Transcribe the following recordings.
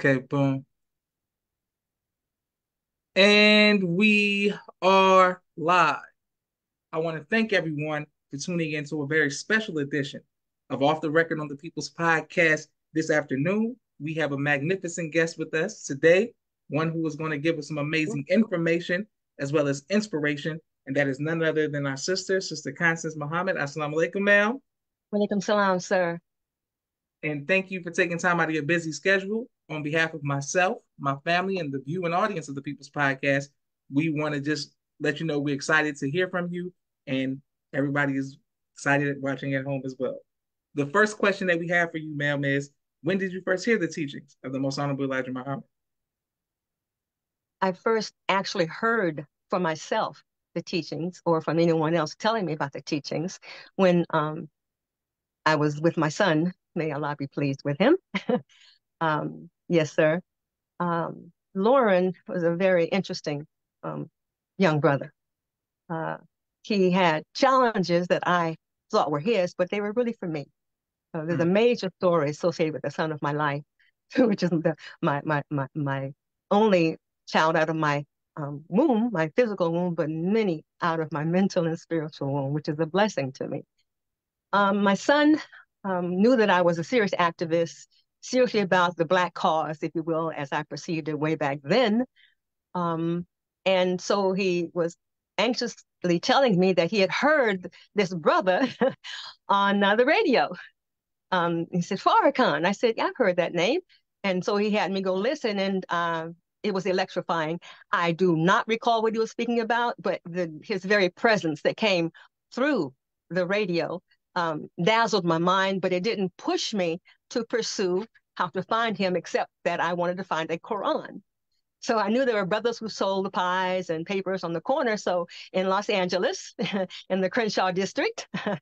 Okay, boom. And we are live. I want to thank everyone for tuning in to a very special edition of Off the Record on the People's Podcast this afternoon. We have a magnificent guest with us today, one who is going to give us some amazing information as well as inspiration, and that is none other than our Sister Constance Muhammad. Assalamu alaikum, ma'am. Walaikum salam, sir. And thank you for taking time out of your busy schedule. On behalf of myself, my family, and the viewing audience of the People's Podcast, we want to just let you know we're excited to hear from you, and everybody is excited watching at home as well. The first question that we have for you, ma'am, is when did you first hear the teachings of the Most Honorable Elijah Muhammad? I first actually heard for myself the teachings or from anyone else telling me about the teachings when I was with my son. May Allah be pleased with him. Yes, sir. Lauren was a very interesting um, young brother. Uh, he had challenges that I thought were his, but they were really for me. There's a Hmm. major story associated with the son of my life, which is my only child out of my womb, my physical womb, but many out of my mental and spiritual womb, which is a blessing to me. My son knew that I was a serious activist, seriously about the Black cause, if you will, as I perceived it way back then. Um, and so he was anxiously telling me that he had heard this brother on the radio. He said, Farrakhan. I said, yeah, I've heard that name. And so he had me go listen, and it was electrifying. I do not recall what he was speaking about, but his very presence that came through the radio dazzled my mind, but it didn't push me to pursue how to find him, except that I wanted to find a Quran. So I knew there were brothers who sold the pies and papers on the corner. So in Los Angeles, in the Crenshaw district, I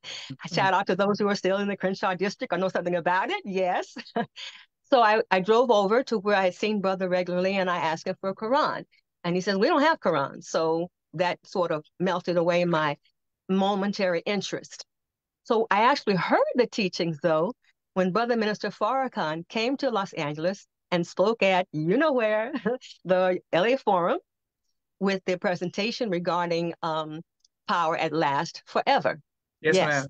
Hmm. shout out to those who are still in the Crenshaw district. I know something about it. Yes. So I drove over to where I had seen brother regularly and I asked him for a Quran. And he says, we don't have Quran. So that sort of melted away my momentary interest. So I actually heard the teachings though when Brother Minister Farrakhan came to Los Angeles and spoke at you know where, the LA Forum, with the presentation regarding power at last forever. Yes, Yes. ma'am.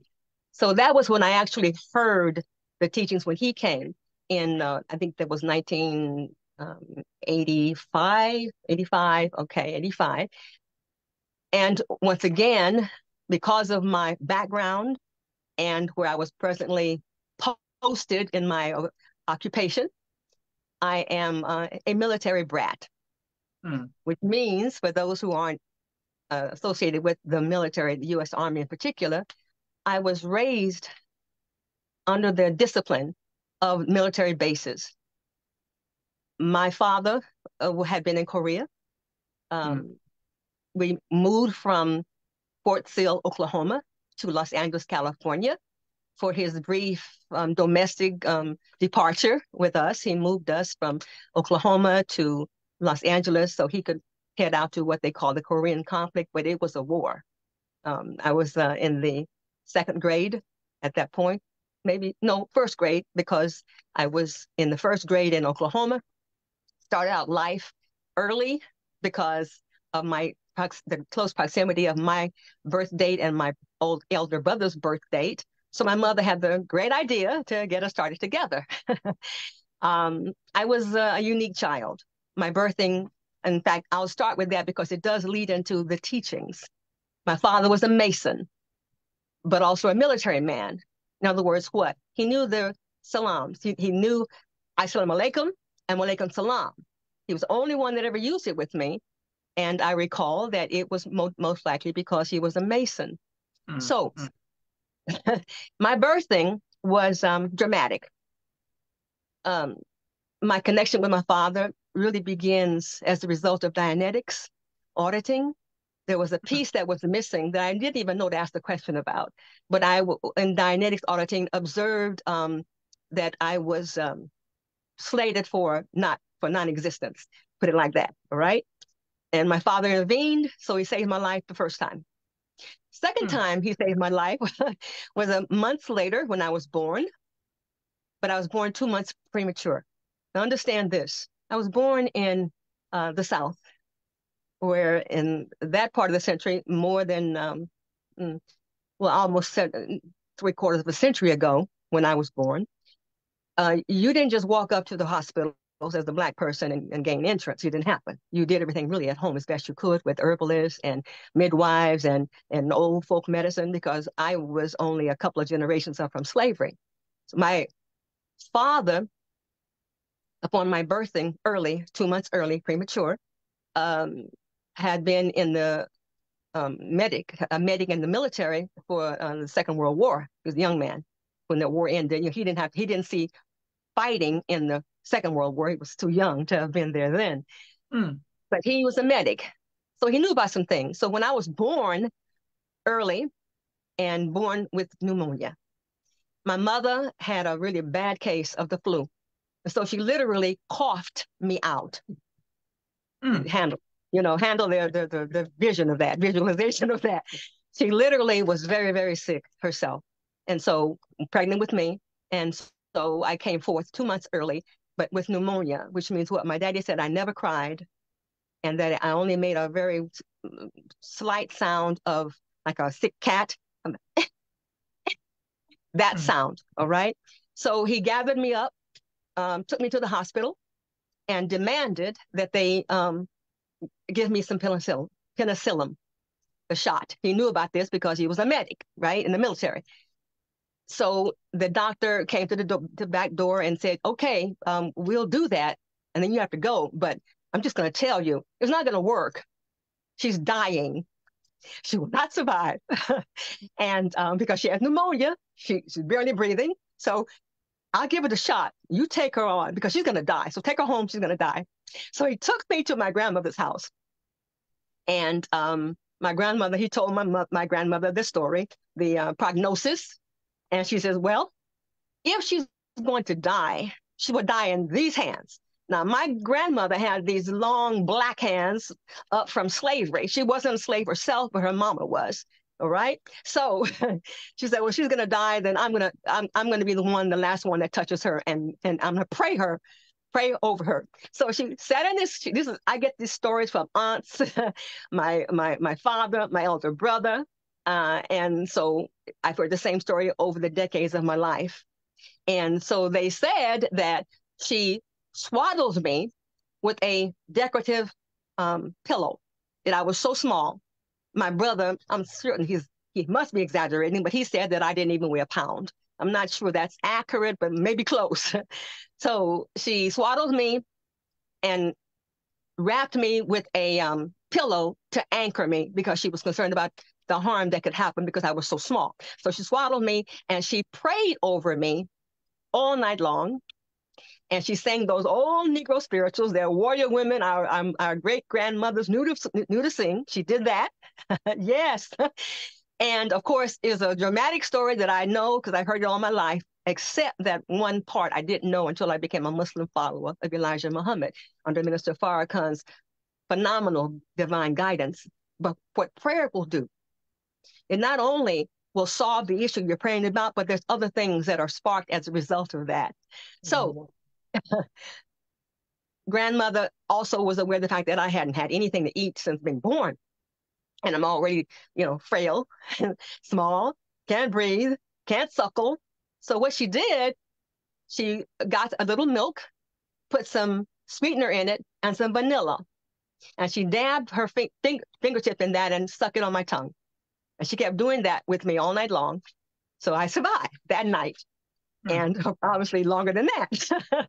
So that was when I actually heard the teachings when he came in, I think that was 1985, 85, okay, 85. And once again, because of my background and where I was presently posted in my occupation, I am a military brat, Hmm. which means for those who aren't associated with the military, the U.S. Army in particular, I was raised under the discipline of military bases. My father had been in Korea. Hmm. Um, we moved from Fort Sill, Oklahoma, to Los Angeles, California, for his brief domestic departure with us. He moved us from Oklahoma to Los Angeles so he could head out to what they call the Korean conflict, but it was a war. I was in the second grade at that point, maybe, no, first grade, because I was in the first grade in Oklahoma, started out life early because of the close proximity of my birth date and my old elder brother's birth date. So my mother had the great idea to get us started together. I was a unique child. My birthing, in fact, I'll start with that because it does lead into the teachings. My father was a Mason, but also a military man. In other words, what? He knew the salams. He knew Assalamu alaikum and walaikum salam. He was the only one that ever used it with me. And I recall that it was most likely because he was a Mason. Hmm. So Hmm. my birthing was dramatic. Um, my connection with my father really begins as a result of Dianetics auditing. There was a Hmm. piece that was missing that I didn't even know to ask the question about. But in Dianetics auditing, observed that I was slated for non-existence. Put it like that. All right. And my father intervened, so he saved my life the first time. Second Hmm. time he saved my life was a month later when I was born, but I was born 2 months premature. Now understand this. I was born in the South, where in that part of the century, more than, mm, well, almost 3/4 of a century ago, when I was born, you didn't just walk up to the hospitals as a Black person and gain entrance. It didn't happen. You did everything really at home as best you could with herbalists and midwives and old folk medicine, because I was only a couple of generations up from slavery. So my father, upon my birthing early, 2 months early, premature, um, had been in the a medic in the military for the Second World War. He was a young man when the war ended. You know, he didn't see fighting in the Second World War. He was too young to have been there then. Mm. But he was a medic, so he knew about some things. So when I was born early and born with pneumonia, my mother had a really bad case of the flu. So she literally coughed me out. Mm. Handle, handle the vision of that, visualization of that. She literally was very, very sick herself. And so pregnant with me. And so I came forth 2 months early, but with pneumonia, which means what? My daddy said I never cried and that I only made a very slight sound of like a sick cat, that Mm. sound. All right. So he gathered me up, took me to the hospital, and demanded that they give me some penicillin, the shot. He knew about this because he was a medic, right, in the military. So the doctor came to the back door and said, okay, we'll do that. And then you have to go. But I'm just going to tell you, it's not going to work. She's dying. She will not survive. And because she has pneumonia, she's barely breathing. So I'll give her the shot. You take her on because she's going to die. So take her home. She's going to die. So he took me to my grandmother's house. And my grandmother, he told my grandmother this story, the prognosis. And she says, well, if she's going to die, she will die in these hands. Now, my grandmother had these long black hands up from slavery. She wasn't a slave herself, but her mama was. All right. So she said, well, she's going to die. Then I'm going to be the last one that touches her. And I'm going to pray over her. So she sat in this is, I get these stories from aunts, my father, my elder brother. And so I've heard the same story over the decades of my life. And so they said that she swaddles me with a decorative pillow, that I was so small. My brother, I'm certain he must be exaggerating, but he said that I didn't even weigh a pound. I'm not sure that's accurate, but maybe close. So she swaddled me and wrapped me with a pillow to anchor me because she was concerned about the harm that could happen because I was so small. So she swaddled me and she prayed over me all night long. And she sang those old Negro spirituals. They're warrior women. Our great grandmothers knew to sing. She did that. Yes. And of course, it's a dramatic story that I know because I've heard it all my life, except that one part I didn't know until I became a Muslim follower of Elijah Muhammad under Minister Farrakhan's phenomenal divine guidance. But what prayer will do, it not only will solve the issue you're praying about, but there's other things that are sparked as a result of that. So grandmother also was aware of the fact that I hadn't had anything to eat since being born. And I'm already, frail, small, can't breathe, can't suckle. So what she did, she got a little milk, put some sweetener in it, and some vanilla. And she dabbed her fingertip in that and stuck it on my tongue. And she kept doing that with me all night long. So I survived that night. And obviously longer than that.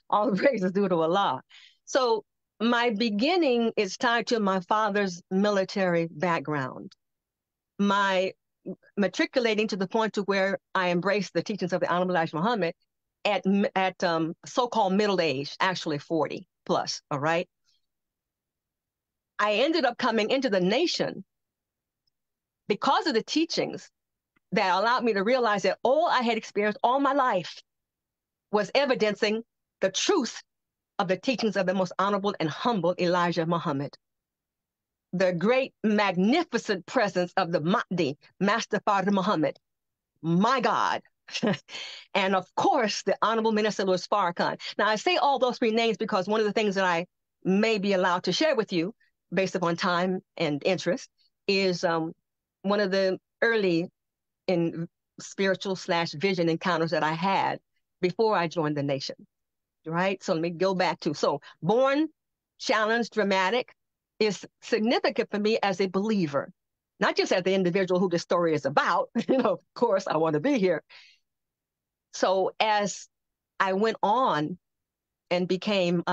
All the praise is due to Allah. So my beginning is tied to my father's military background. My matriculating to the point to where I embraced the teachings of the Honorable Elijah Muhammad at so-called middle age, actually 40 plus, all right? I ended up coming into the nation because of the teachings that allowed me to realize that all I had experienced all my life was evidencing the truth of the teachings of the most honorable and humble Elijah Muhammad. The great, magnificent presence of the Mahdi, Master Father Muhammad, my God, And of course, the Honorable Minister Louis Farrakhan. Now, I say all those three names because one of the things that I may be allowed to share with you, based upon time and interest, is one of the early in spiritual / vision encounters that I had before I joined the nation. Right? So let me go back to, so born, challenged, dramatic is significant for me as a believer, not just as the individual who the story is about. Of course, I want to be here. So as I went on and became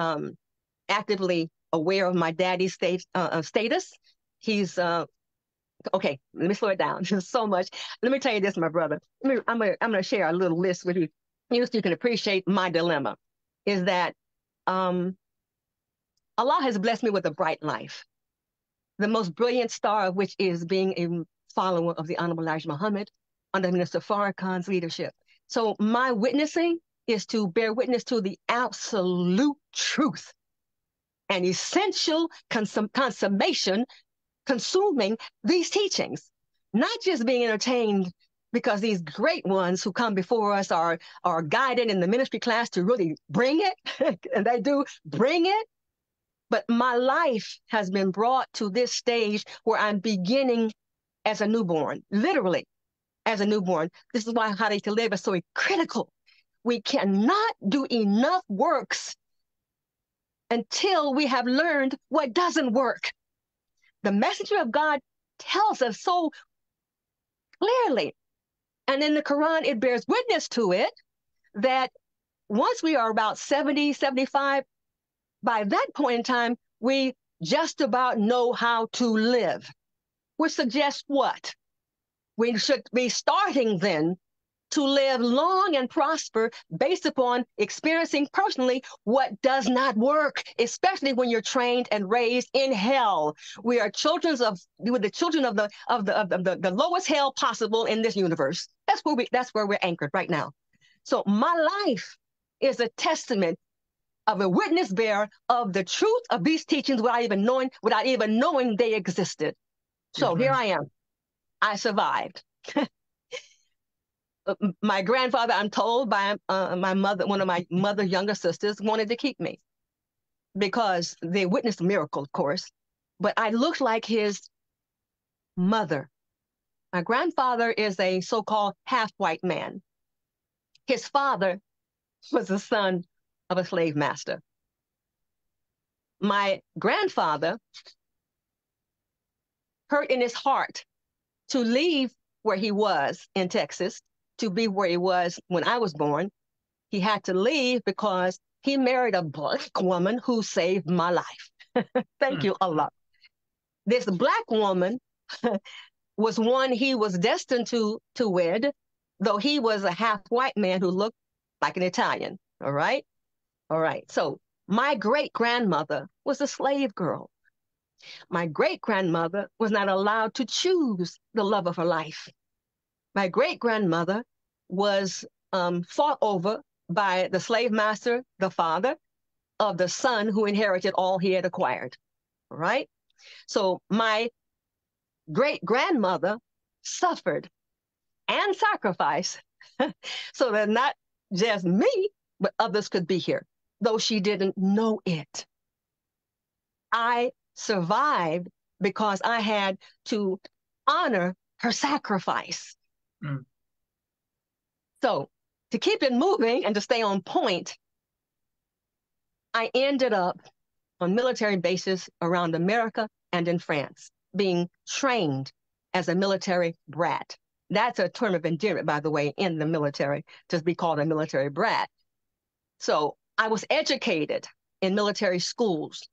actively aware of my daddy's status, he's okay. Let me slow it down. There's so much. Let me tell you this, my brother. I'm gonna share a little list with you, so you can appreciate my dilemma. Is that Allah has blessed me with a bright life, the most brilliant star of which is being a follower of the Honorable Elijah Muhammad under Minister Farrakhan's leadership. So my witnessing is to bear witness to the absolute truth and essential consummation, consuming these teachings, not just being entertained because these great ones who come before us are guided in the ministry class to really bring it, and they do bring it. But my life has been brought to this stage where I'm beginning as a newborn, literally as a newborn. This is why how to live is so critical. We cannot do enough works until we have learned what doesn't work. The messenger of God tells us so clearly, and in the Quran, it bears witness to it, that once we are about 70, 75, by that point in time, we just about know how to live. Which suggests what? We should be starting then to live long and prosper based upon experiencing personally what does not work, especially when you're trained and raised in hell. We are children of the lowest hell possible in this universe. That's where we're anchored right now. So my life is a testament of a witness bearer of the truth of these teachings without even knowing they existed. So here I am. I survived. My grandfather, I'm told by my mother, one of my mother's younger sisters, wanted to keep me because they witnessed a miracle, of course. But I looked like his mother. My grandfather is a so-called half-white man. His father was the son of a slave master. My grandfather, hurt in his heart to leave where he was in Texas to be where he was when I was born, he had to leave because he married a black woman who saved my life. Thank you, Allah. This black woman was one he was destined to wed, though he was a half-white man who looked like an Italian. All right? All right. So my great-grandmother was a slave girl. My great-grandmother was not allowed to choose the love of her life. My great-grandmother was fought over by the slave master, the father of the son who inherited all he had acquired. All right? So my great-grandmother suffered and sacrificed so that not just me, but others could be here, though she didn't know it. I survived because I had to honor her sacrifice. So to keep it moving and to stay on point, I ended up on military bases around America and in France, being trained as a military brat. That's a term of endearment, by the way, in the military, to be called a military brat. So I was educated in military schools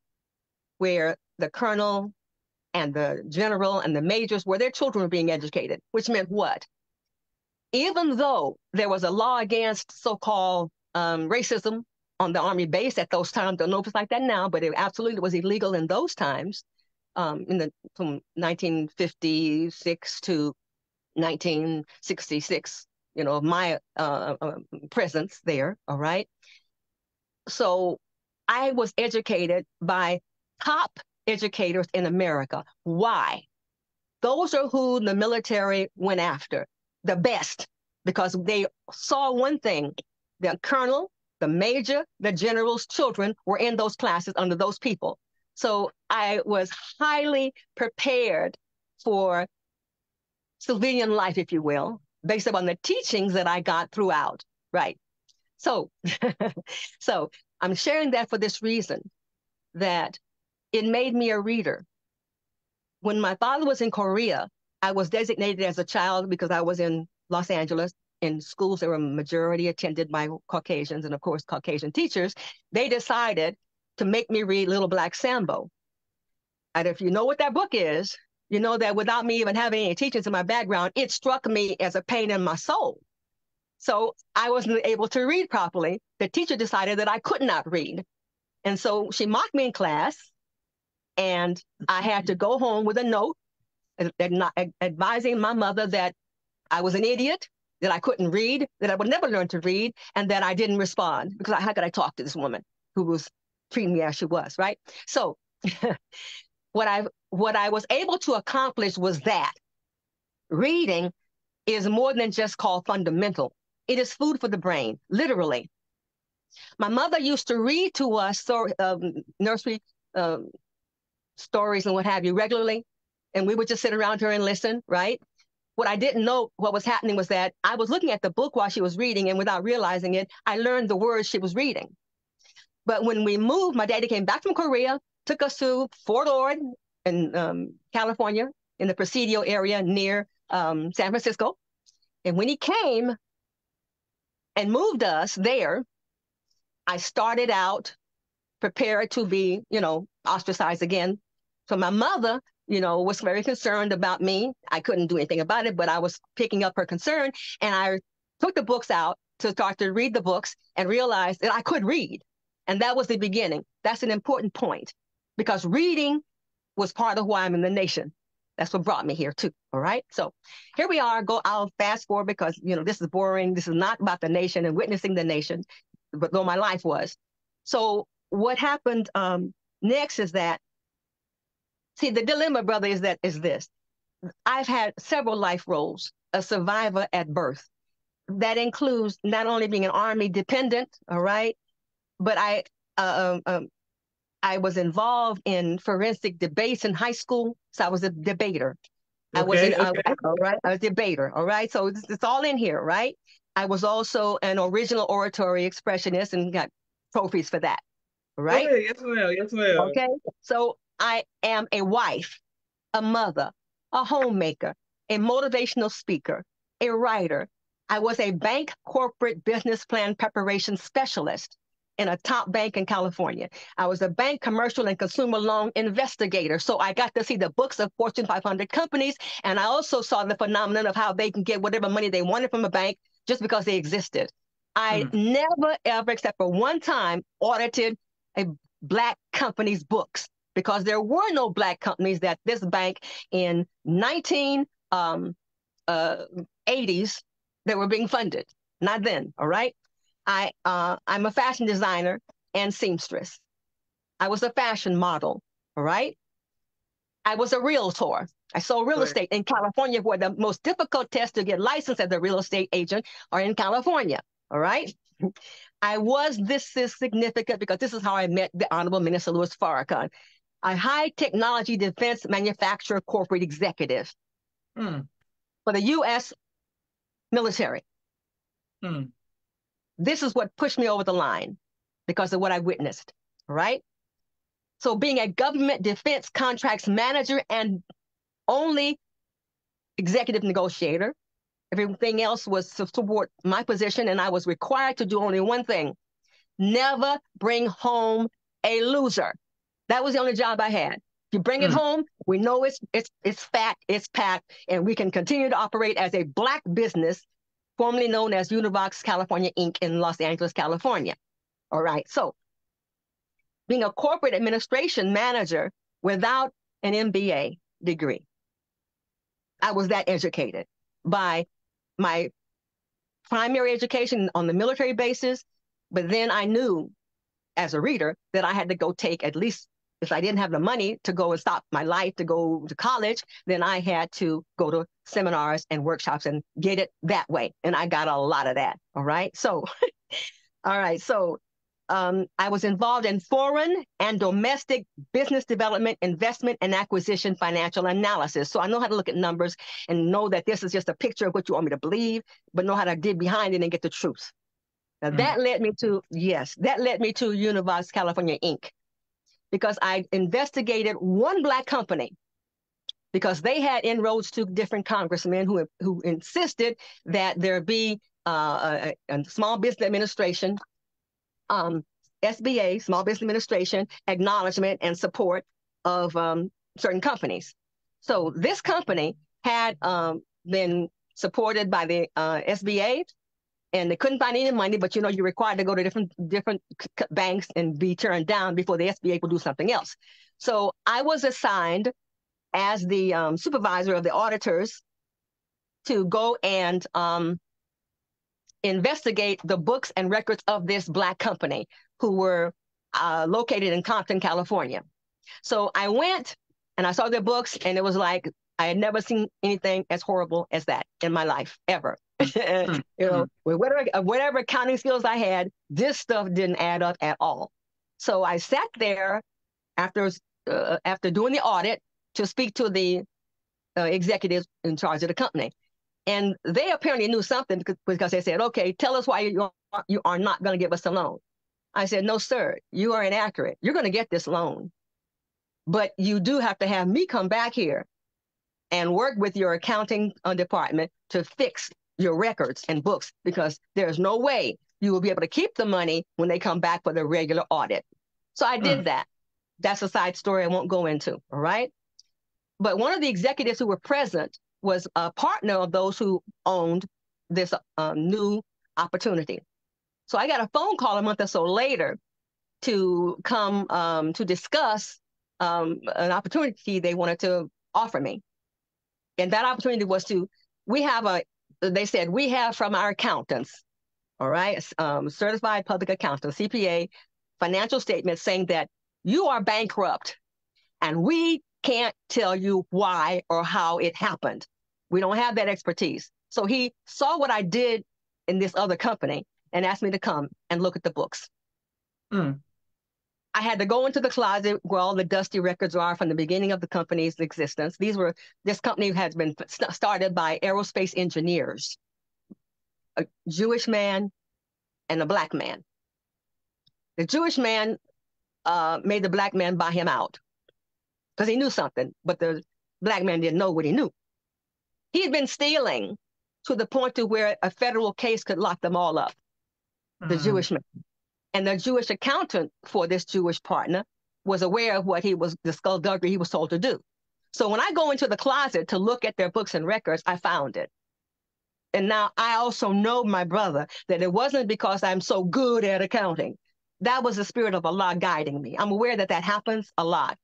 where the colonel and the general and the majors, where their children were being educated, which meant what? Even though there was a law against so-called racism on the Army base at those times, don't know if it's like that now, but it absolutely was illegal in those times, from 1956 to 1966, my presence there, all right? So I was educated by top educators in America. Why? Those are who the military went after, the best. because they saw one thing: the colonel, the major, the general's children were in those classes under those people. So I was highly prepared for civilian life, if you will, based upon the teachings that I got throughout. Right. So, so I'm sharing that for this reason, that it made me a reader. When my father was in Korea, I was designated as a child because I was in Los Angeles in schools that were majority attended by Caucasians and, of course, Caucasian teachers. They decided to make me read Little Black Sambo. And if you know what that book is, you know that without me even having any teachings in my background, it struck me as a pain in my soul. So I wasn't able to read properly. The teacher decided that I could not read. And so she mocked me in class, and I had to go home with a note advising my mother that I was an idiot, that I couldn't read, that I would never learn to read, and that I didn't respond because how could I talk to this woman who was treating me as she was, right? So what I was able to accomplish was that reading is more than just called fundamental. It is food for the brain, literally. My mother used to read to us nursery stories and what have you regularly, and we would just sit around her and listen, right? What I didn't know what was happening was that I was looking at the book while she was reading, and without realizing it, I learned the words she was reading. But when we moved, my daddy came back from Korea, took us to Fort Ord in California, in the Presidio area near San Francisco. And when he came and moved us there, I started out prepared to be, ostracized again. So my mother, was very concerned about me. I couldn't do anything about it, but I was picking up her concern. And I took the books out to start to read the books and realized that I could read. And that was the beginning. That's an important point because reading was part of why I'm in the nation. That's what brought me here too. All right. So here we are. I'll fast forward because, this is boring. This is not about the nation and witnessing the nation, but though my life was. So what happened next is that, see, the dilemma, brother, is this. I've had several life roles, a survivor at birth. That includes not only being an Army dependent, all right, but I was involved in forensic debates in high school, so I was a debater. Okay, okay. All right, I was a debater, all right, so it's all in here, right? I was also an original oratory expressionist and got trophies for that, right? Okay, yes, ma'am. Yes, ma'am. Okay, so I am a wife, a mother, a homemaker, a motivational speaker, a writer. I was a bank corporate business plan preparation specialist in a top bank in California. I was a bank commercial and consumer loan investigator. So I got to see the books of Fortune 500 companies. And I also saw the phenomenon of how they can get whatever money they wanted from a bank just because they existed. I never, ever, except for one time, audited a Black company's books because there were no Black companies that this bank in 1980s that were being funded. Not then, all right? I'm a fashion designer and seamstress. I was a fashion model, all right? I was a realtor. I sold real estate in California, where the most difficult tests to get licensed as a real estate agent are in California, all right? This is significant because this is how I met the Honorable Minister Louis Farrakhan, a high technology defense manufacturer corporate executive for the U.S. military. This is what pushed me over the line because of what I witnessed, right? So being a government defense contracts manager and only executive negotiator, everything else was to support my position, and I was required to do only one thing: never bring home a loser. That was the only job I had. If you bring it home, we know it's fat, it's packed, and we can continue to operate as a Black business, formerly known as Univox California Inc. in Los Angeles, California. All right. So being a corporate administration manager without an MBA degree, I was that educated by my primary education on the military basis. But then I knew as a reader that I had to go take at least if I didn't have the money to go and stop my life to go to college, then I had to go to seminars and workshops and get it that way. And I got a lot of that. All right. So, all right. So I was involved in foreign and domestic business development, investment, and acquisition financial analysis. So I know how to look at numbers and know that this is just a picture of what you want me to believe, but know how to dig behind it and get the truth. Now that led me to, yes, that led me to Univox California Inc. because I investigated one Black company because they had inroads to different congressmen who insisted that there be a small business administration, SBA, Small Business Administration, acknowledgement and support of certain companies. So this company had been supported by the SBA, and they couldn't find any money, but you're required to go to different banks and be turned down before the SBA will do something else. So I was assigned as the supervisor of the auditors to go and investigate the books and records of this Black company who were located in Compton, California. So I went and I saw their books, and it was like I had never seen anything as horrible as that in my life, ever. With whatever accounting skills I had, this stuff didn't add up at all. So I sat there after doing the audit to speak to the executives in charge of the company. And they apparently knew something because they said, okay, tell us why you are not going to give us a loan. I said, no, sir, you are inaccurate. You're going to get this loan. But you do have to have me come back here and work with your accounting department to fix your records and books, because there's no way you will be able to keep the money when they come back for the regular audit. So I did that. That's a side story I won't go into, all right? But one of the executives who were present was a partner of those who owned this new opportunity. So I got a phone call a month or so later to come to discuss an opportunity they wanted to offer me. And that opportunity was they said, we have from our accountants, all right, certified public accountant, CPA, financial statements saying that you are bankrupt and we can't tell you why or how it happened. We don't have that expertise. So he saw what I did in this other company and asked me to come and look at the books. I had to go into the closet where all the dusty records are from the beginning of the company's existence. This company has been started by aerospace engineers, a Jewish man and a Black man. The Jewish man made the Black man buy him out because he knew something, but the Black man didn't know what he knew. He had been stealing to the point to where a federal case could lock them all up, the Jewish man. And the Jewish accountant for this Jewish partner was aware of the skullduggery he was told to do. So when I go into the closet to look at their books and records, I found it. And now I also know, my brother, that it wasn't because I'm so good at accounting. That was the spirit of Allah guiding me. I'm aware that happens a lot.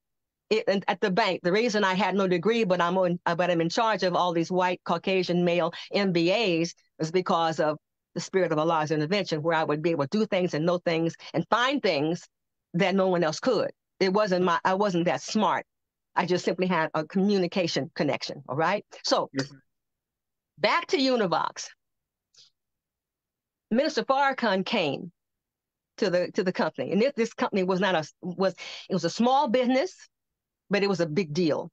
At the bank, the reason I had no degree, but I'm in charge of all these white Caucasian male MBAs is because of the spirit of Allah's intervention, where I would be able to do things and know things and find things that no one else could. I wasn't that smart. I just simply had a communication connection. All right. So back to Univox. Minister Farrakhan came to the company, and this company was a small business, but it was a big deal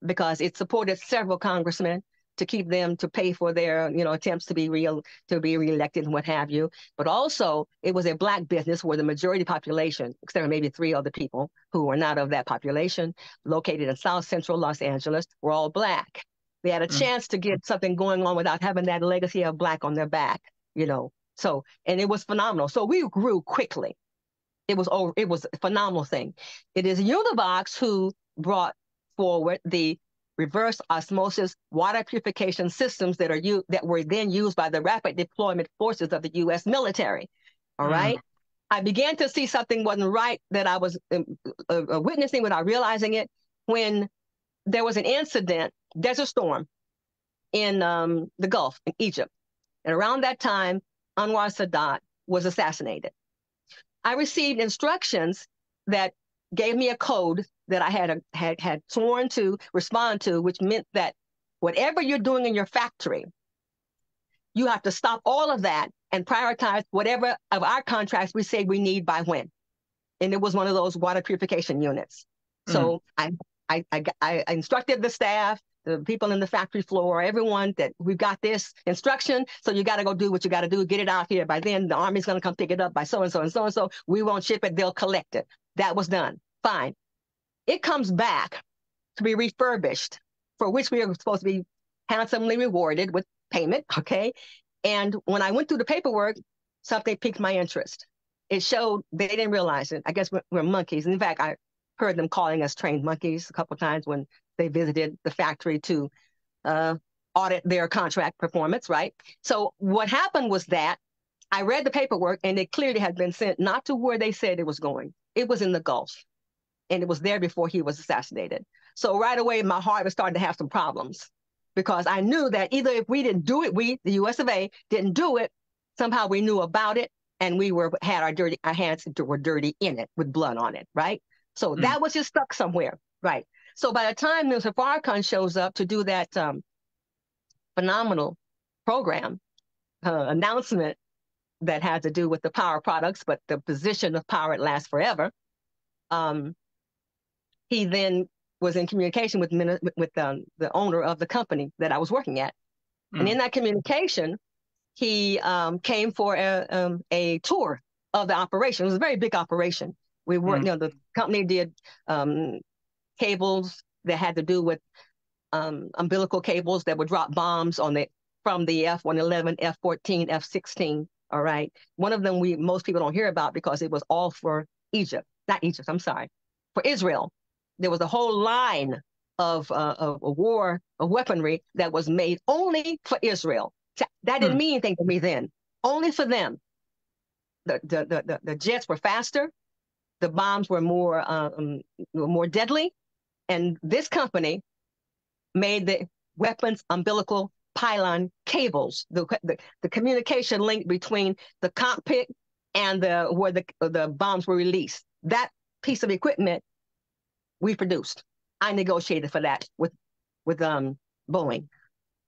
because it supported several congressmen to keep them to pay for their attempts to be reelected and what have you. But also it was a Black business where the majority population, except for maybe 3 other people who were not of that population, located in South Central Los Angeles, were all Black. They had a chance to get something going on without having that legacy of Black on their back, So, and it was phenomenal. So we grew quickly. It was a phenomenal thing. It is Univox who brought forward the reverse osmosis water purification systems that were then used by the rapid deployment forces of the U.S. military. All right. I began to see something wasn't right, that I was witnessing without realizing it, when there was an incident, Desert Storm, in the Gulf, in Egypt. And around that time, Anwar Sadat was assassinated. I received instructions that gave me a code that I had sworn to respond to, which meant that whatever you're doing in your factory, you have to stop all of that and prioritize whatever of our contracts we say we need by when. And it was one of those water purification units. Mm. So I instructed the staff, the people in the factory floor, everyone that we've got this instruction. So you got to go do what you got to do, get it out here. By then, the Army's going to come pick it up by so and so and so and so. We won't ship it, they'll collect it. That was done. Fine. It comes back to be refurbished, for which we are supposed to be handsomely rewarded with payment. Okay. And when I went through the paperwork, something piqued my interest. It showed they didn't realize it. I guess we're monkeys. In fact, I heard them calling us trained monkeys a couple of times when they visited the factory to audit their contract performance, right? So what happened was that I read the paperwork and it clearly had been sent not to where they said it was going. It was in the Gulf, and it was there before he was assassinated. So right away, my heart was starting to have some problems because I knew that either if we didn't do it, we, the US of A, didn't do it, somehow we knew about it and we had our hands were dirty in it with blood on it, right? So that was just stuck somewhere, right? So by the time Mr. Farrakhan shows up to do that phenomenal program announcement that had to do with the power products, but the position of power, it lasts forever. He then was in communication with the owner of the company that I was working at. And in that communication, he came for a tour of the operation. It was a very big operation. We were, the company did cables that had to do with umbilical cables that would drop bombs from the F-111, F-14, F-16. All right. One of them most people don't hear about because it was all for for Israel. There was a whole line of weaponry that was made only for Israel. That didn't mean anything to me then. Only for them. The jets were faster. The bombs were more deadly. And this company made the weapons umbilical pylon cables, the communication link between the cockpit and where the bombs were released. That piece of equipment we produced. I negotiated for that with Boeing.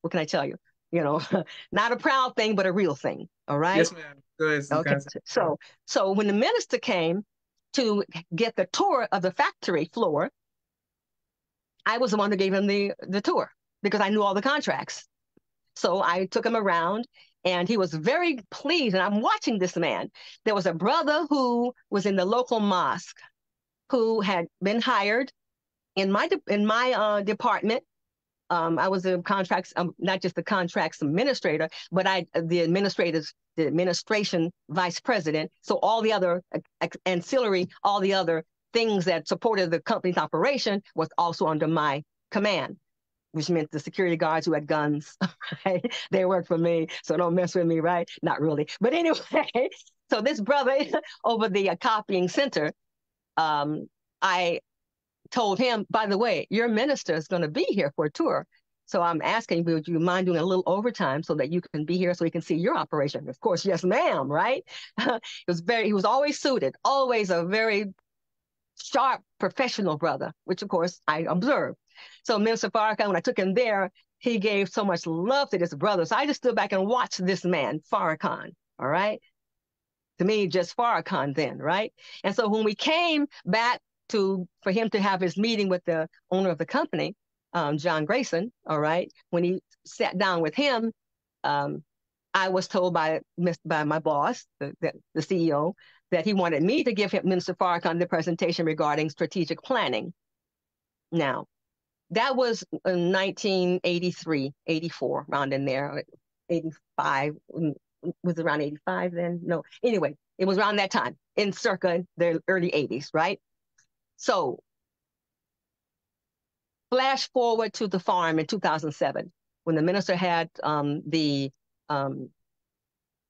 What can I tell you? Not a proud thing, but a real thing. All right. Yes, ma'am. Go ahead, okay. So when the minister came to get the tour of the factory floor, I was the one who gave him the tour because I knew all the contracts. So I took him around and he was very pleased. And I'm watching this man. There was a brother who was in the local mosque who had been hired in my department. I was a contracts, not just the contracts administrator, but the administration vice president. So all the other ancillary, all the other things that supported the company's operation was also under my command, which meant the security guards who had guns, right? They worked for me, so don't mess with me, right? Not really. But anyway, so this brother over the copying center, I told him, by the way, your minister is going to be here for a tour. So I'm asking, would you mind doing a little overtime so that you can be here so he can see your operation? Of course, yes, ma'am, right? He was always suited, always a very sharp, professional brother, which of course I observed. So Minister Farrakhan, when I took him there, he gave so much love to this brother. So I just stood back and watched this man, Farrakhan, all right? To me, just Farrakhan then, right? And so when we came back for him to have his meeting with the owner of the company, John Grayson, all right, when he sat down with him, I was told by my boss, the CEO, that he wanted me to give him, Minister Farrakhan, the presentation regarding strategic planning. Now, that was in 1983, 84, around in there, 85, was it around 85 then? No, anyway, it was around that time, in circa the early 80s, right? So, flash forward to the farm in 2007, when the minister had the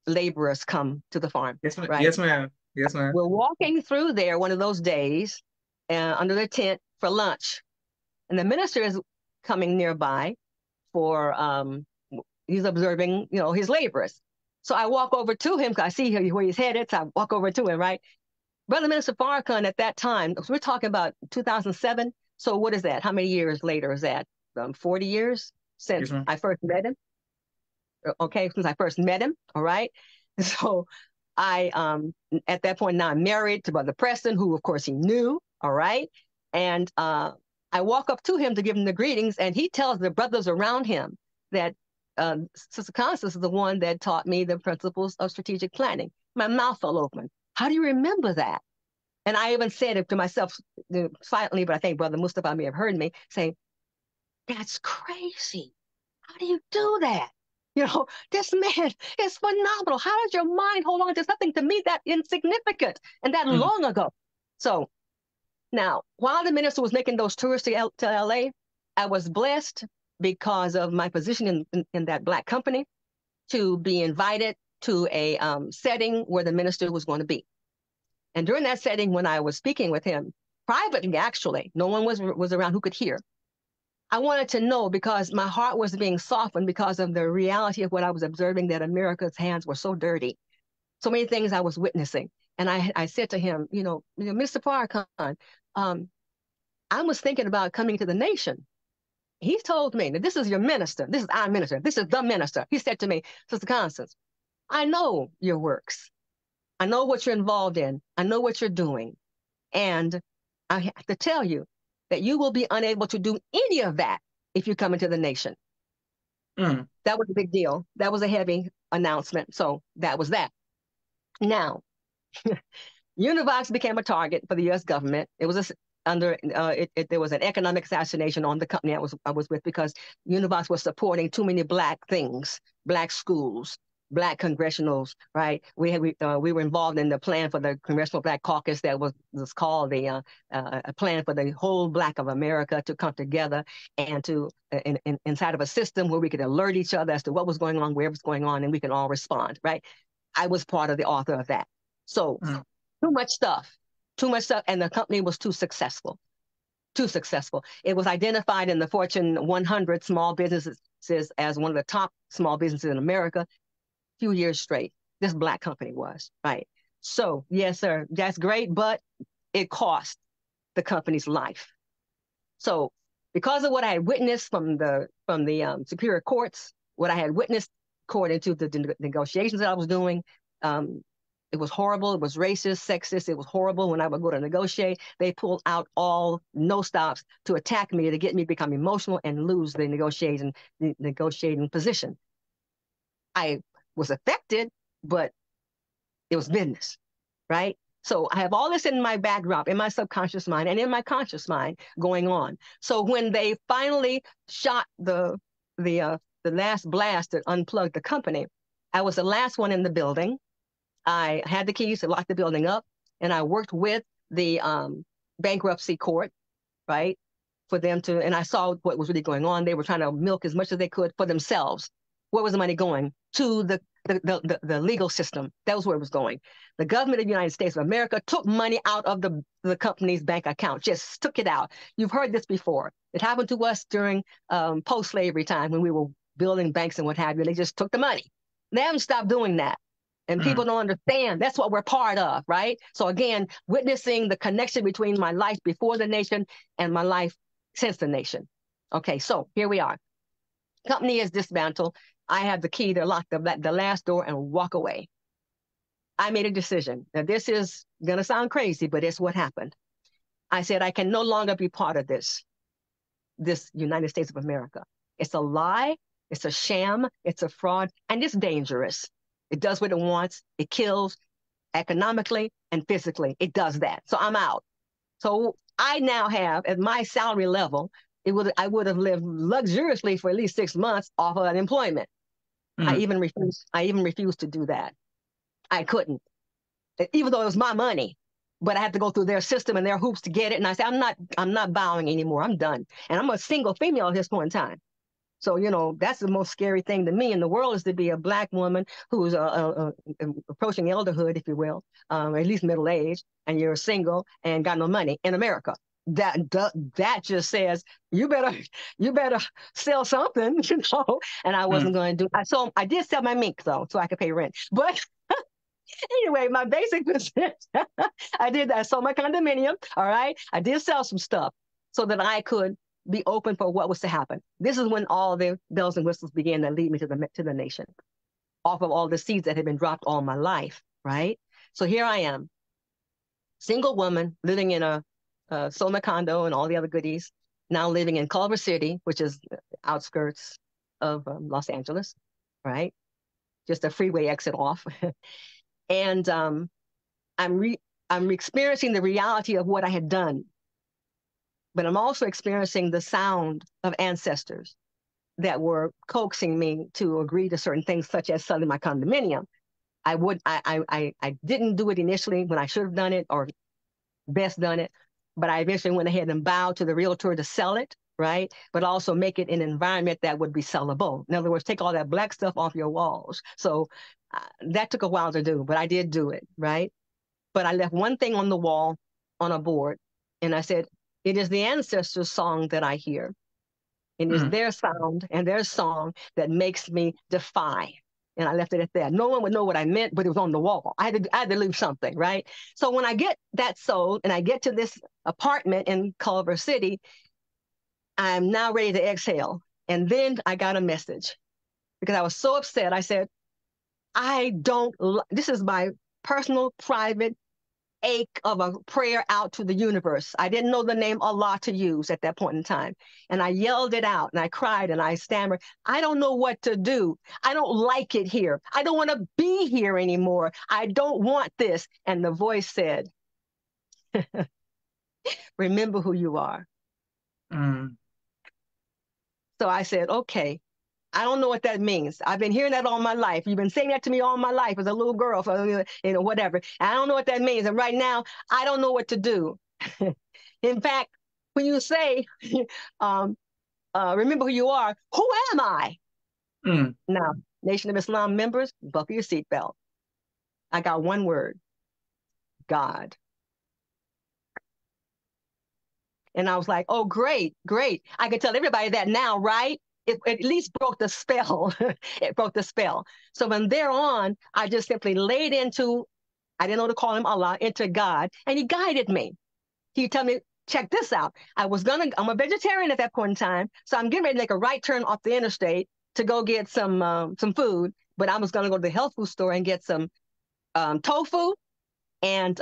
laborers come to the farm. Yes, ma'am. Right? Yes, ma'am. Yes, ma'am. We're walking through there one of those days under the tent for lunch. And the minister is coming nearby he's observing, his laborers. So I walk over to him because I see where he's headed. So I walk over to him, right? Brother Minister Farrakhan at that time, we're talking about 2007. So what is that? How many years later is that? 40 years Yes, since ma'am. I first met him. Okay, since I first met him. All right. So I at that point now I'm married to Brother Preston, who of course he knew. All right. And I walk up to him to give him the greetings, and he tells the brothers around him that Sister Constance is the one that taught me the principles of strategic planning. My mouth fell open. How do you remember that? And I even said it to myself silently, but I think Brother Mustafa may have heard me say, "That's crazy. How do you do that? You know, this man is phenomenal. How does your mind hold on to something to me that insignificant and that Mm, long ago?" So now, while the minister was making those tours to LA, I was blessed because of my position in that Black company to be invited to a setting where the minister was going to be. And during that setting, when I was speaking with him, privately, actually, no one was around who could hear. I wanted to know because my heart was being softened because of the reality of what I was observing, that America's hands were so dirty, so many things I was witnessing. And I said to him, Mr. Farrakhan, um, I was thinking about coming to the nation. He told me that this is your minister. This is our minister. This is the minister. He said to me, Sister Constance, I know your works. I know what you're involved in. I know what you're doing. And I have to tell you that you will be unable to do any of that if you come into the nation. mm, That was a big deal. That was a heavy announcement. So that was that. Now, Univox became a target for the U.S. government. It was there was an economic assassination on the company I was with because Univox was supporting too many Black things, Black schools, Black congressionals. Right? We were involved in the plan for the Congressional Black Caucus that was called a plan for the whole Black of America to come together and to inside of a system where we could alert each other as to what was going on, where it was going on, and we can all respond. Right? I was part of the author of that. So mm, too much stuff, too much stuff, and the company was too successful. Too successful. It was identified in the Fortune 100 small businesses as one of the top small businesses in America. A few years straight, this Black company was right. So yes, sir, that's great, but it cost the company's life. So because of what I had witnessed from the superior courts, what I had witnessed according to the negotiations that I was doing, um, it was horrible. It was racist, sexist. It was horrible. When I would go to negotiate, they pulled out all no stops to attack me, to get me to become emotional and lose the negotiating position. I was affected, but it was business, right? So I have all this in my backdrop, in my subconscious mind, and in my conscious mind going on. So when they finally shot the last blast that unplugged the company, I was the last one in the building. I had the keys to lock the building up, and I worked with the bankruptcy court, right, for them to. And I saw what was really going on. They were trying to milk as much as they could for themselves. Where was the money going? To the legal system. That was where it was going. The government of the United States of America took money out of the company's bank account, just took it out. You've heard this before. It happened to us during post-slavery time when we were building banks and what have you. They just took the money. They haven't stopped doing that. And mm. people don't understand. That's what we're part of, right? So again, witnessing the connection between my life before the nation and my life since the nation. Okay, so here we are. Company is dismantled. I have the key to lock the last door and walk away. I made a decision. Now, this is going to sound crazy, but it's what happened. I said, I can no longer be part of this United States of America. It's a lie. It's a sham. It's a fraud. And it's dangerous. It does what it wants. It kills economically and physically. It does that. So I'm out. So I now have, at my salary level, I would have lived luxuriously for at least 6 months off of unemployment. I Mm, even refused to do that. I couldn't, even though it was my money. But I had to go through their system and their hoops to get it. And I said, I'm not bowing anymore. I'm done. And I'm a single female at this point in time. So, that's the most scary thing to me in the world, is to be a Black woman who's approaching elderhood, if you will, at least middle age, and you're single and got no money in America. That just says you better sell something, And I mm, wasn't going to do. So I did sell my mink though, so I could pay rent. But Anyway, my basic business, I did that. I sold my condominium. All right. I did sell some stuff so that I could be open for what was to happen. This is when all the bells and whistles began to lead me to the nation off of all the seeds that had been dropped all my life. Right. So here I am, single woman living in a Soma condo and all the other goodies, now living in Culver City, which is outskirts of Los Angeles, right? Just a freeway exit off. And I'm, re- I'm experiencing the reality of what I had done, but I'm also experiencing the sound of ancestors that were coaxing me to agree to certain things, such as selling my condominium. I didn't do it initially when I should have done it, or best done it. But I eventually went ahead and bowed to the realtor to sell it, right? But also make it an environment that would be sellable. In other words, take all that black stuff off your walls. So that took a while to do, but I did do it, right? But I left one thing on the wall on a board, and I said, it is the ancestors' song that I hear. It is Mm. their sound and their song that makes me defy. And I left it at that. No one would know what I meant, but it was on the wall. I had to leave something, right? So when I get that sold and I get to this apartment in Culver City, I'm now ready to exhale. And then I got a message because I was so upset. I said, I don't, this is my personal, private ache of a prayer out to the universe. I didn't know the name Allah to use at that point in time. And I yelled it out and I cried and I stammered. I don't know what to do. I don't like it here. I don't want to be here anymore. I don't want this. And the voice said, remember who you are. Mm. So I said, okay. I don't know what that means. I've been hearing that all my life. You've been saying that to me all my life as a little girl, whatever. I don't know what that means. And right now, I don't know what to do. In fact, when you say, um, remember who you are, who am I? Mm. Now, Nation of Islam members, buckle your seatbelt. I got one word, God. And I was like, oh, great, great. I can tell everybody that now, right? It at least broke the spell. It broke the spell. So from there on, I just simply laid into, I didn't know to call him Allah, into God, and he guided me. He told me, check this out. I'm a vegetarian at that point in time, so I'm getting ready to make a right turn off the interstate to go get some food, but I was gonna go to the health food store and get some tofu and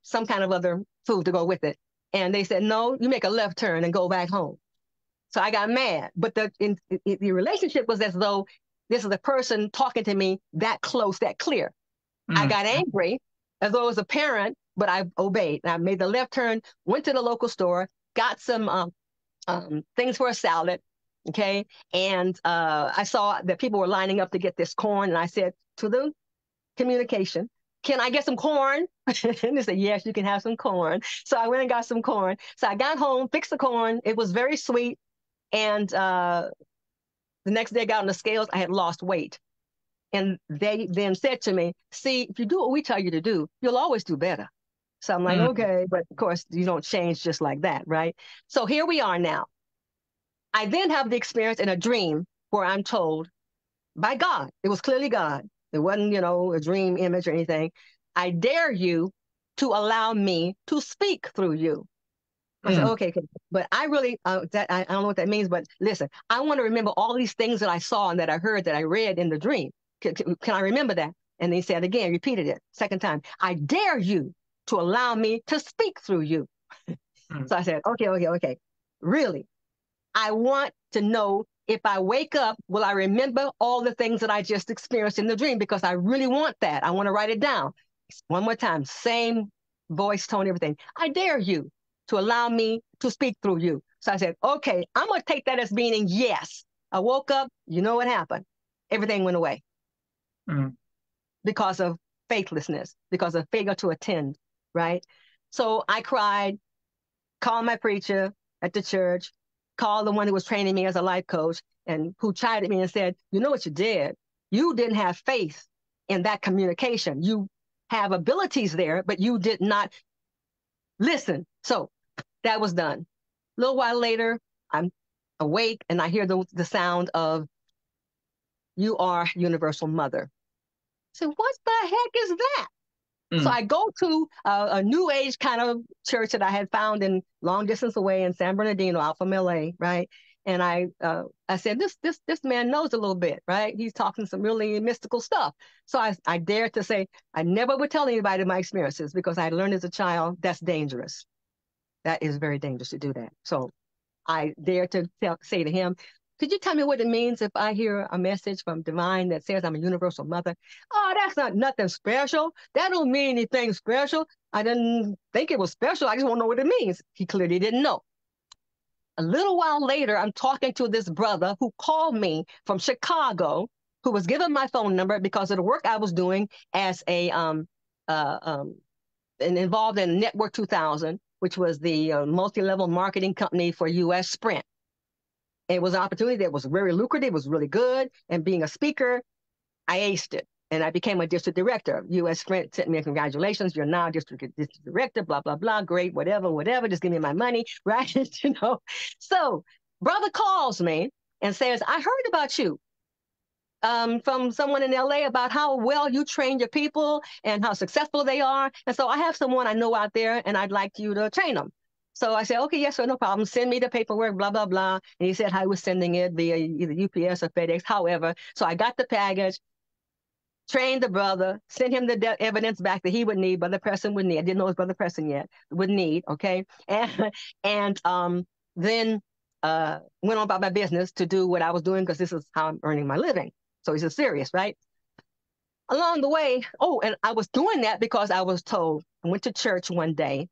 some kind of other food to go with it. And they said, no, you make a left turn and go back home. So I got mad. But the relationship was as though this is a person talking to me that close, that clear. I Mm. got angry as though it was a parent, but I obeyed. And I made the left turn, went to the local store, got some things for a salad. Okay. And I saw that people were lining up to get this corn. And I said to the communication, can I get some corn? And they said, yes, you can have some corn. So I went and got some corn. So I got home, fixed the corn. It was very sweet. And the next day I got on the scales, I had lost weight. And they then said to me, see, if you do what we tell you to do, you'll always do better. So I'm like, Mm. okay, but of course you don't change just like that, right? So here we are now. I then have the experience in a dream where I'm told by God, it was clearly God. It wasn't, a dream image or anything. I dare you to allow me to speak through you. I said, Mm. okay, but I really, I don't know what that means, but listen, I want to remember all these things that I saw and that I heard that I read in the dream. Can I remember that? And he said again, repeated it, second time, I dare you to allow me to speak through you. Mm. So I said, okay, okay, okay. Really, I want to know if I wake up, will I remember all the things that I just experienced in the dream? Because I really want that. I want to write it down. One more time, same voice, tone, everything. I dare you to allow me to speak through you. So I said, okay, I'm going to take that as meaning yes. I woke up, you know what happened? Everything went away Mm. because of faithlessness, because of failure to attend, right? So I cried, called my preacher at the church, called the one who was training me as a life coach, and who chided me and said, you know what you did? You didn't have faith in that communication. You have abilities there, but you did not listen. So that was done. A little while later, I'm awake and I hear the sound of, you are Universal Mother. said, what the heck is that? So Mm, I go to a new age kind of church that I had found in long distance away in San Bernardino, out from LA, right? And I said, this man knows a little bit, right? He's talking some really mystical stuff. So I dared to say, I never would tell anybody my experiences because I learned as a child that's dangerous. That is very dangerous to do that. So I dare to say to him, could you tell me what it means if I hear a message from divine that says I'm a universal mother? Oh, that's not nothing special. That don't mean anything special. I didn't think it was special. I just want to know what it means. He clearly didn't know. A little while later, I'm talking to this brother who called me from Chicago, who was given my phone number because of the work I was doing as a and involved in Network 2000, which was the multi-level marketing company for U.S. Sprint. It was an opportunity that was very lucrative, was really good. And being a speaker, I aced it. And I became a district director. U.S. Sprint sent me congratulations. You're now district director, blah, blah, blah. Great, whatever, whatever. Just give me my money, right? you know. So brother calls me and says, I heard about you from someone in LA about how well you train your people and how successful they are. And so I have someone I know out there and I'd like you to train them. So I said, okay, yes, sir, no problem. Send me the paperwork, blah, blah, blah. And he said how he was sending it via either UPS or FedEx, however. So I got the package, trained the brother, sent him the evidence back that he would need, Brother Preston would need. I didn't know it was Brother Preston yet, would need, okay? And then went on about my business to do what I was doing because this is how I'm earning my living. So he's serious, right? Along the way, oh, and I was doing that because I was told, I went to church one day,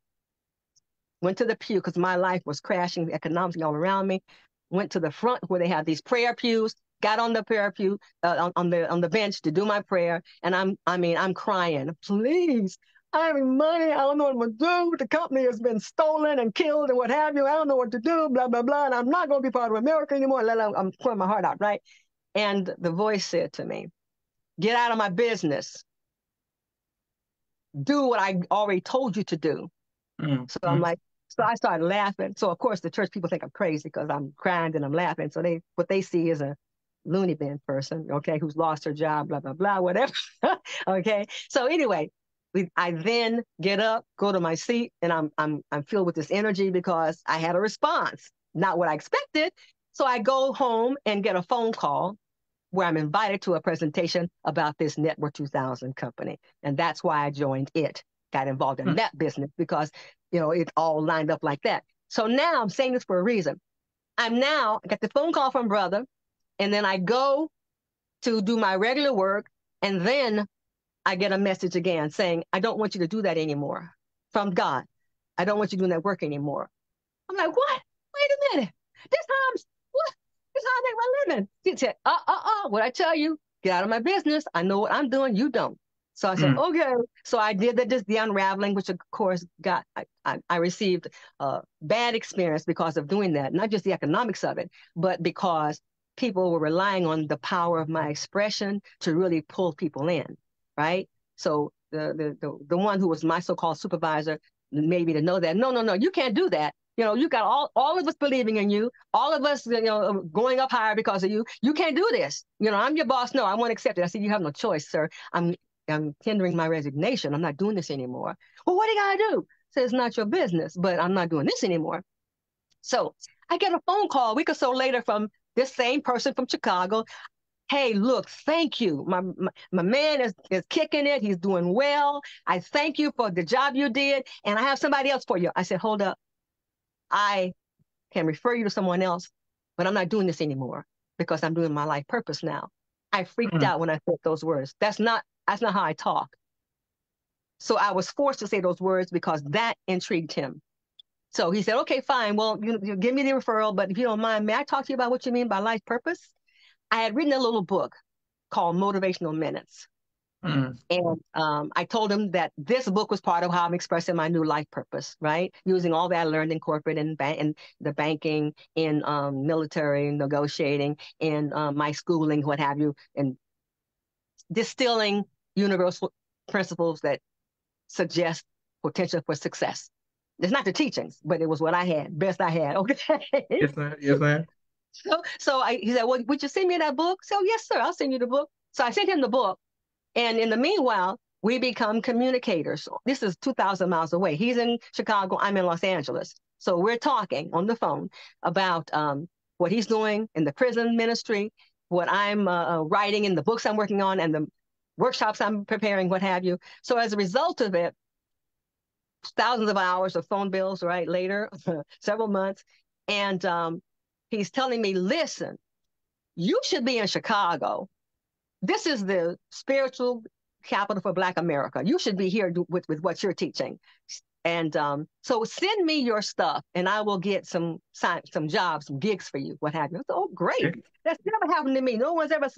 went to the pew because my life was crashing economically all around me, went to the front where they have these prayer pews, got on the prayer pew, on the bench to do my prayer. And I'm crying, please, I have money. I don't know what to do. The company has been stolen and killed and what have you. I don't know what to do, blah, blah, blah. And I'm not going to be part of America anymore. I'm pouring my heart out, right? And the voice said to me, get out of my business. Do what I already told you to do. mm, So I'm mm, like, so I started laughing. So of course the church people think I'm crazy because I'm crying and I'm laughing. So what they see is a loony bin person, okay, who's lost her job, blah, blah, blah, whatever. okay. So anyway, I then get up, go to my seat, and I'm filled with this energy because I had a response, not what I expected. So I go home and get a phone call where I'm invited to a presentation about this Network 2000 company. And that's why I joined it, got involved in mm, that business because, it all lined up like that. So now I'm saying this for a reason. I got the phone call from brother, and then I go to do my regular work, and then I get a message again saying, I don't want you to do that anymore from God. I don't want you doing that work anymore. I'm like, what? Wait a minute. This time's what? This how I make my living. She said, what I tell you, get out of my business. I know what I'm doing. You don't. So I said, mm, okay. So I did the unraveling, which of course I received a bad experience because of doing that. Not just the economics of it, but because people were relying on the power of my expression to really pull people in, right? So the one who was my so-called supervisor made me to know that no, you can't do that. You got all of us believing in you, all of us, going up higher because of you. You can't do this. I'm your boss. No, I won't accept it. I said, you have no choice, sir. I'm tendering my resignation. I'm not doing this anymore. Well, what do you got to do? So it's not your business, but I'm not doing this anymore. So I get a phone call a week or so later from this same person from Chicago. Hey, look, thank you. My man is kicking it. He's doing well. I thank you for the job you did. And I have somebody else for you. I said, hold up. I can refer you to someone else, but I'm not doing this anymore because I'm doing my life purpose now. I freaked mm, out when I said those words. That's not how I talk. So I was forced to say those words because that intrigued him. So he said, okay, fine. Well, you give me the referral, but if you don't mind, may I talk to you about what you mean by life purpose? I had written a little book called Motivational Minutes. mm, And I told him that this book was part of how I'm expressing my new life purpose, right? Using all that I learned in corporate and the banking, in military negotiating, in my schooling, what have you, and distilling universal principles that suggest potential for success. It's not the teachings, but it was what I had, best I had. Okay. yes, ma'am. Yes, ma'am. He said, well, would you send me that book? So, yes, sir, I'll send you the book. So I sent him the book. And in the meanwhile, we become communicators. This is 2,000 miles away. He's in Chicago. I'm in Los Angeles. So we're talking on the phone about what he's doing in the prison ministry, what I'm writing in the books I'm working on, and the workshops I'm preparing, what have you. So as a result of it, thousands of hours of phone bills, right, later, several months. And he's telling me, listen, you should be in Chicago. This is the spiritual capital for Black America. You should be here with what you're teaching. And so send me your stuff and I will get some jobs, some gigs for you, what have you. So, oh, great. That's never happened to me. No one's ever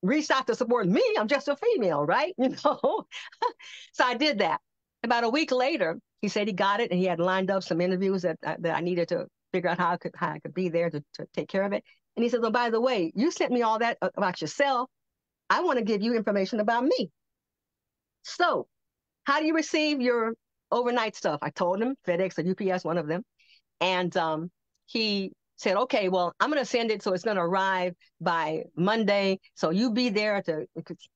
reached out to support me. I'm just a female, right? You know? So I did that. About a week later, he said he got it and he had lined up some interviews that I needed to figure out how I could be there to take care of it. And he said, oh, by the way, you sent me all that about yourself. I want to give you information about me. So how do you receive your overnight stuff? I told him, FedEx or UPS, one of them. And he said, okay, well, I'm going to send it. So it's going to arrive by Monday. So you be there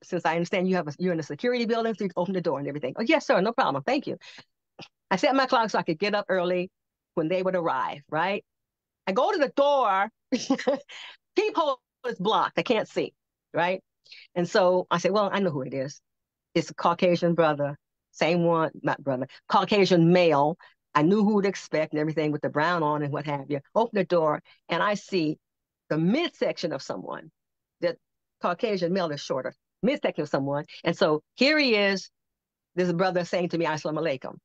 since I understand you're in a security building, so you can open the door and everything. Oh, yes, sir. No problem. Thank you. I set my clock so I could get up early when they would arrive, right? I go to the door, peephole is blocked. I can't see, right? And so I said, well, I know who it is. It's a Caucasian brother, same one, not brother, Caucasian male. I knew who to expect and everything with the brown on and what have you. Open the door and I see the midsection of someone. The Caucasian male is shorter, midsection of someone. And so here he is, this brother saying to me, Assalamu alaikum.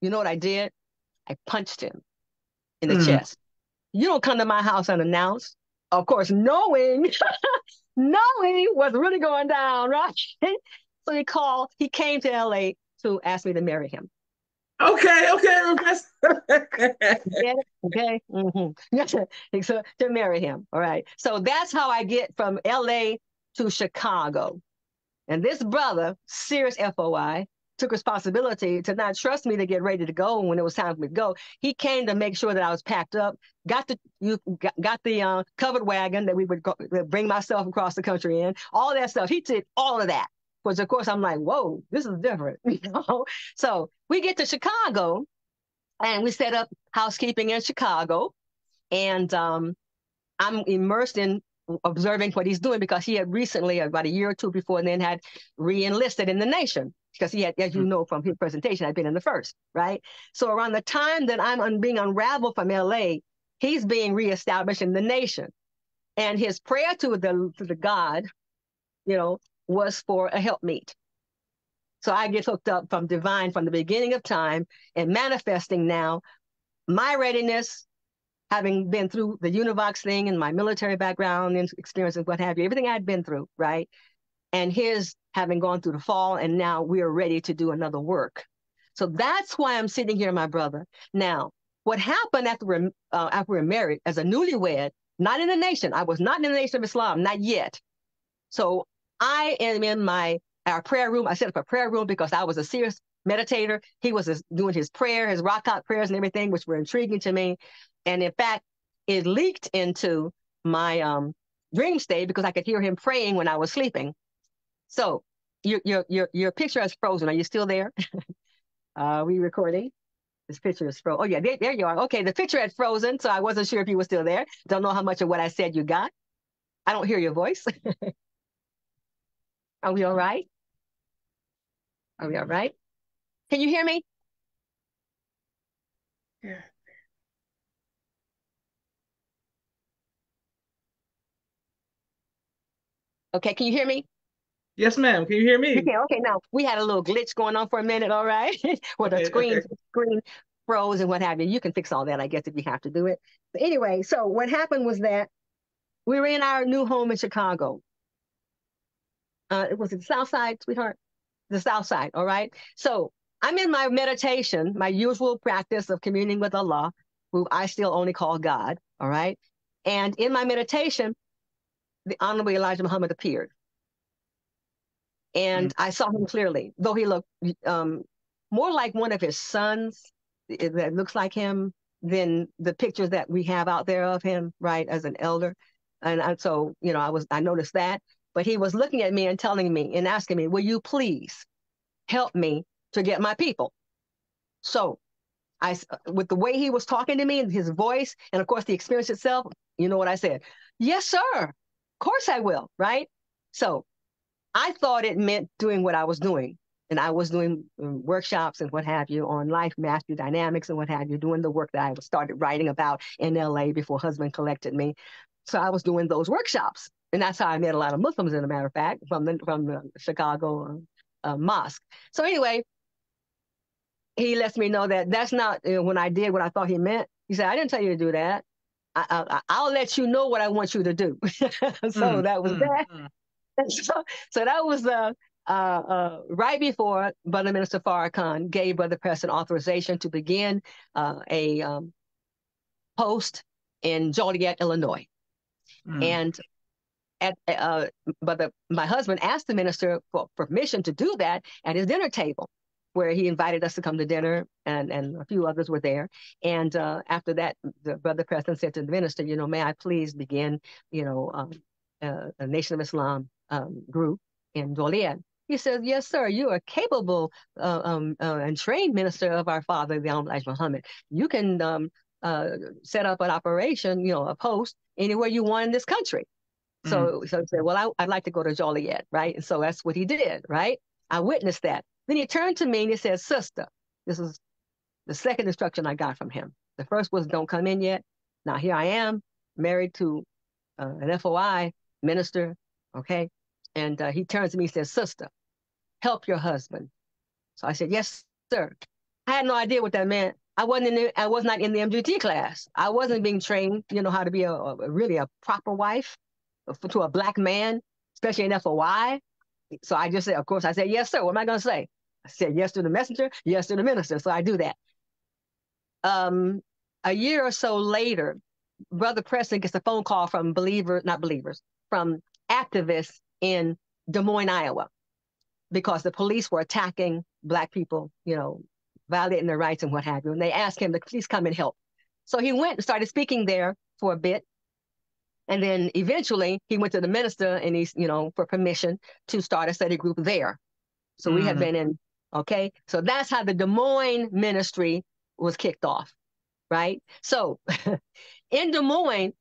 You know what I did? I punched him in the Mm. chest. You don't come to my house unannounced. Of course, knowing what's really going down, right? So he came to LA to ask me to marry him. Okay, okay. Yeah, okay. Mm-hmm. So to marry him. All right. So that's how I get from LA to Chicago. And this brother, serious FOI, took responsibility to not trust me to get ready to go when it was time for me to go. He came to make sure that I was packed up, got the covered wagon that we would bring myself across the country in, all that stuff. He did all of that. Which of course I'm like, whoa, this is different. So we get to Chicago and we set up housekeeping in Chicago. And I'm immersed in observing what he's doing because he had recently, about a year or two before then, had re-enlisted in the nation because he had, as you know from his presentation, had been in the first, right? So around the time that I'm being unraveled from LA, he's being reestablished in the nation. And his prayer to the God, was for a helpmeet. So I get hooked up from divine from the beginning of time and manifesting now my readiness, having been through the Univox thing and my military background and experience and what have you, everything I'd been through, right? And his having gone through the fall, and now we are ready to do another work. So that's why I'm sitting here, my brother. Our what happened after we're married as a newlywed, not in the nation. I was not in the Nation of Islam, not yet. So I am in our prayer room. I set up a prayer room because I was a serious meditator. He was doing his prayer, his rock-out prayers and everything, which were intriguing to me. And in fact, it leaked into my dream state because I could hear him praying when I was sleeping. So your picture is frozen. Are you still there? Are we recording? This picture is frozen. Oh yeah, there you are. Okay, the picture had frozen, so I wasn't sure if you were still there. Don't know how much of what I said you got. I don't hear your voice. Are we all right? Are we all right? Can you hear me? Yeah. Okay, can you hear me? Yes, ma'am. Can you hear You me? can. Okay, now we had a little glitch going on for a minute, all right? Where the Okay, okay. screen froze and what have you. You can fix all that, I guess, if you have to do it. But anyway, so what happened was that we were in our new home in Chicago. It was the South Side, sweetheart? The South Side, all right? So I'm in my meditation, my usual practice of communing with Allah, who I still only call God, all right? And in my meditation, the Honorable Elijah Muhammad appeared. Mm. And I saw him clearly, though he looked more like one of his sons that looks like him than the pictures that we have out there of him, right, as an elder. And so, I noticed that. but he was looking at me and telling me and asking me, will you please help me to get my people? So with the way he was talking to me and his voice, and of course the experience itself, you know what I said? Yes, sir. Of course I will, right? So I thought it meant doing what I was doing. And I was doing workshops and what have you on life mastery dynamics and what have you, doing the work that I started writing about in LA before husband collected me. So I was doing those workshops. And that's how I met a lot of Muslims, as a matter of fact, from the Chicago mosque. So anyway, he lets me know that that's not when I did what I thought he meant. He said, I didn't tell you to do that. I'll let you know what I want you to do. So mm, that was mm, that. mm, So that was right before Brother Minister Farrakhan gave Brother Preston authorization to begin a post in Joliet, Illinois. mm, And at my husband asked the minister for permission to do that at his dinner table, where he invited us to come to dinner, and a few others were there. And after that, the Brother Preston said to the minister, may I please begin, a Nation of Islam group in Joliet. He says, yes, sir, you are capable and trained minister of our father, the Honorable Elijah Muhammad. You can uh, set up an operation, a post anywhere you want in this country. mm, So he said, well, I'd like to go to Joliet, right? And so that's what he did, right? I witnessed that. Then he turned to me and he said, sister, this is the second instruction I got from him. The first was, don't come in yet. Now here I am, married to an FOI minister, okay? And he turns to me and says, sister, help your husband. So I said, yes, sir. I had no idea what that meant. I was not in the MGT class. I wasn't being trained, how to be really a proper wife to a black man, especially an FOI. So I just said, of course, I said, yes, sir. What am I going to say? I said, yes to the messenger, yes to the minister. So I do that. A year or so later, Brother Preston gets a phone call from not believers, from activists in Des Moines, Iowa, because the police were attacking black people, violating their rights and what have you. And they asked him to please come and help. So he went and started speaking there for a bit. And then eventually he went to the minister and he's, for permission to start a study group there. So we had mm, been in, okay. So that's how the Des Moines ministry was kicked off, right? So in Des Moines,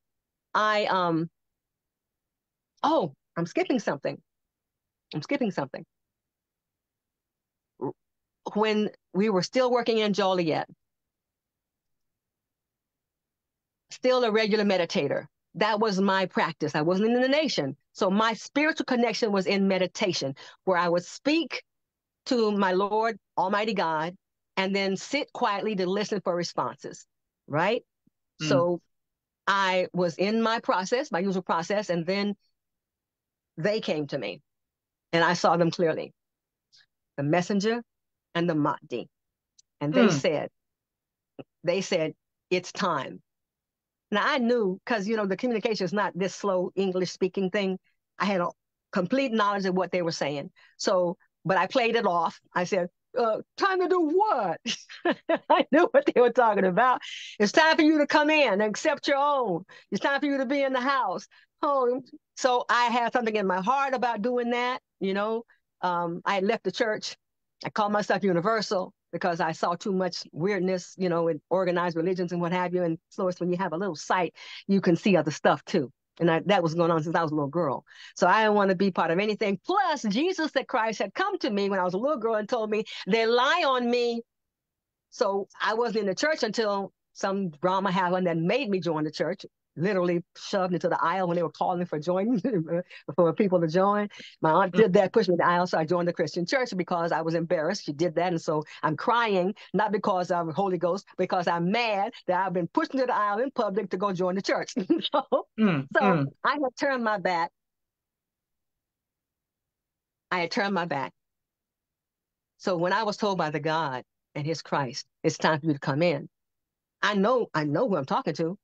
I oh, I'm skipping something. I'm skipping something. When we were still working in Joliet, still a regular meditator. That was my practice. I wasn't in the nation. So my spiritual connection was in meditation, where I would speak to my Lord, Almighty God, and then sit quietly to listen for responses, right? mm, So I was in my process, my usual process, and then they came to me and I saw them clearly, the messenger and the Mahdi. And mm, they said, it's time. Now I knew, because the communication is not this slow English speaking thing. I had a complete knowledge of what they were saying. So, but I played it off. I said, time to do what? I knew what they were talking about. It's time for you to come in and accept your own. It's time for you to be in the house. Oh, so I had something in my heart about doing that. I had left the church. I called myself universal because I saw too much weirdness, in organized religions and what have you. And so it's when you have a little sight, you can see other stuff too. And that was going on since I was a little girl. So I didn't want to be part of anything. Plus, Jesus said Christ had come to me when I was a little girl and told me they lie on me. So I wasn't in the church until some drama happened that made me join the church. Literally shoved into the aisle when they were calling for joining for people to join. My aunt mm, did that, pushed me in the aisle, so I joined the Christian church because I was embarrassed. She did that, and so I'm crying not because I'm Holy Ghost, because I'm mad that I've been pushed into the aisle in public to go join the church. so, mm, so mm, I had turned my back. I had turned my back. So when I was told by the God and His Christ, it's time for you to come in. I know who I'm talking to.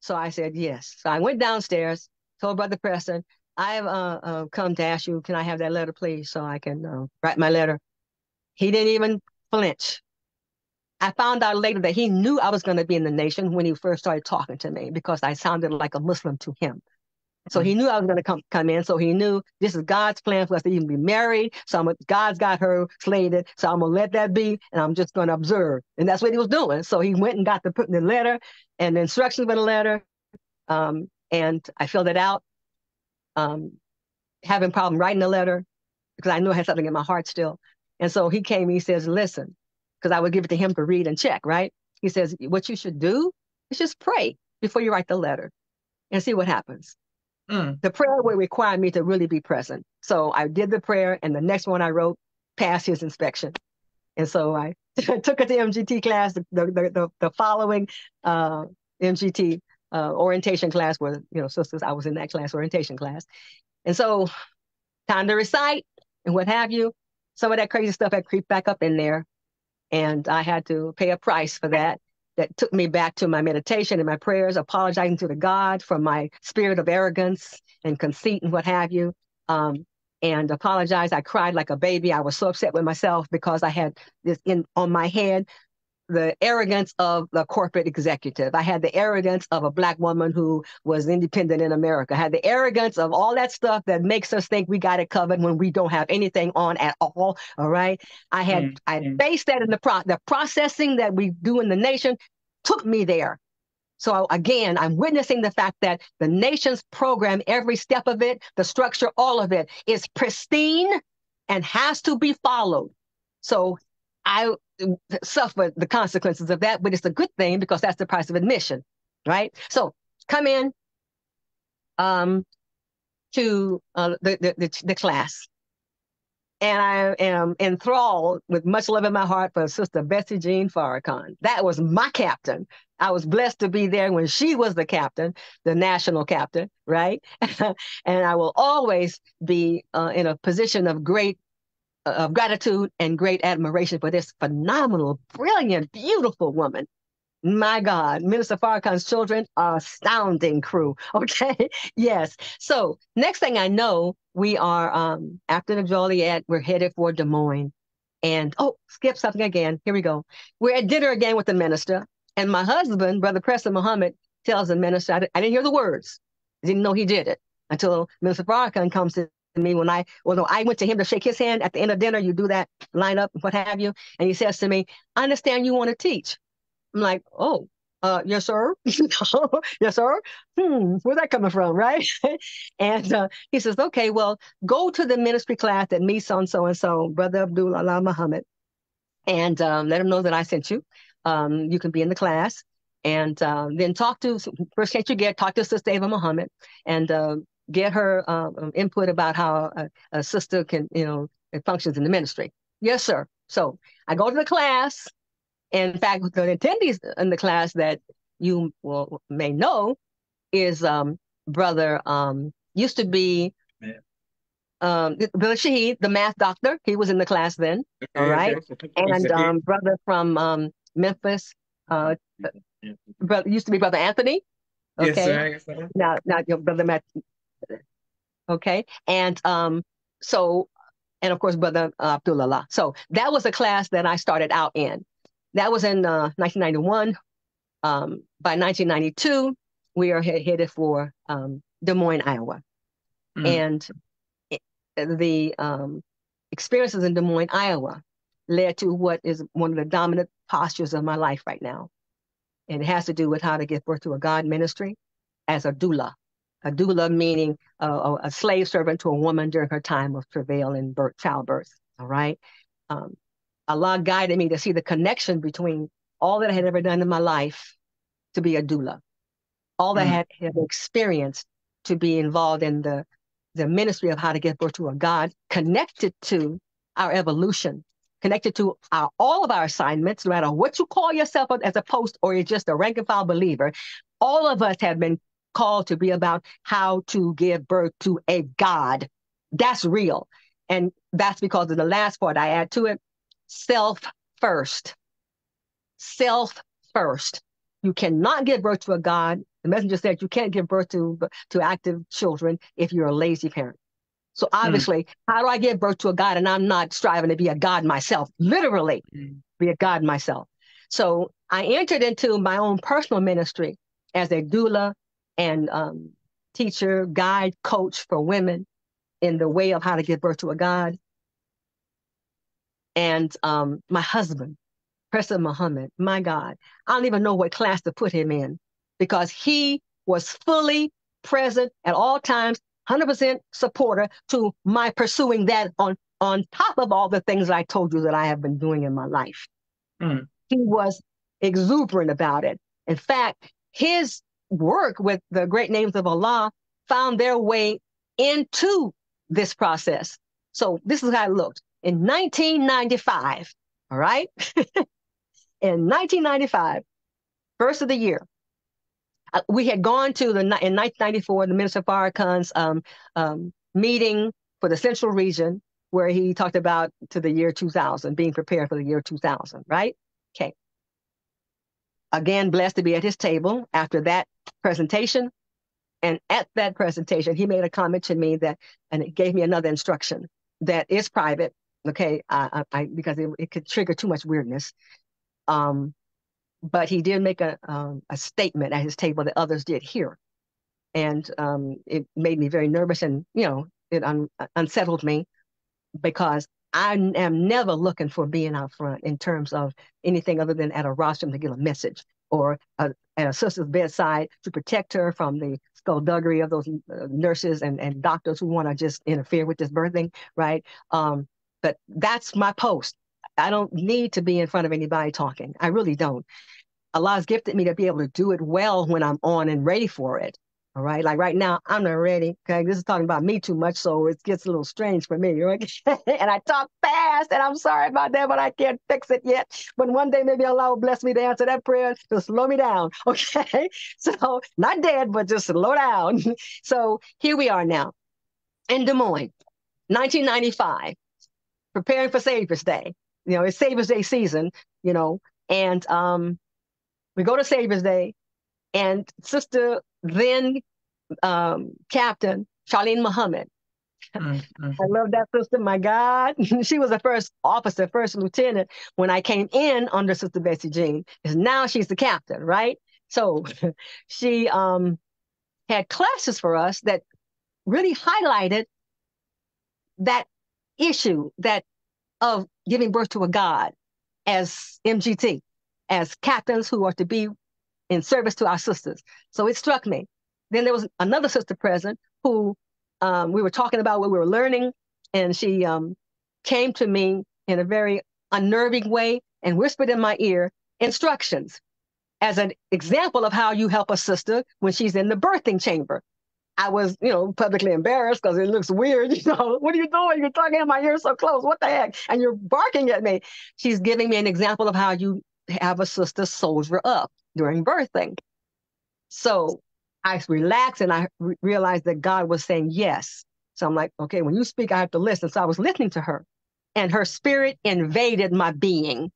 So I said, yes. So I went downstairs, told Brother Preston, I've come to ask you, can I have that letter, please, so I can write my letter. He didn't even flinch. I found out later that he knew I was going to be in the nation when he first started talking to me because I sounded like a Muslim to him. So he knew I was going to come in. So he knew this is God's plan for us to even be married. So God's got her slated. So I'm going to let that be. And I'm just going to observe. And that's what he was doing. So he went and got the letter and the instructions for the letter. And I filled it out, having a problem writing the letter because I knew I had something in my heart still. And so he came, he says, listen, because I would give it to him to read and check, right? He says, what you should do is just pray before you write the letter and see what happens. Mm. The prayer would require me to really be present. So I did the prayer, and the next one I wrote passed his inspection. And so I took it to MGT class, the following MGT orientation class where, sisters, I was in that class, orientation class. And so time to recite and what have you. Some of that crazy stuff had creeped back up in there. And I had to pay a price for that. That took me back to my meditation and my prayers, apologizing to the God for my spirit of arrogance and conceit and what have you. And apologize. I cried like a baby. I was so upset with myself because I had this on my head, the arrogance of the corporate executive. I had the arrogance of a Black woman who was independent in America. I had the arrogance of all that stuff that makes us think we got it covered when we don't have anything on at all. All right. I faced that in the processing that we do in the nation took me there. So again, I'm witnessing the fact that the nation's program, every step of it, the structure, all of it is pristine and has to be followed. So I suffer the consequences of that, but it's a good thing because that's the price of admission, right? So come in to the class. And I am enthralled with much love in my heart for Sister Bessie Jean Farrakhan. That was my captain. I was blessed to be there when she was the captain, the national captain, right? And I will always be in a position of great of gratitude and great admiration for this phenomenal, brilliant, beautiful woman. My God, Minister Farrakhan's children are astounding crew. Okay. Yes. So next thing I know, we are after the Joliet, we're headed for Des Moines. And skip something again. Here we go. We're at dinner again with the minister. And my husband, Brother Preston Muhammad, tells the minister, I didn't hear the words. I didn't know he did it until Minister Farrakhan comes to me when I went to him to shake his hand at the end of dinner. You do that, line up, what have you. And he says to me, I understand you want to teach. I'm like, yes, sir. Yes, sir. Where's that coming from, right? And he says, okay, well, go to the ministry class that meets on so-and-so, Brother Abdullah Muhammad, and let him know that I sent you. You can be in the class. And then talk to, first chance you get, talk to Sister Ava Muhammad and get her input about how a sister can, it functions in the ministry. Yes, sir. So I go to the class. In fact, the attendees in the class that you may know is Brother, used to be Brother Shahid, the math doctor. He was in the class then. Okay, all right. Okay. And brother from Memphis, brother used to be Brother Anthony. Okay. Yes, sir. Now your brother Matt. Okay. And so, and of course, Brother Abdullah. So that was a class that I started out in. That was in 1991. By 1992, we are headed for Des Moines, Iowa. And the experiences in Des Moines, Iowa, led to what is one of the dominant postures of my life right now. And it has to do with how to give birth to a God ministry as a doula. A doula meaning a slave servant to a woman during her time of travail and childbirth. All right. Allah guided me to see the connection between all that I had ever done in my life to be a doula, all that I had experienced to be involved in the ministry of how to give birth to a God, connected to our evolution, connected to all of our assignments, no matter what you call yourself as a post or you're just a rank and file believer. All of us have been called to be about how to give birth to a God. That's real. And that's because of the last part I add to it. Self first. Self first. You cannot give birth to a God. The messenger said you can't give birth to active children if you're a lazy parent. So obviously, how do I give birth to a God and I'm not striving to be a God myself, literally be a God myself? So I entered into my own personal ministry as a doula and teacher, guide, coach for women in the way of how to give birth to a God. And my husband, President Muhammad, my God, I don't even know what class to put him in because he was fully present at all times, 100% supporter to my pursuing that on top of all the things I told you that I have been doing in my life. Mm. He was exuberant about it. In fact, his work with the great names of Allah found their way into this process. So this is how it looked. In 1995, all right? In 1995, first of the year, we had gone to in 1994, the Minister Farrakhan's meeting for the Central Region, where he talked about to the year 2000, being prepared for the year 2000, right? Okay. Again, blessed to be at his table after that presentation. And at that presentation, he made a comment to me and it gave me another instruction that is private, okay, because it could trigger too much weirdness. But he did make a statement at his table that others did hear. And it made me very nervous and, it unsettled me because I am never looking for being out front in terms of anything other than at a rostrum to give a message or at a sister's bedside to protect her from the skullduggery of those nurses and doctors who want to just interfere with this birthing, right? But that's my post. I don't need to be in front of anybody talking. I really don't. Allah's gifted me to be able to do it well when I'm on and ready for it. All right. Like right now, I'm not ready. Okay. This is talking about me too much. So it gets a little strange for me. Right? And I talk fast and I'm sorry about that, but I can't fix it yet. But one day maybe Allah will bless me to answer that prayer to slow me down. Okay. So not dead, but just slow down. So here we are now in Des Moines, 1995, preparing for Savior's Day. It's Savior's Day season, and we go to Savior's Day, and Sister then Captain Charlene Muhammad. I love that sister, my God. She was the first officer, first lieutenant when I came in under Sister Bessie Jean. And now she's the captain, right? So she had classes for us that really highlighted that issue of giving birth to a God as MGT, as captains who are to be in service to our sisters. So it struck me. Then there was another sister present who we were talking about what we were learning, and she came to me in a very unnerving way and whispered in my ear instructions as an example of how you help a sister when she's in the birthing chamber. I was, publicly embarrassed because it looks weird. What are you doing? You're talking in my ear so close. What the heck? And you're barking at me. She's giving me an example of how you have a sister soldier up during birthing. So I relaxed and I realized that God was saying yes. So I'm like, okay, when you speak, I have to listen. So I was listening to her and her spirit invaded my being.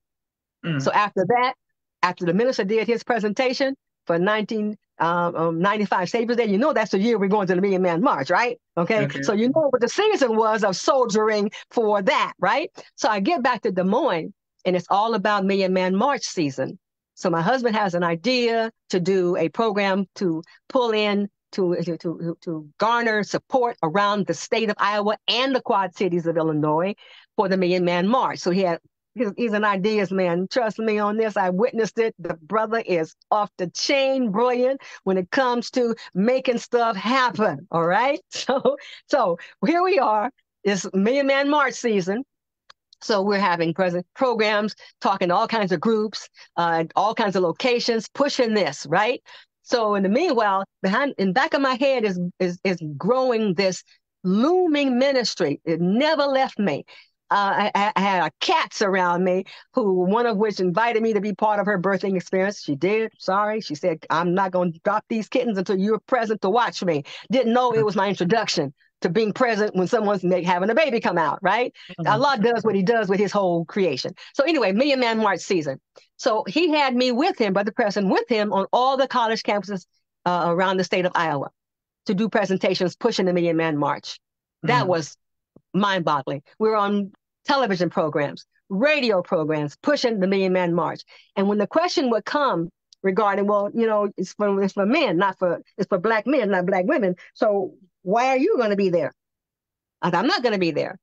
So after that, after the minister did his presentation for 1995 Savior's Day, that's the year we're going to the Million Man March, right? Okay. So you know what the season was of soldiering for that, right? So I get back to Des Moines and it's all about Million Man March season. So my husband has an idea to do a program to pull in to garner support around the state of Iowa and the Quad Cities of Illinois for the Million Man March. So he's an ideas man. Trust me on this. I witnessed it. The brother is off the chain brilliant when it comes to making stuff happen. All right. So here we are. It's Million Man March season. So we're having present programs, talking to all kinds of groups, all kinds of locations, pushing this, right? So in the meanwhile, in back of my head is growing this looming ministry. It never left me. I had cats around me, one of which invited me to be part of her birthing experience. She did. Sorry. She said, I'm not going to drop these kittens until you're present to watch me. Didn't know it was my introduction to being present when someone's having a baby come out, right? Allah does what he does with his whole creation. So anyway, Million Man March season. So he had me with him, Brother Preston, with him on all the college campuses around the state of Iowa to do presentations pushing the Million Man March. That was mind-boggling. We were on television programs, radio programs, pushing the Million Man March. And when the question would come, regarding, well, it's for men, it's for black men, not black women. So why are you going to be there? I'm not going to be there,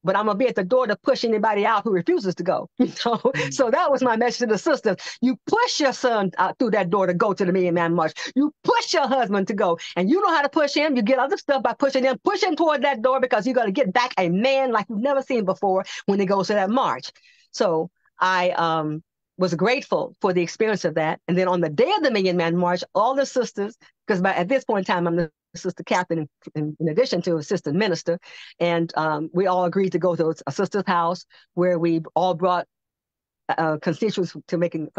but I'm gonna be at the door to push anybody out who refuses to go. Mm. So that was my message to the sisters. You push your son out through that door to go to the Million Man March. You push your husband to go, and you know how to push him. You get other stuff by pushing him. Push him toward that door because you're gonna get back a man like you've never seen before when he goes to that march. So I was grateful for the experience of that. And then on the day of the Million Man March, all the sisters, because at this point in time I'm the sister captain in addition to assistant minister, and we all agreed to go to a sister's house where we all brought constituents for making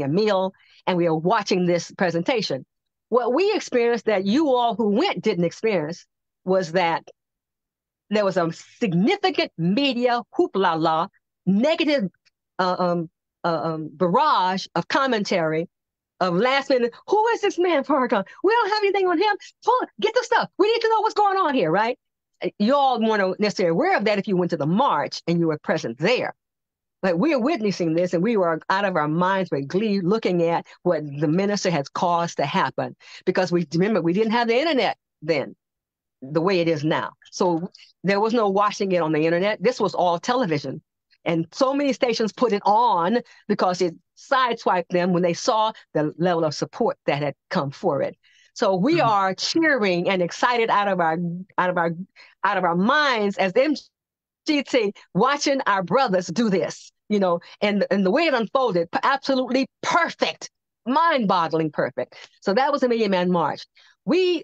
a meal, and we are watching this presentation. What we experienced that you all who went didn't experience was that there was a significant media hoopla la, negative barrage of commentary of last minute. Who is this man, Farrakhan? We don't have anything on him. Get the stuff. We need to know what's going on here, right? You all weren't necessarily aware of that if you went to the march and you were present there. But we are witnessing this, and we were out of our minds with glee looking at what the minister has caused to happen. Because we remember we didn't have the internet then the way it is now. So there was no watching it on the internet. This was all television. And so many stations put it on because it sideswiped them when they saw the level of support that had come for it. So we Mm. are cheering and excited out of our minds as MGT watching our brothers do this, and the way it unfolded, absolutely perfect, mind-boggling perfect. So that was the Million Man March. We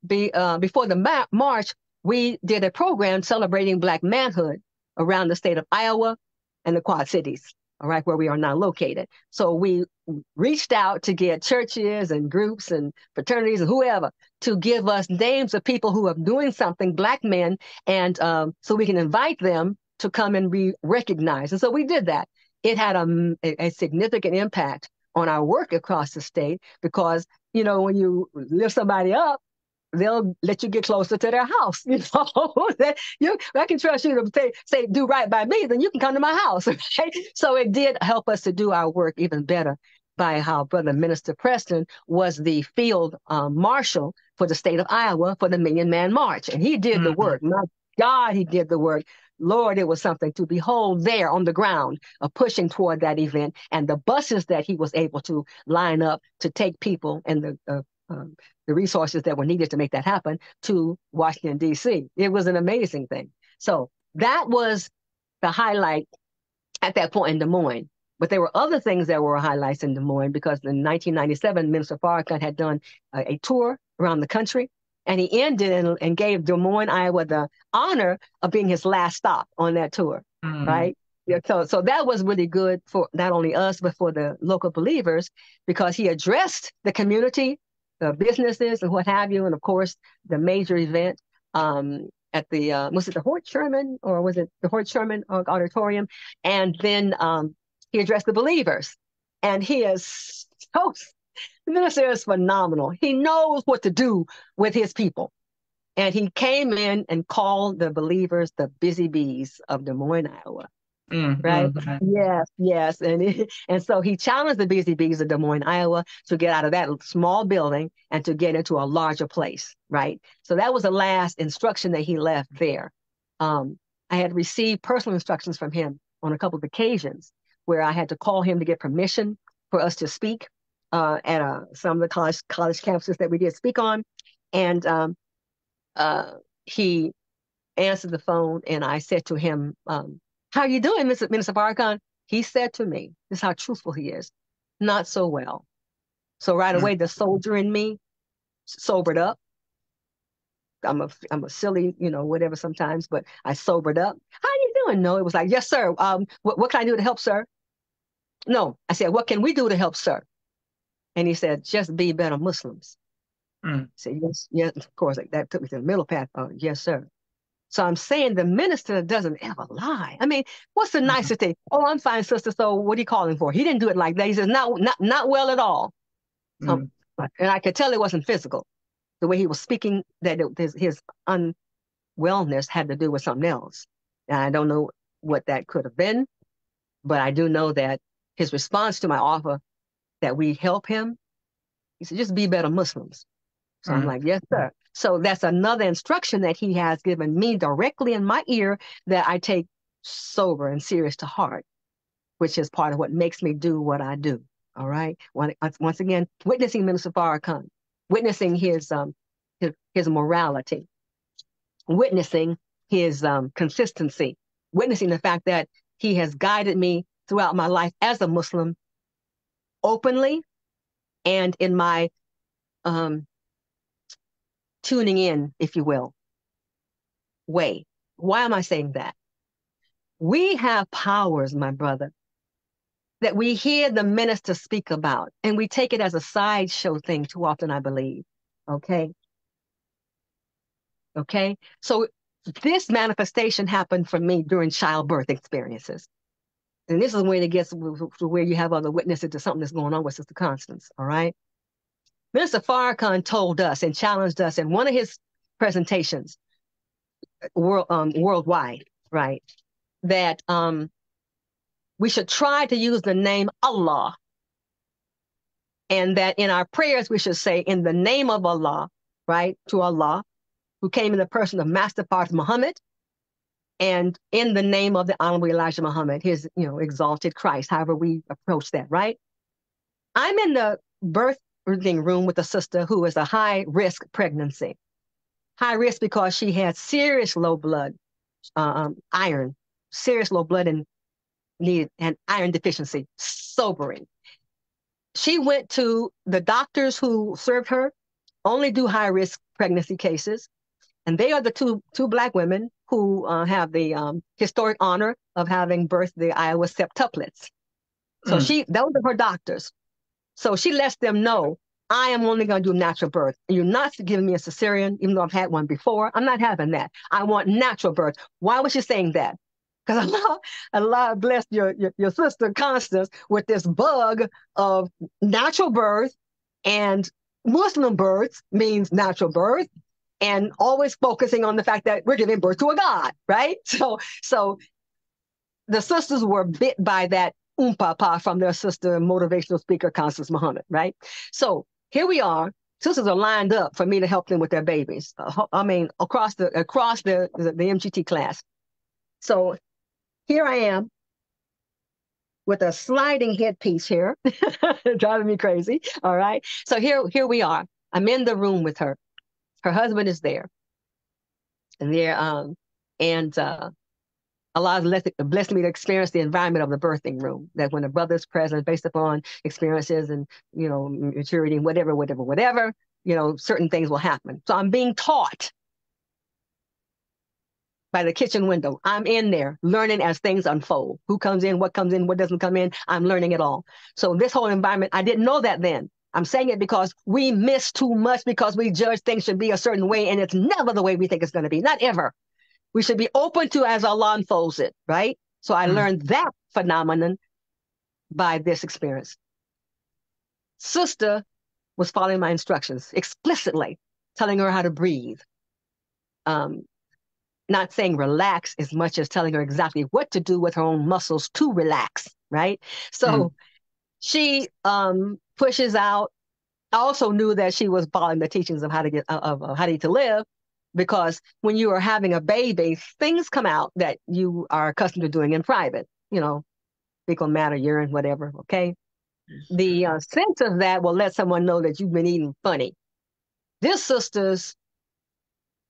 before the march, we did a program celebrating Black manhood around the state of Iowa and the Quad Cities, all right, where we are now located. So we reached out to get churches and groups and fraternities and whoever to give us names of people who are doing something, Black men, and so we can invite them to come and be recognized. And so we did that. It had a significant impact on our work across the state because, when you lift somebody up, they'll let you get closer to their house. I can trust you to say, do right by me, then you can come to my house. Right? So it did help us to do our work even better by how Brother Minister Preston was the field marshal for the state of Iowa for the Million Man March. And he did the Mm. work. My God, he did the work. Lord, it was something to behold there on the ground of pushing toward that event, and the buses that he was able to line up to take people and the resources that were needed to make that happen to Washington, D.C. It was an amazing thing. So that was the highlight at that point in Des Moines. But there were other things that were highlights in Des Moines because in 1997, Minister Farrakhan had done a tour around the country, and he ended and gave Des Moines, Iowa, the honor of being his last stop on that tour, Mm. right? Yeah, so that was really good for not only us, but for the local believers because he addressed the community, the businesses and what have you, and of course, the major event at the, was it the Hort Sherman or was it the Hort Sherman Auditorium? And then he addressed the believers. And he is so, the minister is phenomenal. He knows what to do with his people. And he came in and called the believers the busy bees of Des Moines, Iowa. Mm. Right? Mm. Yes. And so he challenged the busy bees of Des Moines, Iowa to get out of that small building and to get into a larger place, right? So that was the last instruction that he left there. I had received personal instructions from him on a couple of occasions where I had to call him to get permission for us to speak at some of the college campuses that we did speak on. And he answered the phone, and I said to him, how are you doing, Minister Farrakhan? He said to me, this is how truthful he is, not so well. So right Mm. away, the soldier in me sobered up. I'm a silly, whatever sometimes, but I sobered up. How are you doing? No, it was like, yes, sir. What can I do to help, sir? No, I said, what can we do to help, sir? And he said, just be better Muslims. Mm. I said, yes, of course. Like, that took me to the middle path. Yes, sir. So I'm saying the minister doesn't ever lie. I mean, what's the Mm. nicest thing? Oh, I'm fine, sister. So what are you calling for? He didn't do it like that. He says, not well at all. So, Mm. and I could tell it wasn't physical. The way he was speaking, that his unwellness had to do with something else. And I don't know what that could have been, but I do know that his response to my offer that we help him. He said, just be better Muslims. So I'm Mm. like, yes, sir. So that's another instruction that he has given me directly in my ear that I take sober and serious to heart, which is part of what makes me do what I do. All right. Once again, witnessing Minister Farrakhan, witnessing his morality, witnessing his consistency, witnessing the fact that he has guided me throughout my life as a Muslim openly and in my um, tuning in, if you will, way. Why am I saying that? We have powers, my brother, that we hear the minister speak about, and we take it as a sideshow thing too often, I believe. Okay. Okay. So this manifestation happened for me during childbirth experiences. And this is when it gets to where you have other witnesses to something that's going on with Sister Constance. All right. Minister Farrakhan told us and challenged us in one of his presentations worldwide, right, that we should try to use the name Allah, and that in our prayers we should say, in the name of Allah, right, to Allah, who came in the person of Master Prophet Muhammad, and in the name of the Honorable Elijah Muhammad, his, exalted Christ, however we approach that, right? I'm in the birthing room with a sister who is a high risk pregnancy. High risk because she had serious low blood, iron, serious low blood and needed an iron deficiency, sobering. She went to the doctors who served her, only do high risk pregnancy cases. And they are the two black women who have the historic honor of having birthed the Iowa septuplets. So Mm. those are her doctors. So she lets them know, I am only going to do natural birth. You're not giving me a cesarean, even though I've had one before. I'm not having that. I want natural birth. Why was she saying that? Because Allah blessed your sister Constance with this bug of natural birth, and Muslim birth means natural birth, and always focusing on the fact that we're giving birth to a God, right? So the sisters were bit by that umpapa from their sister motivational speaker, Constance Muhammad, right? So here we are. Sisters are lined up for me to help them with their babies. Across the MGT class. So here I am with a sliding headpiece here, driving me crazy. All right. So here we are. I'm in the room with her. Her husband is there, and Allah has blessed me to experience the environment of the birthing room. That when a brother is present, based upon experiences and maturity and whatever, certain things will happen. So I'm being taught by the kitchen window. I'm in there learning as things unfold. Who comes in, what doesn't come in. I'm learning it all. So this whole environment, I didn't know that then. I'm saying it because we miss too much because we judge things should be a certain way, and it's never the way we think it's going to be. Not ever. We should be open to as Allah unfolds it, right? So I Mm. learned that phenomenon by this experience. Sister was following my instructions explicitly, telling her how to breathe. Not saying relax as much as telling her exactly what to do with her own muscles to relax, right? Mm. So she pushes out. I also knew that she was following the teachings of how to get of how to eat to live, because when you are having a baby, things come out that you are accustomed to doing in private. Fecal matter, urine, whatever. Okay, the sense of that will let someone know that you've been eating funny. This sister's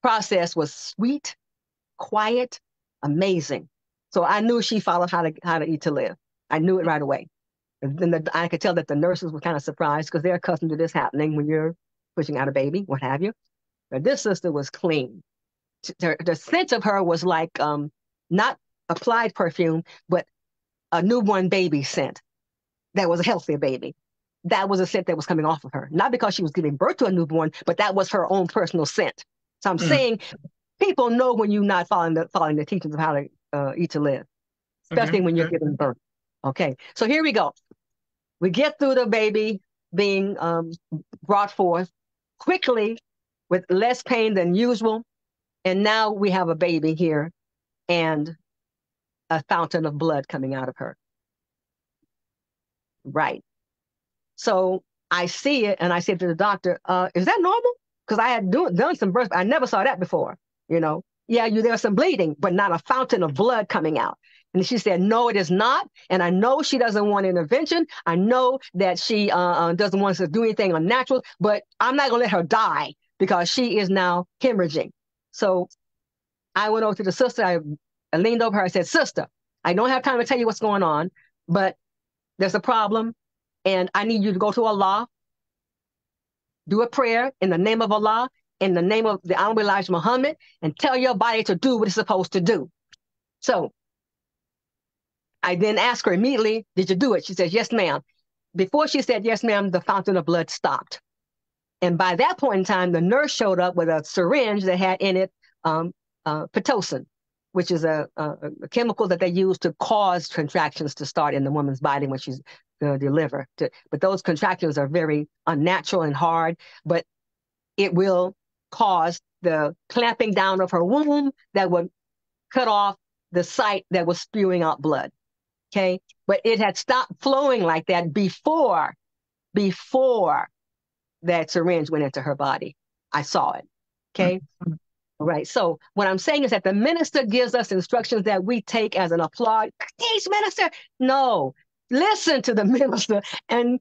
process was sweet, quiet, amazing. So I knew she followed how to eat to live. I knew it right away. And then I could tell that the nurses were kind of surprised because they're accustomed to this happening when you're pushing out a baby, what have you. But this sister was clean. The scent of her was like not applied perfume, but a newborn baby scent that was a healthier baby. That was a scent that was coming off of her. Not because she was giving birth to a newborn, but that was her own personal scent. So I'm Mm. saying people know when you're not following the teachings of how to eat to live, Okay. especially when you're Okay. giving birth. Okay, so here we go. We get through the baby being brought forth quickly with less pain than usual. And now we have a baby here and a fountain of blood coming out of her. Right. So I see it, and I said to the doctor, "Is that normal?" Because I had done some birth, I never saw that before. You know, yeah, there's some bleeding, but not a fountain of blood coming out. And she said, "No, it is not." And I know she doesn't want intervention. I know that she doesn't want us to do anything unnatural, but I'm not going to let her die because she is now hemorrhaging. So I went over to the sister. I leaned over her. I said, "Sister, I don't have time to tell you what's going on, but there's a problem, and I need you to go to Allah, do a prayer in the name of Allah, in the name of the Honorable Elijah Muhammad, and tell your body to do what it's supposed to do." So I then asked her immediately, "Did you do it?" She said, "Yes, ma'am." Before she said, "Yes, ma'am," the fountain of blood stopped. And by that point in time, the nurse showed up with a syringe that had in it Pitocin, which is a chemical that they use to cause contractions to start in the woman's body when she's going to deliver. But those contractions are very unnatural and hard, but it will cause the clamping down of her womb that would cut off the site that was spewing out blood. Okay. But it had stopped flowing like that before that syringe went into her body. I saw it. Okay. Mm-hmm. Right. So what I'm saying is that the minister gives us instructions that we take as an applaud. Teach, minister. No, listen to the minister and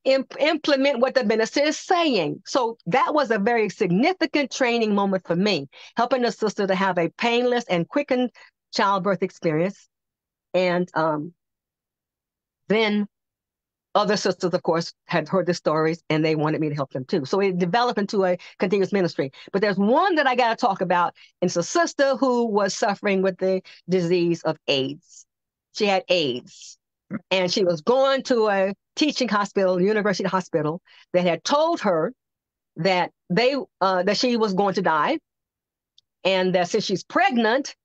implement what the minister is saying. So that was a very significant training moment for me, helping the sister to have a painless and quickened childbirth experience. And then other sisters, of course, had heard the stories and they wanted me to help them too. So it developed into a continuous ministry. But there's one that I got to talk about. It's a sister who was suffering with the disease of AIDS. She had AIDS and she was going to a teaching hospital, university hospital, that had told her that that she was going to die, and that since she's pregnant,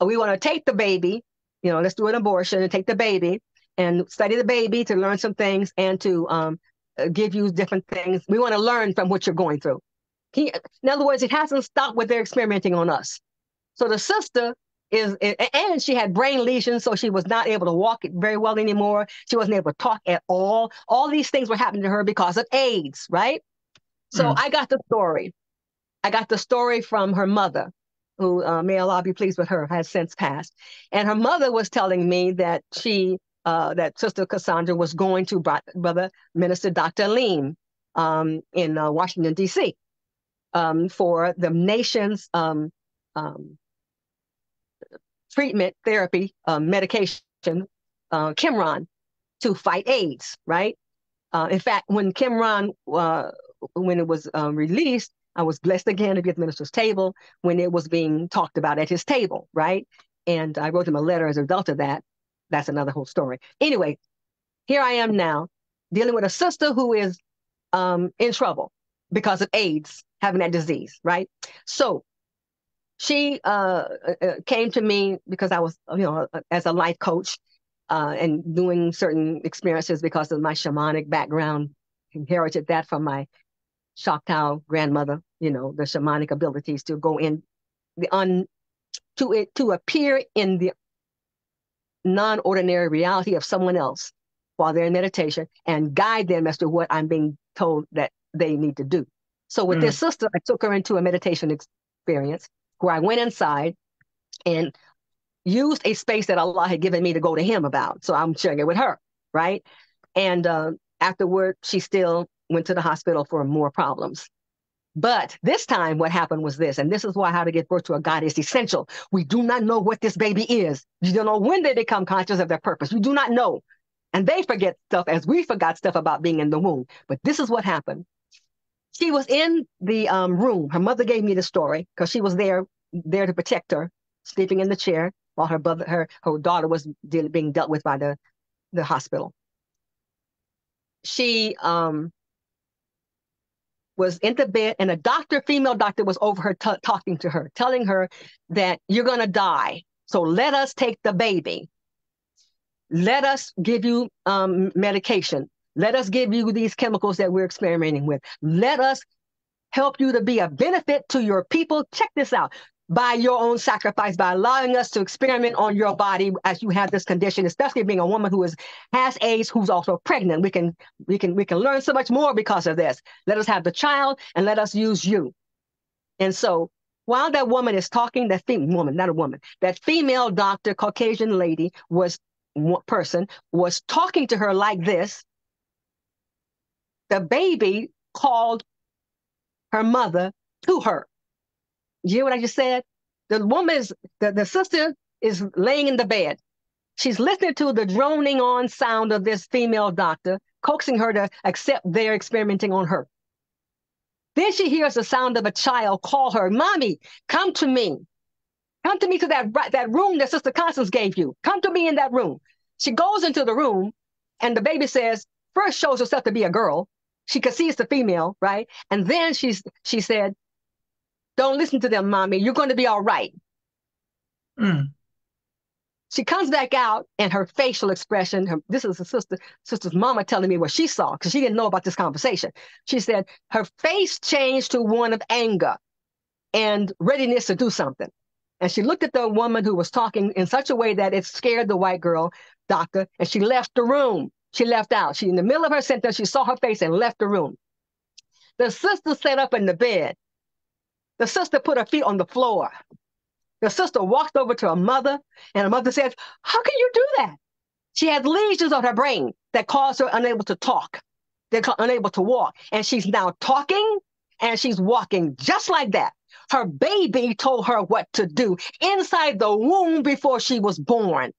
we want to take the baby, let's do an abortion and take the baby and study the baby to learn some things and to give you different things. We want to learn from what you're going through. In other words, it hasn't stopped what they're experimenting on us. So the sister and she had brain lesions, so she was not able to walk very well anymore. She wasn't able to talk at all. All these things were happening to her because of AIDS, right? So I got the story. I got the story from her mother, who, may Allah be pleased with her, has since passed. And her mother was telling me that that Sister Cassandra was going to Brother Minister Dr. Aleem in Washington, D.C. For the nation's treatment, therapy, medication, Kimron, to fight AIDS, right? In fact, when Kimron, when it was released, I was blessed again to be at the minister's table when it was being talked about at his table, right? And I wrote him a letter as a result of that. That's another whole story. Anyway, here I am now dealing with a sister who is in trouble because of AIDS, having that disease, right? So she came to me because I was, as a life coach and doing certain experiences because of my shamanic background, inherited that from my Choctaw grandmother, the shamanic abilities to go in to appear in the non-ordinary reality of someone else while they're in meditation and guide them as to what I'm being told that they need to do. So with this sister, I took her into a meditation experience where I went inside and used a space that Allah had given me to go to him about. So I'm sharing it with her, right? And afterward, she still went to the hospital for more problems. But this time what happened was this, and this is why how to give birth to a God is essential. We do not know what this baby is. You don't know when they become conscious of their purpose. You do not know. And they forget stuff as we forgot stuff about being in the womb. But this is what happened. She was in the room. Her mother gave me the story because she was there to protect her, sleeping in the chair while her daughter was being dealt with by the hospital. She was in the bed, and a female doctor was over her talking to her, telling her that you're going to die. So let us take the baby. Let us give you medication. Let us give you these chemicals that we're experimenting with. Let us help you to be a benefit to your people. Check this out. by your own sacrifice, by allowing us to experiment on your body as you have this condition, especially being a woman who has AIDS, who's also pregnant. We can learn so much more because of this. Let us have the child and let us use you. And so while that woman is talking, that woman, not a woman, that female doctor, Caucasian lady was talking to her like this, the baby called her mother to her. You hear what I just said? The sister is laying in the bed. She's listening to the droning on sound of this female doctor, coaxing her to accept their experimenting on her. Then she hears the sound of a child call her, "Mommy, come to me. Come to me to that room that Sister Constance gave you. Come to me in that room." She goes into the room, and the baby first shows herself to be a girl. She could see it's the female, right? And then she said, "Don't listen to them, Mommy. You're going to be all right." Mm. She comes back out, and her facial expression, this is the sister's mama telling me what she saw, because she didn't know about this conversation. She said her face changed to one of anger and readiness to do something. And she looked at the woman who was talking in such a way that it scared the white girl doctor, and she left the room. She left out. In the middle of her sentence, she saw her face and left the room. The sister sat up in the bed. The sister put her feet on the floor. The sister walked over to her mother, and her mother said, "How can you do that?" She had lesions on her brain that caused her unable to talk. They're unable to walk. And she's now talking, and she's walking just like that. Her baby told her what to do inside the womb before she was born.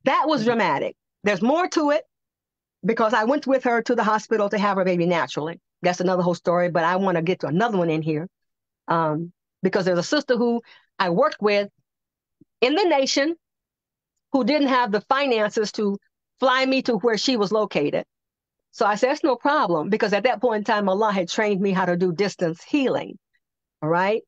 That was dramatic. There's more to it, because I went with her to the hospital to have her baby naturally. That's another whole story, but I want to get to another one in here, because there's a sister who I worked with in the nation who didn't have the finances to fly me to where she was located. So I said, "It's no problem," because at that point in time, Allah had trained me how to do distance healing. All right.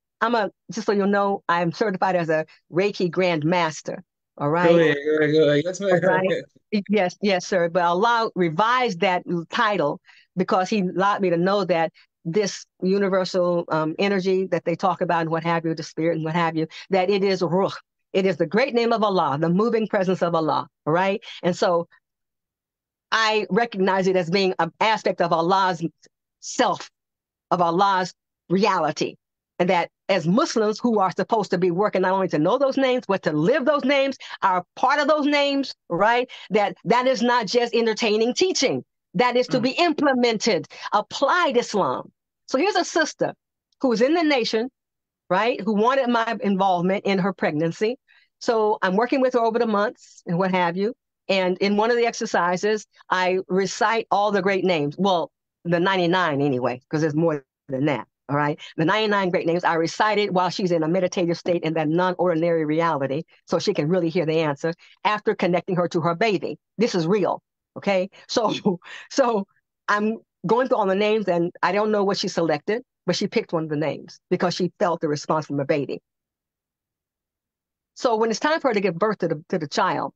Just so you know, I'm certified as a Reiki Grand Master. All Go right. ahead, go ahead, go ahead. Yes, All ma'am. right. Yes, sir. But Allah revised that title because He allowed me to know that this universal energy that they talk about and what have you, the spirit and what have you, that it is Ruh. It is the great name of Allah, the moving presence of Allah. All right. And so I recognize it as being an aspect of Allah's self, of Allah's reality. And that as Muslims who are supposed to be working not only to know those names, but to live those names, are part of those names, right? That is not just entertaining teaching. That is to Mm. be implemented, applied Islam. So here's a sister who was in the nation, right? Who wanted my involvement in her pregnancy. So I'm working with her over the months and what have you. And in one of the exercises, I recite all the great names. Well, the 99 anyway, because there's more than that. All right. The 99 great names I recited while she's in a meditative state in that non-ordinary reality, so she can really hear the answer after connecting her to her baby. This is real. Okay. So I'm going through all the names, and I don't know what she selected, but she picked one of the names because she felt the response from the baby. So when it's time for her to give birth to the child,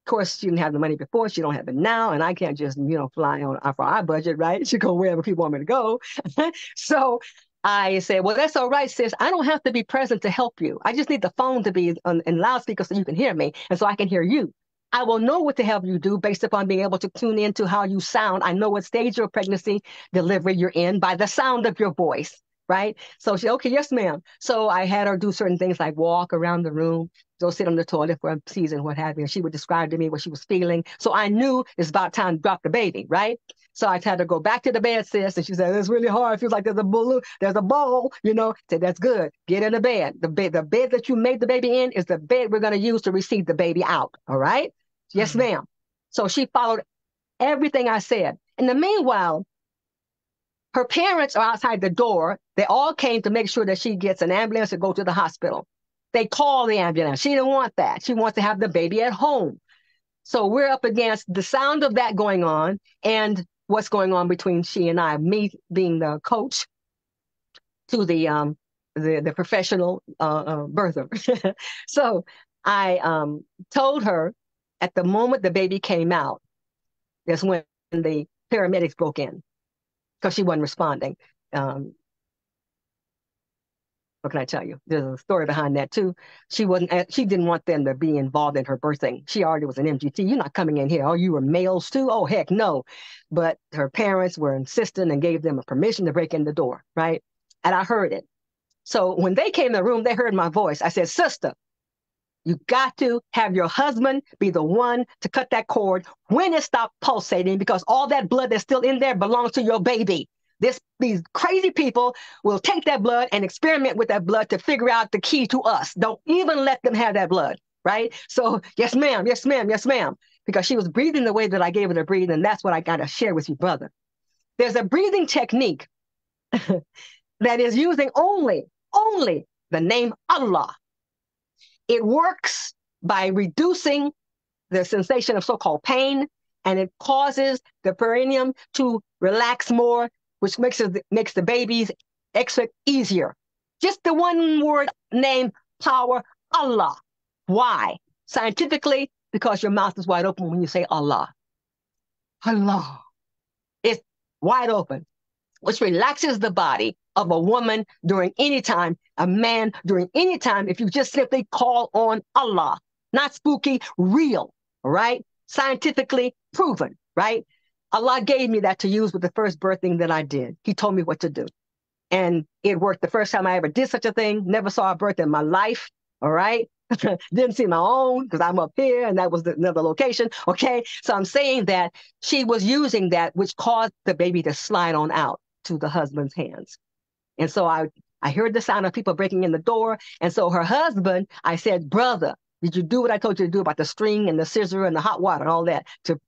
of course, she didn't have the money before. She don't have it now, and I can't just fly on for our budget, right? She go wherever people want me to go. So I said, "Well, that's all right, sis. I don't have to be present to help you. I just need the phone to be in loudspeaker so you can hear me, and so I can hear you. I will know what to help you do based upon being able to tune into how you sound. I know what stage of pregnancy delivery you're in by the sound of your voice." Right. So she, "Okay, yes, ma'am." So I had her do certain things like walk around the room, go sit on the toilet for a season, what have you. And she would describe to me what she was feeling. So I knew it's about time to drop the baby, right? So I had to go back to the bed, sis. And she said, "It's really hard. It feels like there's a balloon, there's a ball, I said, "That's good. Get in the bed. The bed that you made the baby in is the bed we're going to use to receive the baby out. All right?" "Yes, Mm. ma'am." So she followed everything I said. In the meanwhile, her parents are outside the door. They all came to make sure that she gets an ambulance to go to the hospital. They call the ambulance. She didn't want that. She wants to have the baby at home. So we're up against the sound of that going on and what's going on between she and I, me being the coach to the professional birther. So I told her at the moment the baby came out, that's when the paramedics broke in because she wasn't responding. um, what can I tell you? There's a story behind that too. She didn't want them to be involved in her birthing. She already was an MGT. You're not coming in here. Oh, you were males too? Oh, heck no. But her parents were insistent and gave them a permission to break in the door, right? And I heard it. So when they came in the room, they heard my voice. I said, sister, you got to have your husband be the one to cut that cord when it stopped pulsating, because all that blood that's still in there belongs to your baby. These crazy people will take that blood and experiment with that blood to figure out the key to us. Don't even let them have that blood, right? So, yes, ma'am, yes, ma'am, yes, ma'am, because she was breathing the way that I gave her to breathe, and that's what I got to share with you, brother. There's a breathing technique that is using only the name Allah. It works by reducing the sensation of so-called pain, and it causes the perineum to relax more, which makes the baby's exit easier. Just the one word name, power, Allah. Why? Scientifically, because your mouth is wide open when you say Allah. Allah. It's wide open, which relaxes the body of a woman during any time, a man during any time, if you just simply call on Allah. Not spooky, real, right? Scientifically proven, right? Allah gave me that to use with the first birthing that I did. He told me what to do. And it worked the first time I ever did such a thing. Never saw a birth in my life, all right? Didn't see my own because I'm up here and that was another location, okay? So I'm saying that she was using that, which caused the baby to slide on out to the husband's hands. And so I heard the sound of people breaking in the door. And so her husband, I said, brother, did you do what I told you to do about the string and the scissor and the hot water and all that to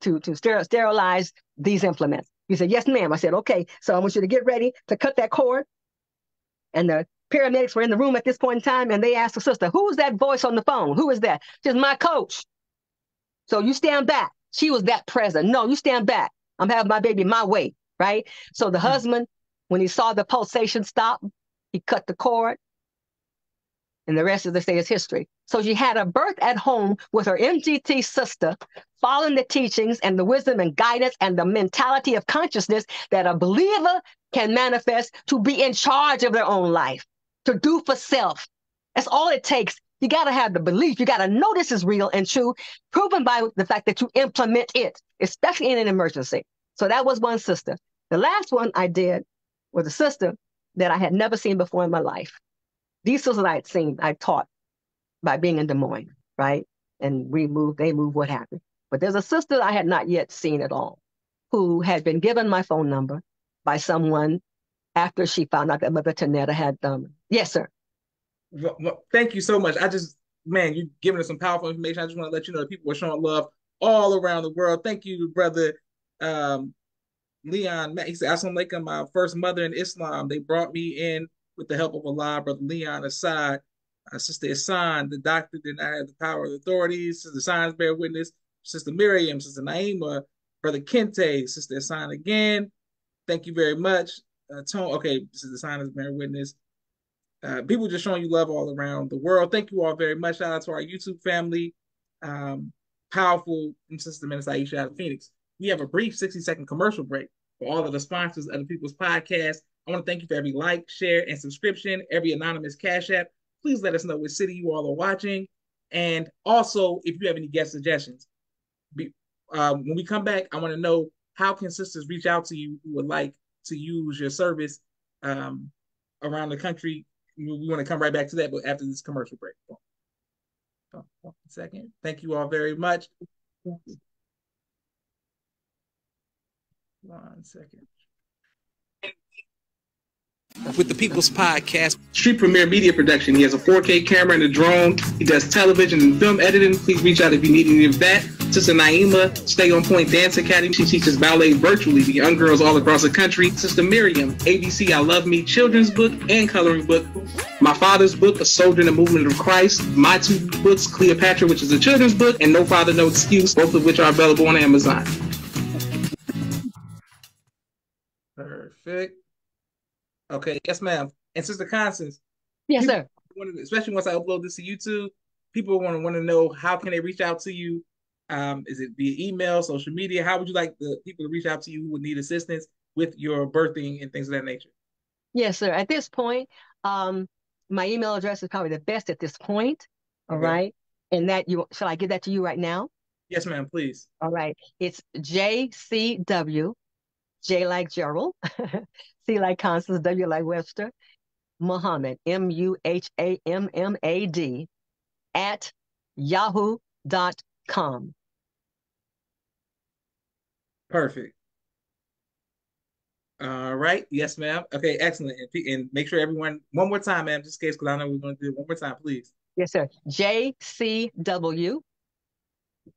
sterilize these implements? He said, yes, ma'am. I said, okay, so I want you to get ready to cut that cord. And the paramedics were in the room at this point in time, and they asked the sister, who's that voice on the phone? Who is that? She said, my coach. So you stand back. She was that present. No, you stand back. I'm having my baby my way, right? So the husband, when he saw the pulsation stop, he cut the cord, and the rest of the day is history. So she had a birth at home with her MGT sister, following the teachings and the wisdom and guidance and the mentality of consciousness that a believer can manifest to be in charge of their own life, to do for self. That's all it takes. You got to have the belief. You got to know this is real and true, proven by the fact that you implement it, especially in an emergency. So that was one sister. The last one I did was a sister that I had never seen before in my life. These sisters I had seen, I taught by being in Des Moines, right? And they moved, what happened. But there's a sister I had not yet seen at all, who had been given my phone number by someone after she found out that Mother Tanetta had yes, sir. Well, thank you so much. Man, you're giving us some powerful information. I just want to let you know that people are showing love all around the world. Thank you, brother Leon. He said, Assalamu alaikum, my first mother in Islam. They brought me in with the help of Allah, brother Leon Assad. Sister Isan, the doctor did not have the power of the authorities. Sister Signs bear witness. Sister Miriam, Sister Naima, brother Kente, Sister Isan again. Thank you very much. Tone, okay, Sister Signs bear witness. People just showing you love all around the world. Thank you all very much. Shout out to our YouTube family. Powerful Sister Minister Aisha out of Phoenix. We have a brief 60-second commercial break for all of the sponsors of the People's Podcast. I want to thank you for every like, share, and subscription, every anonymous Cash App. Please let us know what city you all are watching. And also, if you have any guest suggestions. When we come back, I want to know, how can sisters reach out to you who would like to use your service around the country? We want to come right back to that, but after this commercial break. 1 second. Thank you all very much. 1 second. With the People's Podcast, Street Premier Media Production. He has a 4K camera and a drone. He does television and film editing. Please reach out if you need any of that. Sister Naima, Stay On Point Dance Academy. She teaches ballet virtually to young girls all across the country. Sister Miriam, ABC I Love Me children's book and coloring book. My father's book, A Soldier in the Movement of Christ. My two books, Cleopatra, which is a children's book, and No Father, No Excuse, both of which are available on Amazon. Perfect. Okay, yes, ma'am. And Sister Constance. Yes, sir. Especially once I upload this to YouTube, people want to know, how can they reach out to you? Is it via email, social media? How would you like the people to reach out to you who would need assistance with your birthing and things of that nature? Yes, sir. At this point, um, my email address is probably the best at this point. All Okay. right. And that you shall I give that to you right now? Yes, ma'am, please. All right. It's JCW, J like Gerald, C like Constance, W like Webster, Muhammad, Muhammad, at yahoo.com. Perfect. All right. Yes, ma'am. Okay, excellent. And make sure everyone, one more time, ma'am, just in case, because I know we're going to do it one more time, please. Yes, sir. JCW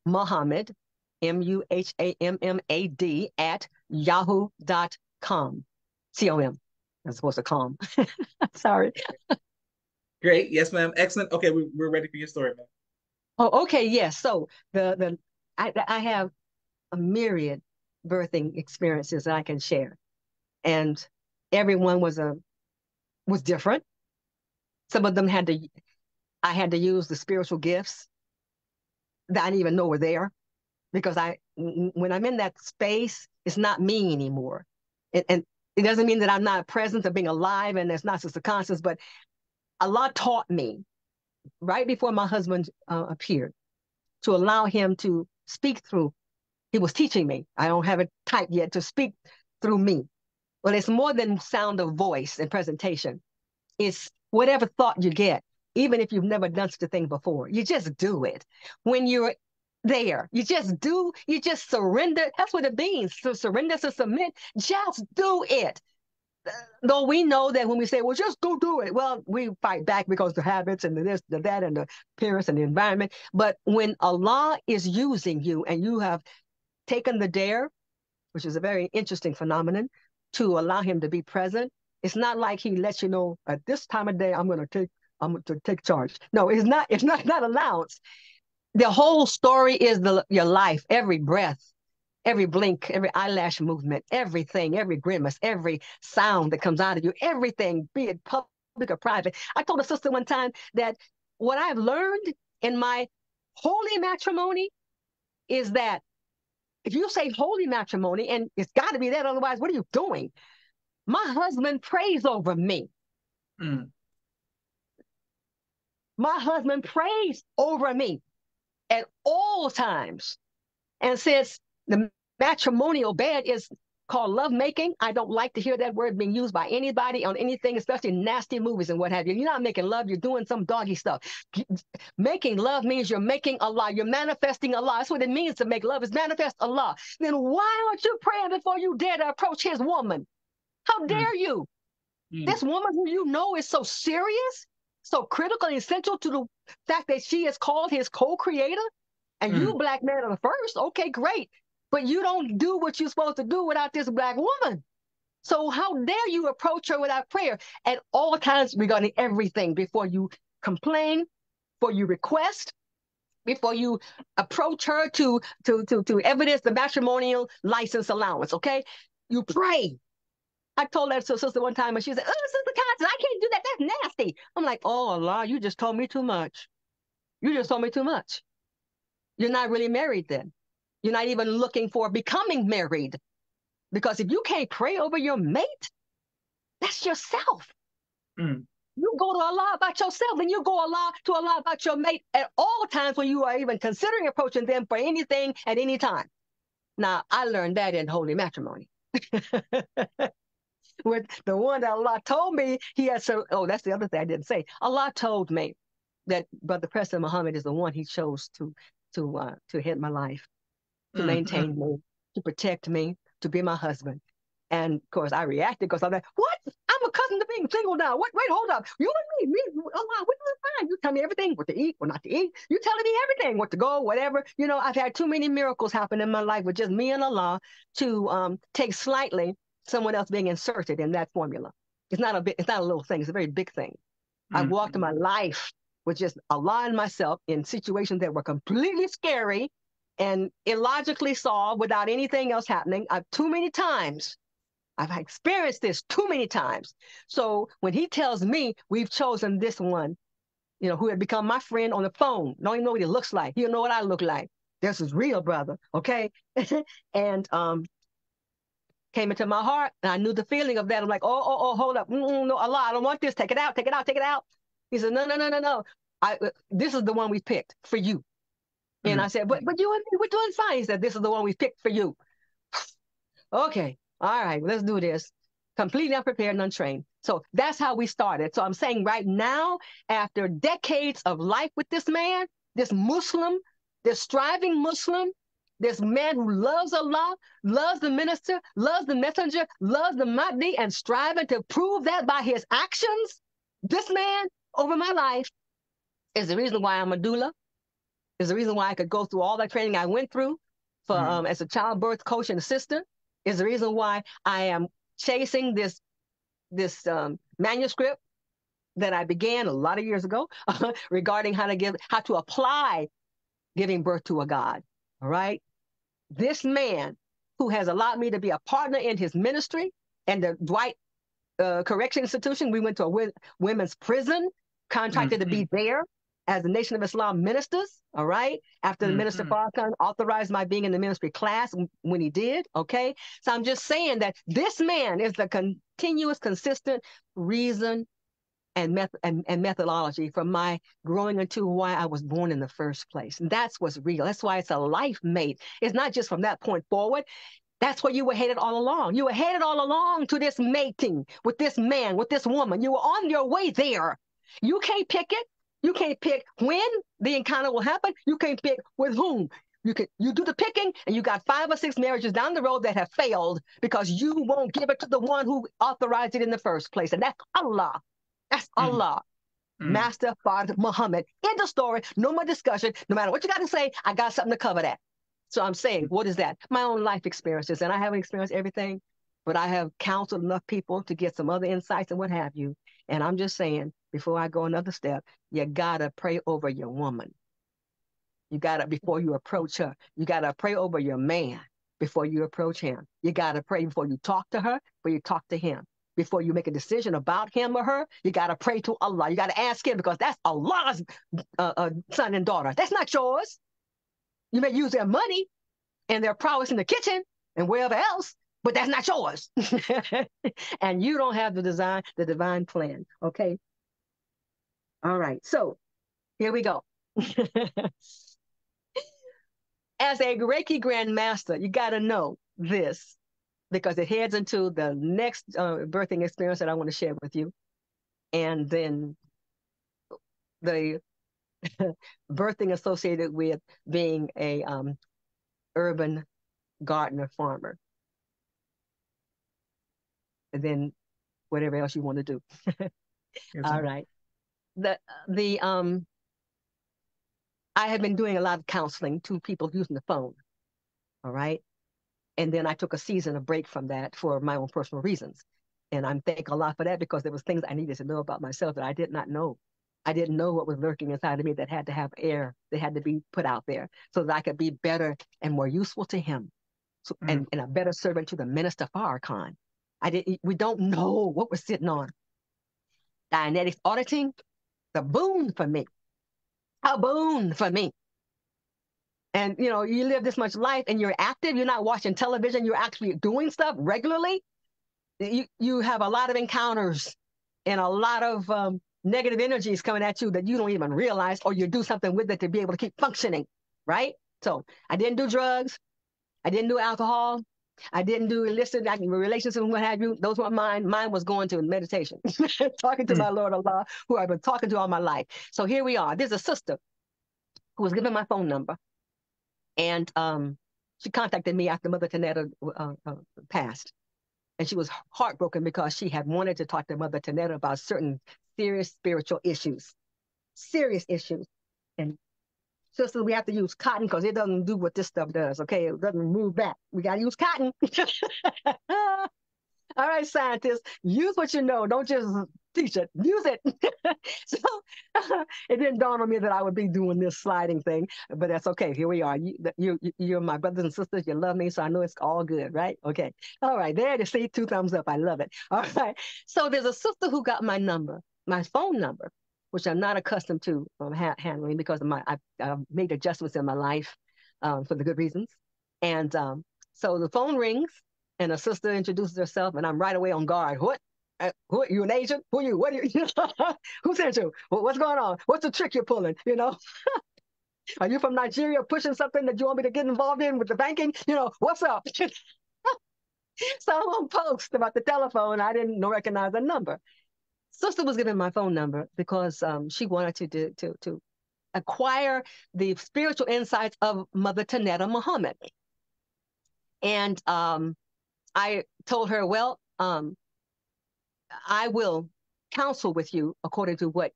Muhammad, Muhammad, at yahoo.com. Com. I'm supposed to com. Sorry. Great. Yes, ma'am. Excellent. Okay, we're ready for your story, ma'am. Oh, okay. Yes. So I have a myriad birthing experiences that I can share, and everyone was different. Some of them I had to use the spiritual gifts that I didn't even know were there because when I'm in that space, it's not me anymore, and it doesn't mean that I'm not present or being alive, and there's not Sister Constance, but Allah taught me right before my husband appeared to allow him to speak through. He was teaching me. I don't have it typed yet to speak through me. Well, it's more than sound of voice and presentation. It's whatever thought you get, even if you've never done such a thing before. You just do it. When you're there, you just do, you just surrender. That's what it means to surrender, to submit. Just do it. Though we know that when we say, well, just go do it, well, we fight back because the habits and the this, the that, and the appearance and the environment. But when Allah is using you and you have taken the dare, which is a very interesting phenomenon, to allow him to be present, it's not like he lets you know at this time of day I'm going to take charge. No, it's not allowance. The whole story is your life, every breath, every blink, every eyelash movement, everything, every grimace, every sound that comes out of you, everything, be it public or private. I told a sister one time that what I've learned in my holy matrimony is that if you say holy matrimony, and it's got to be that, otherwise, what are you doing? My husband prays over me. Mm, My husband prays over me at all times. And since the matrimonial bed is called lovemaking, I don't like to hear that word being used by anybody on anything, especially nasty movies and what have you. You're not making love, you're doing some doggy stuff. Making love means you're making Allah, you're manifesting Allah. That's what it means to make love, is manifest Allah. Then why aren't you praying before you dare to approach his woman? How mm, dare you? mm, This woman who you know is so serious, so critical and essential to the fact that she is called his co-creator, and you, mm, black man, are the first. Okay, great. But you don't do what you're supposed to do without this black woman. So how dare you approach her without prayer at all times regarding everything, before you complain, before you request, before you approach her to evidence the matrimonial license allowance. Okay, you pray. I told that to a sister one time, and she said, "Oh, Sister Constance, I can't do that. That's nasty." I'm like, "Oh Allah, you just told me too much. You just told me too much. You're not really married then. You're not even looking for becoming married. Because if you can't pray over your mate, that's yourself. mm, You go to Allah about yourself, and you go to Allah about your mate at all times when you are even considering approaching them for anything at any time." Now, I learned that in holy matrimony. With the one that Allah told me, he had so, oh, that's the other thing I didn't say. Allah told me that Brother President Muhammad is the one he chose to head my life, to mm, mm, maintain me, to protect me, to be my husband. And of course, I reacted because I'm like, "What? I'm accustomed to being single now. What? Wait, hold up. You and me, Allah, we're doing fine. You tell me everything, what to eat, what not to eat. You telling me everything, what to go, whatever. You know, I've had too many miracles happen in my life with just me and Allah to take slightly someone else being inserted in that formula. It's not a little thing. It's a very big thing. I've mm, walked mm, my life with just Allah and myself in situations that were completely scary and illogically solved without anything else happening. I've too many times. I've experienced this too many times. So when he tells me we've chosen this one, who had become my friend on the phone, don't even know what he looks like. He don't know what I look like. This is real, brother. Okay. And came into my heart, and I knew the feeling of that. I'm like, hold up, no, Allah, I don't want this. Take it out, take it out, take it out. He said, no, no, no, no, no. This is the one we picked for you. And I Mm, said, but you and me, we're doing fine. He said, this is the one we picked for you. Okay, all right, let's do this. Completely unprepared and untrained. So that's how we started. So I'm saying right now, after decades of life with this man, this Muslim, this striving Muslim, this man who loves Allah, loves the minister, loves the messenger, loves the Mahdi, and striving to prove that by his actions, this man over my life is the reason why I'm a doula, is the reason why I could go through all that training I went through for mm, as a childbirth coach and assistant, is the reason why I am chasing this manuscript that I began a lot of years ago regarding how to apply giving birth to a God. All right. This man who has allowed me to be a partner in his ministry and the Dwight Correction Institution. We went to a women's prison, contracted to mm, be there as the Nation of Islam ministers. All right. After the minister mm, Farrakhan authorized my being in the ministry class when he did. Okay. So I'm just saying that this man is the continuous, consistent reason and methodology for my growing into why I was born in the first place. And that's what's real. That's why it's a life mate. It's not just from that point forward. That's where you were headed all along. You were headed all along to this mating with this man, with this woman. You were on your way there. You can't pick it. You can't pick when the encounter will happen. You can't pick with whom. You do the picking, and you got 5 or 6 marriages down the road that have failed because you won't give it to the one who authorized it in the first place. And that's Allah. That's mm, Allah. mm, Master Father Muhammad. End of story. No more discussion. No matter what you got to say, I got something to cover that. So I'm saying, what is that? My own life experiences. And I haven't experienced everything, but I have counseled enough people to get some other insights and what have you. And I'm just saying, before I go another step, you got to pray over your woman. You got to, before you approach her, you got to pray over your man before you approach him. You got to pray before you talk to her, before you talk to him. Before you make a decision about him or her, you got to pray to Allah. You got to ask him because that's Allah's son and daughter. That's not yours. You may use their money and their prowess in the kitchen and wherever else, but that's not yours. And you don't have the divine plan. Okay. All right. So here we go. As a Reiki Grandmaster, you got to know this because it heads into the next birthing experience that I want to share with you. And then the birthing associated with being a urban gardener farmer. And then whatever else you want to do. yes, All ma'am. right. The the I have been doing a lot of counseling to people using the phone. All right. And then I took a season of break from that for my own personal reasons. And I'm thankful a lot for that because there was things I needed to know about myself that I did not know. I didn't know what was lurking inside of me that had to have air, that had to be put out there so that I could be better and more useful to him. So, Mm, and a better servant to the minister Farrakhan. We don't know what we're sitting on. Dianetics auditing, the boon for me. A boon for me. And you live this much life and you're active, you're not watching television, you're actually doing stuff regularly. You have a lot of encounters and a lot of negative energies coming at you that you don't even realize, or you do something with it to be able to keep functioning, right? So I didn't do drugs, I didn't do alcohol, I didn't do illicit relationships and what have you. Those weren't mine. Mine was going to meditation, talking to mm, my Lord Allah, who I've been talking to all my life. So here we are. There's a sister who was given my phone number, and she contacted me after Mother Tanetta passed. And she was heartbroken because she had wanted to talk to Mother Tanetta about certain serious spiritual issues, serious issues. And sisters, we have to use cotton because it doesn't do what this stuff does. Okay, it doesn't move back. We got to use cotton. All right, scientists, use what you know. Don't just teach it. Use it. So it didn't dawn on me that I would be doing this sliding thing, but that's okay. Here we are. You're my brothers and sisters. You love me, so I know it's all good, right? Okay. All right. There you see, 2 thumbs up. I love it. All right. So there's a sister who got my number, my phone number, which I'm not accustomed to handling because I've made adjustments in my life for the good reasons. And so the phone rings And a sister introduces herself, and I'm right away on guard. What? Who are you, an agent? Who are you? What are you? Who sent you? What's going on? What's the trick you're pulling? Are you from Nigeria pushing something that you want me to get involved in with the banking? What's up? So I'm on post about the telephone. I didn't recognize the number. Sister was given my phone number because she wanted to acquire the spiritual insights of Mother Tanetta Muhammad. And I told her, well, I will counsel with you according to what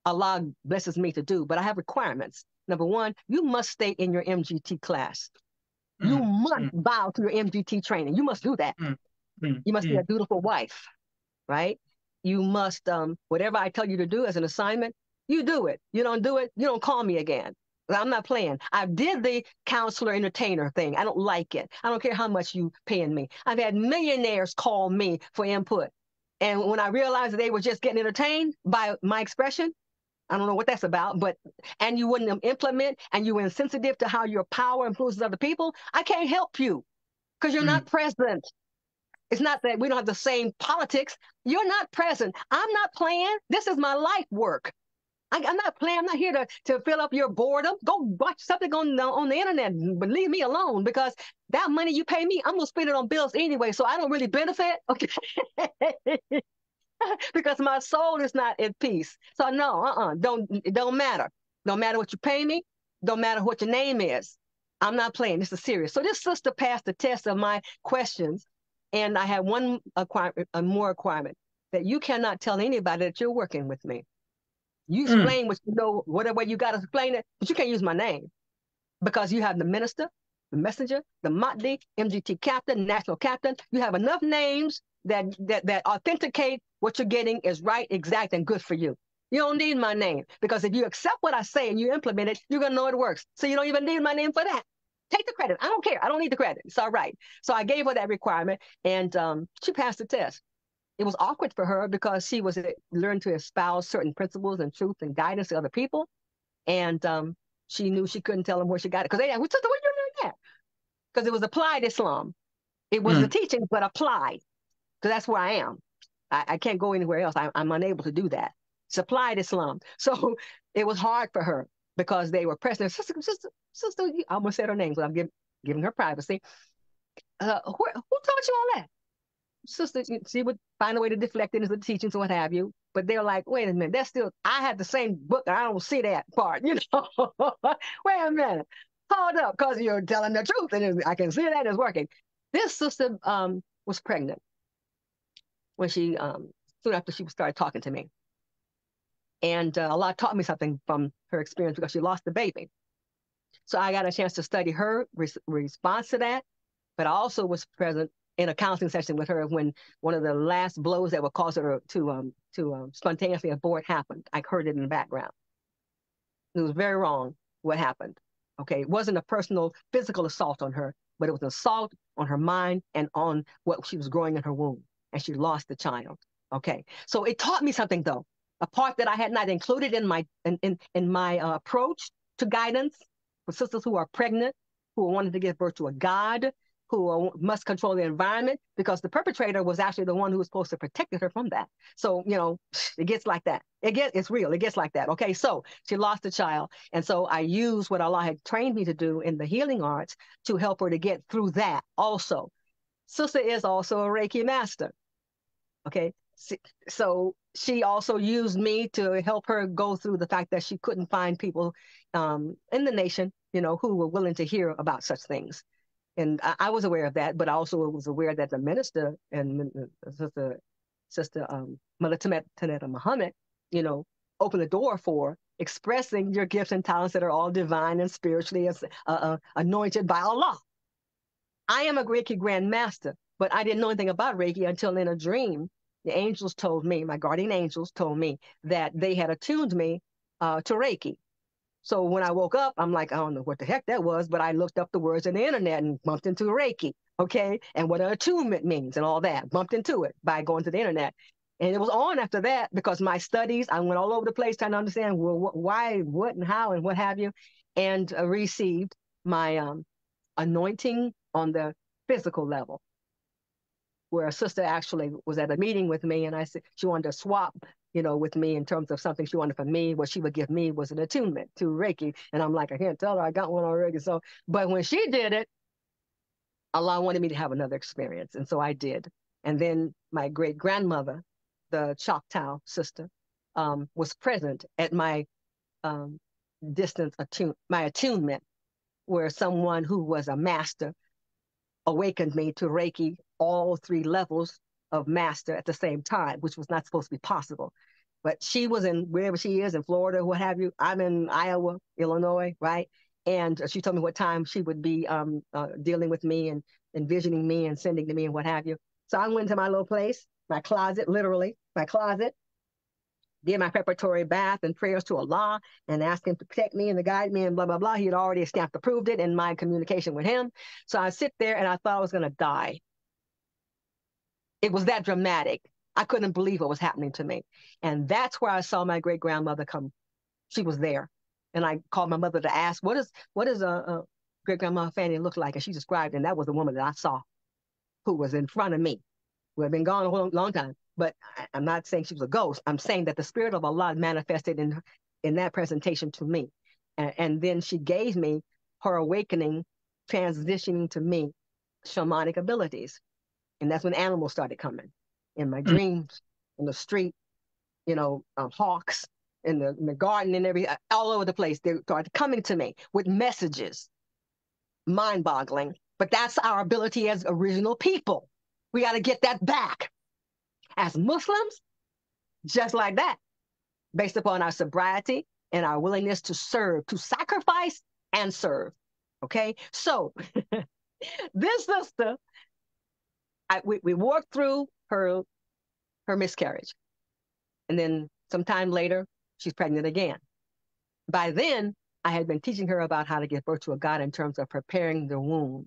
Allah blesses me to do, but I have requirements. Number one, you must stay in your MGT class. You mm, must mm, bow to your MGT training. You must do that. mm, mm, You must be a mm, dutiful wife, right? You must, whatever I tell you to do as an assignment, you do it. You don't do it, you don't call me again. I'm not playing. I did the counselor entertainer thing. I don't like it. I don't care how much you paying me. I've had millionaires call me for input. And when I realized that they were just getting entertained by my expression, I don't know what that's about, and you wouldn't implement and you were insensitive to how your power influences other people, I can't help you because you're mm, not present. It's not that we don't have the same politics. You're not present. I'm not playing. This is my life work. I'm not playing. I'm not here to fill up your boredom. Go watch something on the internet, but leave me alone because that money you pay me, I'm going to spend it on bills anyway, so I don't really benefit. Okay. Because my soul is not at peace. So no, it don't matter. Don't matter what you pay me. Don't matter what your name is. I'm not playing. This is serious. So this sister passed the test of my questions, and I had one more requirement that you cannot tell anybody that you're working with me. You mm, explain what you know, whatever you got to explain it, but you can't use my name because you have the minister, the messenger, the Mahdi, MGT captain, national captain. You have enough names that authenticate what you're getting is right, exact, and good for you. You don't need my name because if you accept what I say and you implement it, you're gonna know it works. So you don't even need my name for that. Take the credit. I don't care. I don't need the credit. It's all right. So I gave her that requirement, and she passed the test. It was awkward for her because she was learned to espouse certain principles and truth and guidance to other people, and she knew she couldn't tell them where she got it because they asked, "What you learn that?" Because it was applied Islam. It was the mm, teaching, but applied. Because that's where I am. I can't go anywhere else. I'm unable to do that. It's applied Islam. So it was hard for her because they were pressing her. Sister, I almost said her name, so I'm giving her privacy. Who taught you all that? Sister, she would find a way to deflect it into the teachings or what have you. But they're like, wait a minute, that's still, I had the same book and I don't see that part, Wait a minute. Hold up, because you're telling the truth and I can see that it's working. This sister was pregnant when she, soon after she started talking to me. And Allah taught me something from her experience because she lost the baby. So I got a chance to study her response to that, but I also was present in a counseling session with her when one of the last blows that would cause her to spontaneously abort happened. I heard it in the background. It was very wrong what happened. Okay, it wasn't a personal physical assault on her, but it was an assault on her mind and on what she was growing in her womb, and she lost the child. Okay, so it taught me something though, a part that I had not included in my approach to guidance for sisters who are pregnant, who wanted to give birth to a God, who must control the environment, because the perpetrator was actually the one who was supposed to protect her from that. So, it gets like that. It's real. It gets like that. Okay, so she lost a child. And so I used what Allah had trained me to do in the healing arts to help her to get through that also. Sister is also a Reiki master. Okay, so she also used me to help her go through the fact that she couldn't find people in the nation, who were willing to hear about such things. And I was aware of that, but I also was aware that the minister and Sister Mother Tanetta Muhammad, opened the door for expressing your gifts and talents that are all divine and spiritually anointed by Allah. I am a Reiki Grand Master, but I didn't know anything about Reiki until in a dream, the angels told me, my guardian angels told me that they had attuned me to Reiki. So when I woke up, I'm like, I don't know what the heck that was, but I looked up the words on the internet and bumped into Reiki, okay, and what an attunement means and all that. Bumped into it by going to the internet. And it was on after that because my studies, I went all over the place trying to understand, well, why, what, and how, and what have you, and received my anointing on the physical level. where a sister actually was at a meeting with me, and I said she wanted to swap, with me in terms of something she wanted from me. What she would give me was an attunement to Reiki, and I'm like, I can't tell her I got one already. So, but when she did it, Allah wanted me to have another experience, and so I did. And then my great grandmother, the Choctaw sister, was present at my um, my attunement, where someone who was a master awakened me to Reiki, all three levels of master at the same time, which was not supposed to be possible. But she was in wherever she is, in Florida, what have you. I'm in Iowa, Illinois, right? And she told me what time she would be dealing with me and envisioning me and sending to me and what have you. So I went to my little place, my closet, literally, my closet, did my preparatory bath and prayers to Allah and asked him to protect me and to guide me and blah, blah, blah. He had already stamped approved it in my communication with him. So I sit there and I thought I was going to die. It was that dramatic. I couldn't believe what was happening to me. And that's where I saw my great grandmother come. She was there. And I called my mother to ask, what does a great grandma Fanny look like? And she described, and that was the woman that I saw who was in front of me, who had been gone a long time. But I'm not saying she was a ghost. I'm saying that the spirit of Allah manifested in that presentation to me. And then she gave me her awakening, transitioning to me shamanic abilities. And that's when animals started coming in my dreams, in the street, hawks in the garden and all over the place. They started coming to me with messages, mind boggling. But that's our ability as original people. We got to get that back. As Muslims, just like that, based upon our sobriety and our willingness to serve, to sacrifice and serve. Okay? So, this sister, we worked through her miscarriage. And then sometime later, she's pregnant again. By then, I had been teaching her about how to give birth to a God in terms of preparing the womb,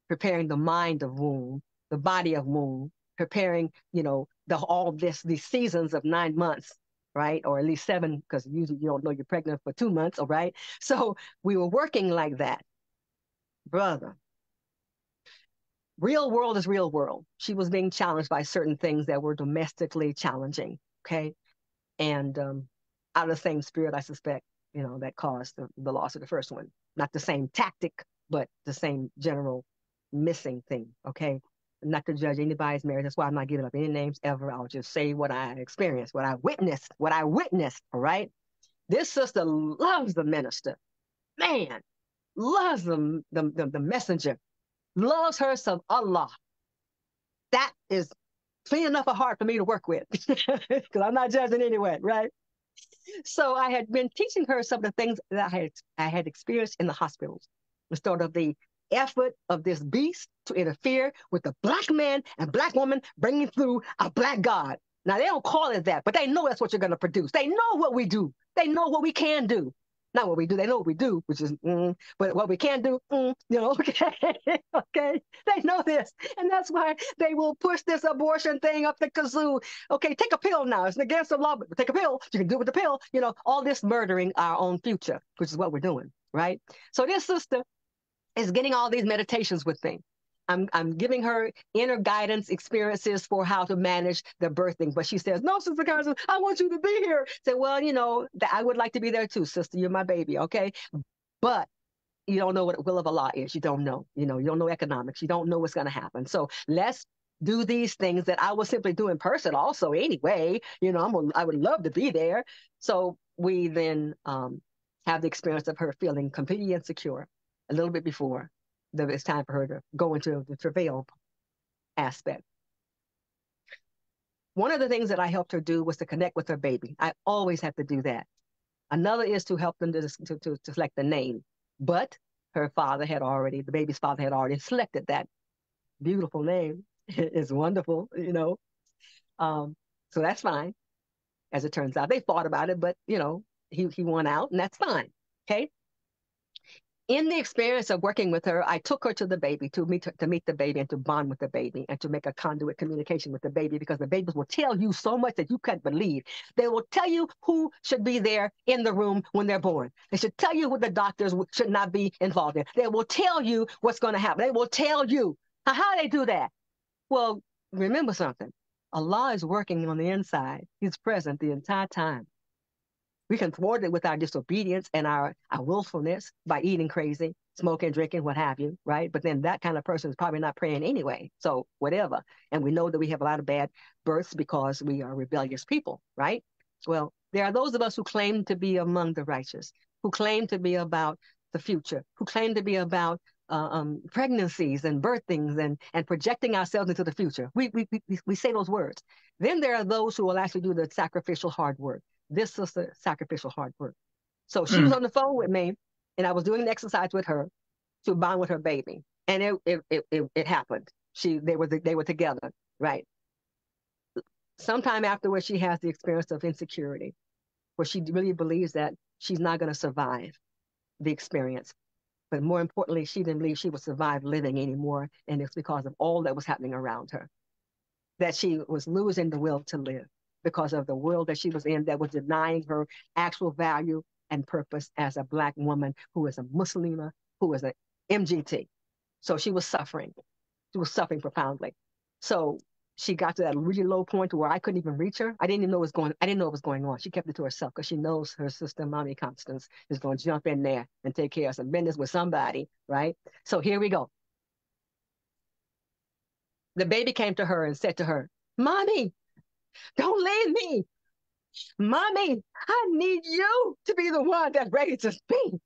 preparing the mind of womb, the body of womb, preparing, these seasons of 9 months, right? Or at least 7, because usually you don't know you're pregnant for 2 months, all right? So we were working like that. Brother, real world is real world. She was being challenged by certain things that were domestically challenging, okay? And out of the same spirit, I suspect, that caused the loss of the first one. Not the same tactic, but the same general missing thing, okay? Not to judge anybody's marriage. That's why I'm not giving up any names ever. I'll just say what I experienced, what I witnessed, all right? This sister loves the minister. Man, loves the messenger, loves her some Allah. That is clean enough a heart for me to work with, because I'm not judging anyway, right? So I had been teaching her some of the things that I had experienced in the hospitals, instead of the effort of this beast to interfere with the black man and black woman bringing through a black God. Now, they don't call it that, but they know that's what you're going to produce. They know what we do. They know what we can do. Not what we do. They know what we do, which is, but what we can do, okay. Okay. They know this. And that's why they will push this abortion thing up the kazoo. Okay, take a pill now. It's against the law, but take a pill. You can do it with the pill. All this murdering our own future, which is what we're doing, right? So this sister is getting all these meditations with me. I'm giving her inner guidance experiences for how to manage the birthing. But she says, no, Sister Constance, I want you to be here. I say, well, I would like to be there too, sister. You're my baby, okay? But you don't know what the will of Allah is. You don't know. You don't know economics. You don't know what's going to happen. So let's do these things that I will simply do in person also anyway. I would love to be there. So we then have the experience of her feeling completely insecure a little bit before it's time for her to go into the travail aspect. One of the things that I helped her do was to connect with her baby. I always have to do that. Another is to help them to select the name. But the baby's father had already selected that beautiful name. It's wonderful, So that's fine. As it turns out, they thought about it, but he won out, and that's fine. Okay. In the experience of working with her, I took her to the baby to meet the baby and to bond with the baby and to make a conduit communication with the baby, because the babies will tell you so much that you can't believe. They will tell you who should be there in the room when they're born. They should tell you who the doctors should not be involved in. They will tell you what's going to happen. They will tell you. Now, how do they do that? Well, remember something. Allah is working on the inside. He's present the entire time. We can thwart it with our disobedience and our willfulness by eating crazy, smoking, drinking, what have you, right? But then that kind of person is probably not praying anyway. So whatever. And we know that we have a lot of bad births because we are rebellious people, right? Well, there are those of us who claim to be among the righteous, who claim to be about the future, who claim to be about pregnancies and birthings and projecting ourselves into the future. We say those words. Then there are those who will actually do the sacrificial hard work. This is the sacrificial hard work. So she was mm, on the phone with me, and I was doing an exercise with her to bond with her baby, and it happened. They were together, right? Sometime afterwards, she has the experience of insecurity, where she really believes that she's not going to survive the experience. But more importantly, she didn't believe she would survive living anymore, and it's because of all that was happening around her that she was losing the will to live because of the world that she was in that was denying her actual value and purpose as a Black woman who is a Muslima, who is an MGT. So she was suffering. She was suffering profoundly. So she got to that really low point where I couldn't even reach her. I didn't even know what was going. I didn't know what was going on. She kept it to herself because she knows her sister, Mommy Constance, is going to jump in there and take care of some business with somebody, right? So here we go. The baby came to her and said to her, "Mommy, don't leave me. Mommy, I need you to be the one that raises me.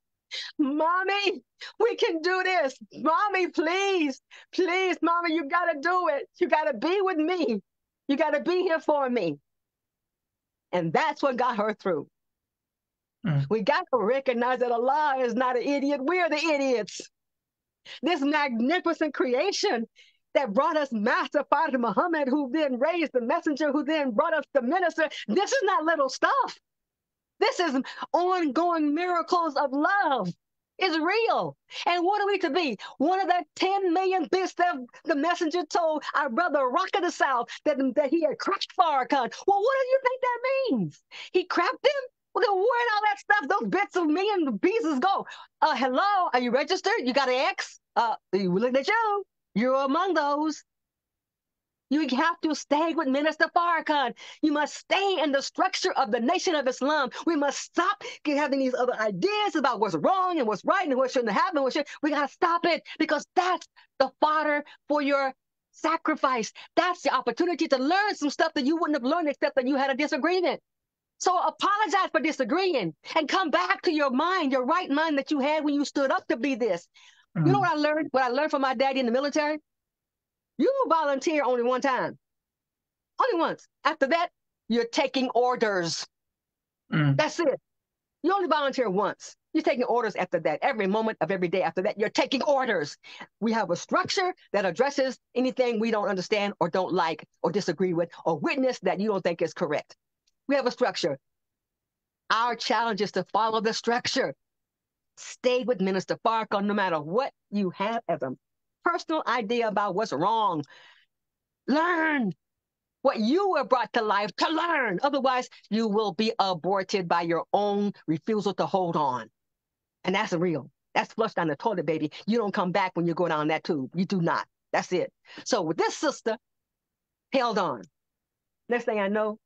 Mommy, we can do this. Mommy, please, please, Mommy, you got to do it. You got to be with me. You got to be here for me." And that's what got her through. mm, We got to recognize that Allah is not an idiot. We're the idiots. This magnificent creation that brought us Master Father Muhammad, who then raised the messenger, who then brought us the minister. This is not little stuff. This is ongoing miracles of love. It's real. And what are we to be? One of the 10 million bits that the messenger told our brother Rock of the South that he had cracked Farrakhan. Well, what do you think that means? He cracked him? Well, then where did all that stuff, those bits of million pieces go? Hello, are you registered? You got an X? You looking at you. You're among those. You have to stay with Minister Farrakhan. You must stay in the structure of the Nation of Islam. We must stop having these other ideas about what's wrong and what's right and what shouldn't happen. We got to stop it because that's the fodder for your sacrifice. That's the opportunity to learn some stuff that you wouldn't have learned except that you had a disagreement. So apologize for disagreeing and come back to your mind, your right mind that you had when you stood up to be this. You know mm, what I learned? What I learned from my daddy in the military? You volunteer only one time. Only once. After that, you're taking orders. mm, That's it. You only volunteer once. You're taking orders after that. Every moment of every day after that, you're taking orders. We have a structure that addresses anything we don't understand or don't like or disagree with or witness that you don't think is correct. We have a structure. Our challenge is to follow the structure. Stay with Minister Farrakhan no matter what you have as a personal idea about what's wrong. Learn what you were brought to life to learn. Otherwise, you will be aborted by your own refusal to hold on. And that's real. That's flushed down the toilet, baby. You don't come back when you go down that tube. You do not. That's it. So with this sister, held on. Next thing I know,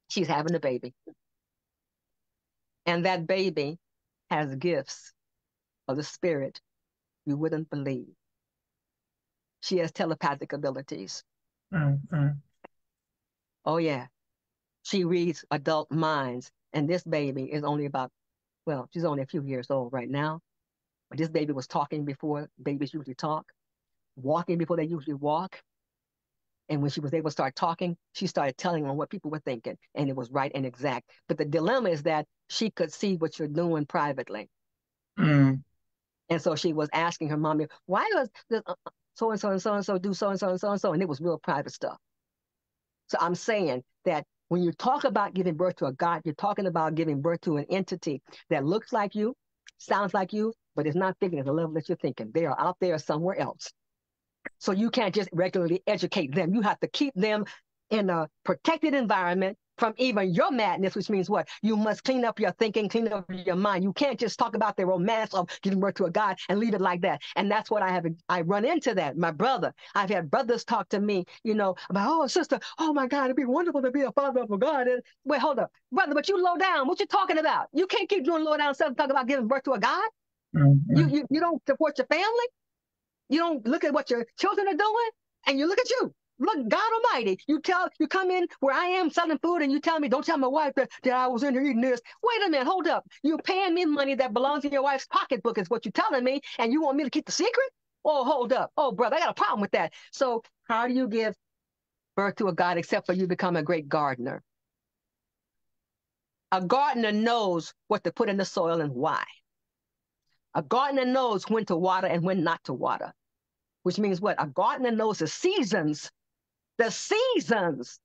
she's having a baby. And that baby has gifts of the spirit you wouldn't believe. She has telepathic abilities. mm, Oh, yeah. She reads adult minds. And this baby is only about, well, she's only a few years old right now. But this baby was talking before babies usually talk, walking before they usually walk. And when she was able to start talking, she started telling them what people were thinking. And it was right and exact. But the dilemma is that she could see what you're doing privately. mm, And so she was asking her mommy, why does this so and so and so and so do so and so and so and so? And it was real private stuff. So I'm saying that when you talk about giving birth to a God, you're talking about giving birth to an entity that looks like you, sounds like you, but is not thinking at the level that you're thinking. They are out there somewhere else. So you can't just regularly educate them. You have to keep them in a protected environment from even your madness, which means what? You must clean up your thinking, clean up your mind. You can't just talk about the romance of giving birth to a God and leave it like that. And that's what I run into that. My brother, I've had brothers talk to me, about, oh, sister, oh my God, it'd be wonderful to be a father of a God. And, wait, hold up. Brother, but you low down. What you talking about? You can't keep doing low down stuff and talk about giving birth to a God. Mm-hmm. You don't support your family. You don't look at what your children are doing, and you look at you. Look, God Almighty, you come in where I am selling food, and you tell me, don't tell my wife that I was in here eating this. Wait a minute, hold up. You're paying me money that belongs in your wife's pocketbook, is what you're telling me, and you want me to keep the secret? Oh, hold up. Oh, brother, I got a problem with that. So, how do you give birth to a God except for you become a great gardener? A gardener knows what to put in the soil and why. A gardener knows when to water and when not to water, which means what? A gardener knows the seasons. The seasons.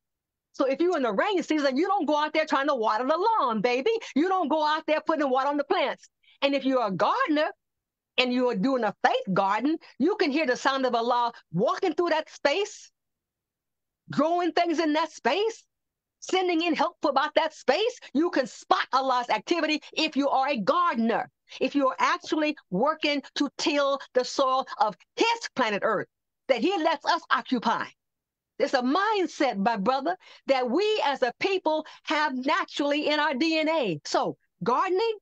So if you're in the rain season, you don't go out there trying to water the lawn, baby. You don't go out there putting water on the plants. And if you're a gardener and you are doing a faith garden, you can hear the sound of Allah walking through that space, growing things in that space, sending in help about that space. You can spot Allah's activity if you are a gardener, if you are actually working to till the soil of His planet Earth that He lets us occupy. It's a mindset, my brother, that we as a people have naturally in our DNA. So gardening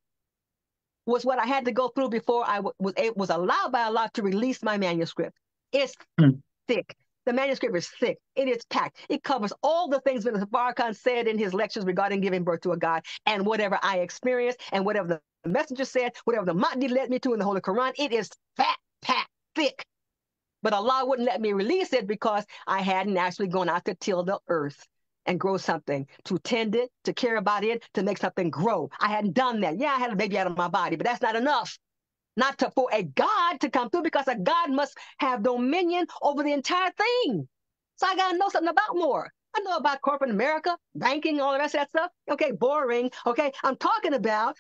was what I had to go through before I was allowed by Allah to release my manuscript. It's thick. The manuscript is thick. It is packed. It covers all the things that Farrakhan said in his lectures regarding giving birth to a God, and whatever I experienced and whatever the messenger said, whatever the Mahdi led me to in the Holy Quran. It is fat, packed, thick. But Allah wouldn't let me release it because I hadn't actually gone out to till the earth and grow something, to tend it, to care about it, to make something grow. I hadn't done that. Yeah, I had a baby out of my body, but that's not enough. Not for a God to come through, because a God must have dominion over the entire thing. So I got to know something about more. I know about corporate America, banking, all the rest of that stuff. Okay, boring. Okay, I'm talking about,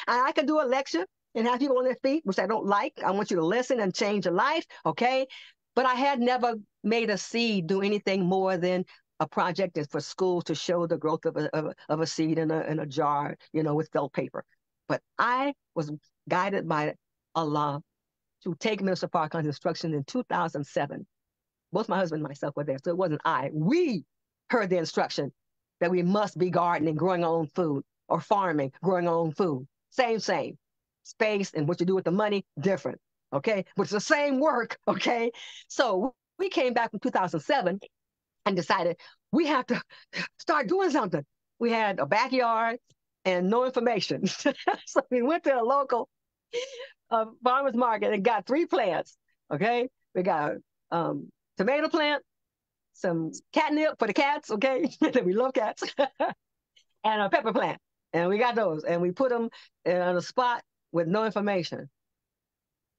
I could do a lecture and have people on their feet, which I don't like. I want you to listen and change your life, okay? But I had never made a seed do anything more than a project is for school to show the growth of a seed in a jar, with felt paper. But I was guided by Allah to take Minister Farrakhan's instructions in 2007. Both my husband and myself were there, so it wasn't I. We heard the instruction that we must be gardening, growing our own food, or farming, growing our own food. Same. Space and what you do with the money, different, okay? But it's the same work, okay? So we came back from 2007 and decided we have to start doing something. We had a backyard and no information. So we went to a local farmer's market and got 3 plants, okay? We got tomato plant, some catnip for the cats, okay? We love cats, and a pepper plant. And we got those, and we put them on a spot with no information.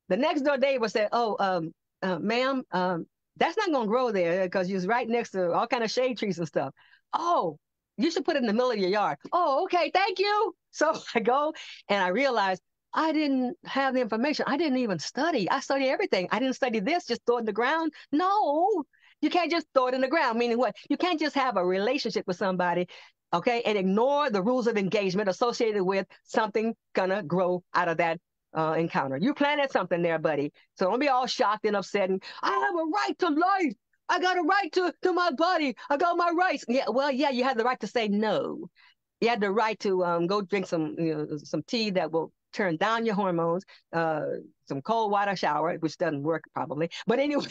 The next door neighbor said, oh, ma'am, that's not going to grow there because you're right next to all kind of shade trees and stuff. Oh, you should put it in the middle of your yard. Oh, okay, thank you. So I go and I realized I didn't have the information. I didn't even study. I studied everything. I didn't study this, just throw it in the ground. No, you can't just throw it in the ground. Meaning what? You can't just have a relationship with somebody, okay, and ignore the rules of engagement associated with something gonna grow out of that encounter. You planted something there, buddy. So don't be all shocked and upset. And I have a right to life. I got a right to my body. I got my rights. Yeah, well, yeah, you have the right to say no. You have the right to go drink some tea that will turn down your hormones, some cold water shower, which doesn't work probably. But anyway,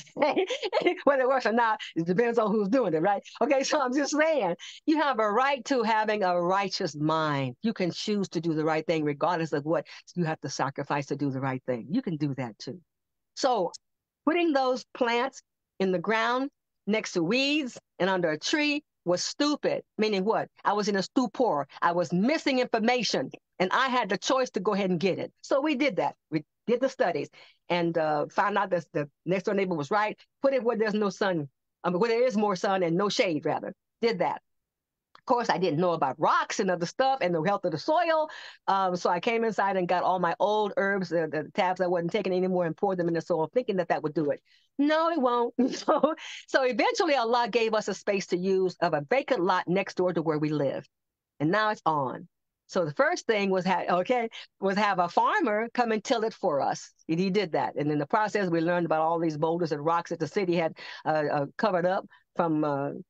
whether it works or not, it depends on who's doing it, right? Okay, so I'm just saying, you have a right to having a righteous mind. You can choose to do the right thing regardless of what you have to sacrifice to do the right thing. You can do that too. So putting those plants in the ground next to weeds and under a tree was stupid, meaning what? I was in a stupor. I was missing information, and I had the choice to go ahead and get it. So we did that. We did the studies and found out that the next door neighbor was right. Put it where there's no sun, where there is more sun and no shade, rather. Did that. course, I didn't know about rocks and other stuff and the health of the soil. So I came inside and got all my old herbs, the tabs I wasn't taking anymore, and poured them in the soil, thinking that that would do it. No, it won't. So eventually, Allah gave us a space to use of a vacant lot next door to where we lived, and now it's on. So the first thing was have a farmer come and till it for us. And he did that, and in the process, we learned about all these boulders and rocks that the city had covered up from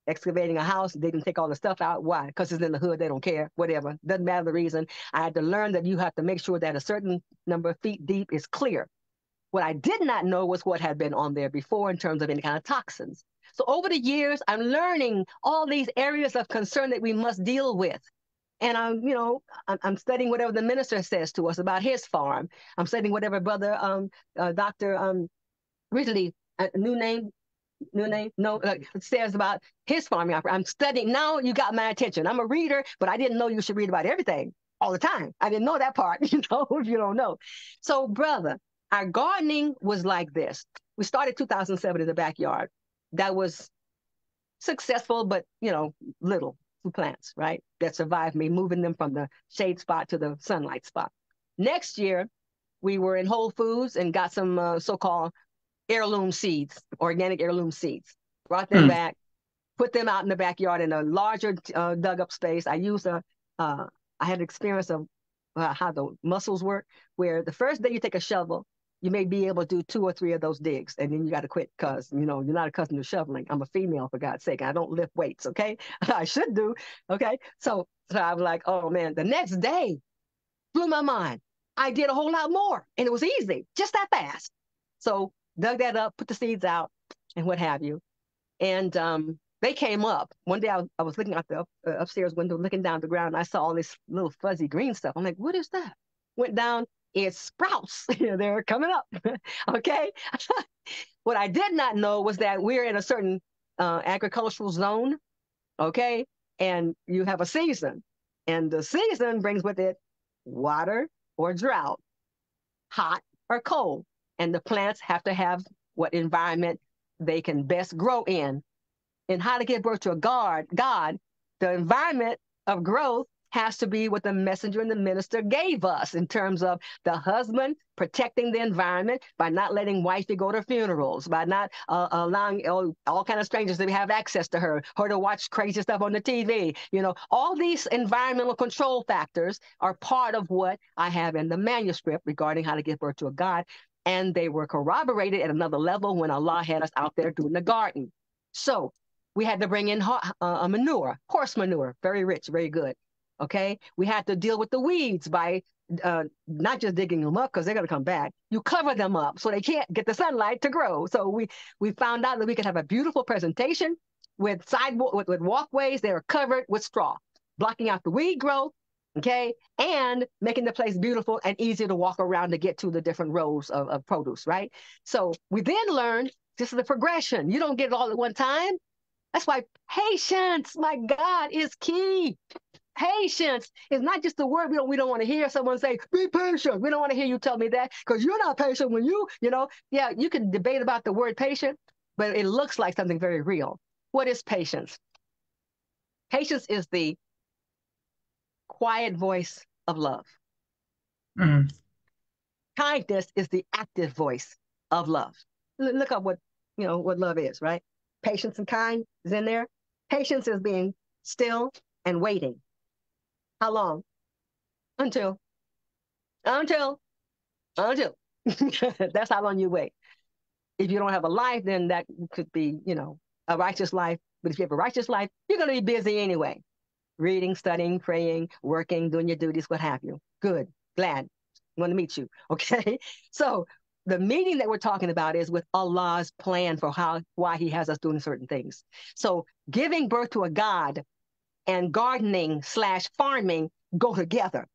excavating a house. They didn't take all the stuff out. Why? Because it's in the hood. They don't care. Whatever. Doesn't matter the reason. I had to learn that you have to make sure that a certain number of feet deep is clear. What I did not know was what had been on there before in terms of any kind of toxins. So over the years, I'm learning all these areas of concern that we must deal with. And I'm studying whatever the minister says to us about his farm. I'm studying whatever brother, Dr. Ridley, new name, no, says about his farming operation. I'm studying. Now you got my attention. I'm a reader, but I didn't know you should read about everything all the time. I didn't know that part, if you don't know. So, brother, our gardening was like this. We started 2007 in the backyard. That was successful, but, little plants, right? That survived me, moving them from the shade spot to the sunlight spot. Next year, we were in Whole Foods and got some so-called heirloom seeds, organic heirloom seeds. Brought them back, put them out in the backyard in a larger dug up space. I had experience of how the muscles work, where the first day you take a shovel, you may be able to do 2 or 3 of those digs, and then you got to quit because, you're not accustomed to shoveling. I'm a female, for God's sake. I don't lift weights, okay? I should do, okay? So I was like, oh, man, the next day blew my mind. I did a whole lot more, and it was easy, just that fast. So dug that up, put the seeds out, and what have you. And they came up. One day I was looking out the upstairs window, looking down the ground. And I saw all this little fuzzy green stuff. I'm like, what is that? Went down. It's sprouts. They're coming up. Okay. What I did not know was that we're in a certain agricultural zone. Okay. And you have a season. And the season brings with it water or drought, hot or cold. And the plants have to have what environment they can best grow in. And how to give birth to a God, the environment of growth has to be what the messenger and the minister gave us in terms of the husband protecting the environment by not letting wifey go to funerals, by not allowing all kind of strangers to have access to her to watch crazy stuff on the TV. All these environmental control factors are part of what I have in the manuscript regarding how to give birth to a God. And they were corroborated at another level when Allah had us out there doing the garden. So we had to bring in manure, horse manure, very rich, very good. Okay. We had to deal with the weeds by not just digging them up because they're going to come back. You cover them up so they can't get the sunlight to grow. So we found out that we could have a beautiful presentation with with walkways that are covered with straw, blocking out the weed growth. Okay, and making the place beautiful and easy to walk around to get to the different rows of produce, right? So we then learned this is the progression. You don't get it all at one time. That's why patience, my God, is key. Patience is not just the word we don't want to hear someone say, be patient. We don't want to hear you tell me that because you're not patient when yeah, you can debate about the word patient, but it looks like something very real. What is patience? Patience is the quiet voice of love. Mm. Kindness is the active voice of love. Look up what love is, right? Patience and kind is in there. Patience is being still and waiting. How long? Until. That's how long you wait. If you don't have a life, then that could be, a righteous life. But if you have a righteous life, you're going to be busy anyway. Reading, studying, praying, working, doing your duties, what have you. Good. Glad. Want to meet you. Okay. So the meeting that we're talking about is with Allah's plan for why he has us doing certain things. So giving birth to a God and gardening / farming go together.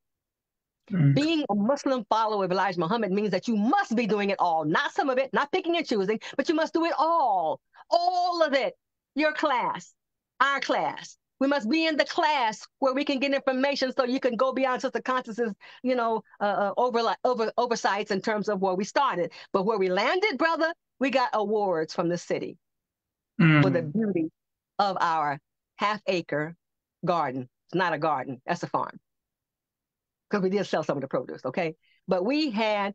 Being a Muslim follower of Elijah Muhammad means that you must be doing it all, not some of it, not picking and choosing, but you must do it all of it. Your class, our class. We must be in the class where we can get information so you can go beyond Sister Constance's, oversights in terms of where we started. But where we landed, brother, we got awards from the city for the beauty of our half-acre garden. It's not a garden. That's a farm because we did sell some of the produce. Okay, but we had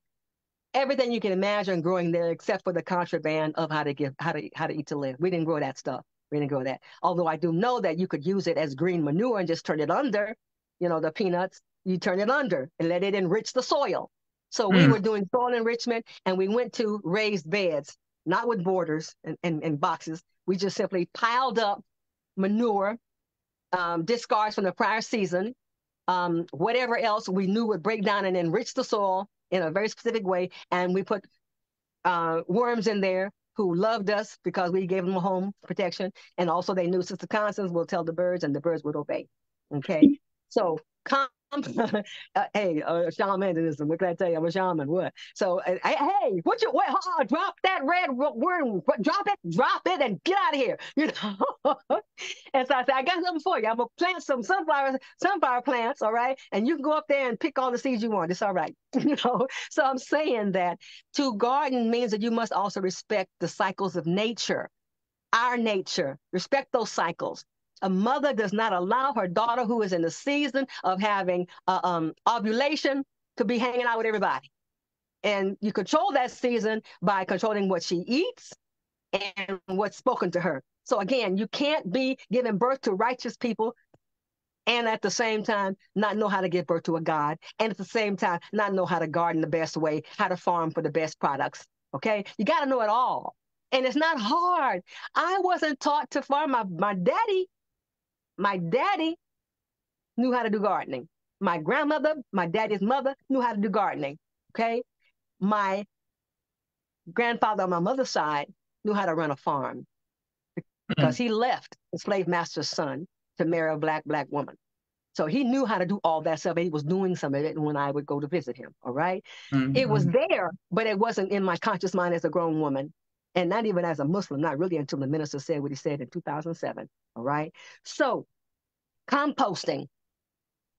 everything you can imagine growing there, except for the contraband of how to eat to live. We didn't grow that stuff. We didn't grow that. Although I do know that you could use it as green manure and just turn it under. The peanuts. You turn it under and let it enrich the soil. So we Mm, were doing soil enrichment, and we went to raised beds, not with borders and boxes. We just simply piled up manure, discards from the prior season, whatever else we knew would break down and enrich the soil in a very specific way. And we put worms in there who loved us because we gave them a home protection. And also they knew Sister Constance will tell the birds and the birds would obey. Okay. So hey, shamanism. What can I tell you? I'm a shaman. What? So, hey, drop that red worm. Drop it, and get out of here. And so I said, I got something for you. I'm gonna plant some sunflower plants, all right? And you can go up there and pick all the seeds you want. It's all right. So I'm saying that to garden means that you must also respect the cycles of nature, our nature. Respect those cycles. A mother does not allow her daughter who is in the season of having ovulation to be hanging out with everybody. And you control that season by controlling what she eats and what's spoken to her. So again, you can't be giving birth to righteous people and at the same time not know how to give birth to a God, and at the same time not know how to garden the best way, how to farm for the best products. Okay, you got to know it all, and it's not hard. I wasn't taught to farm. My daddy knew how to do gardening. My grandmother, my daddy's mother, knew how to do gardening. Okay, my grandfather on my mother's side knew how to run a farm because mm, he left his slave master's son to marry a black woman. So he knew how to do all that stuff. And he was doing some of it when I would go to visit him. All right. It was mm, there, but it wasn't in my conscious mind as a grown woman. And not even as a Muslim, not really until the minister said what he said in 2007. All right. So composting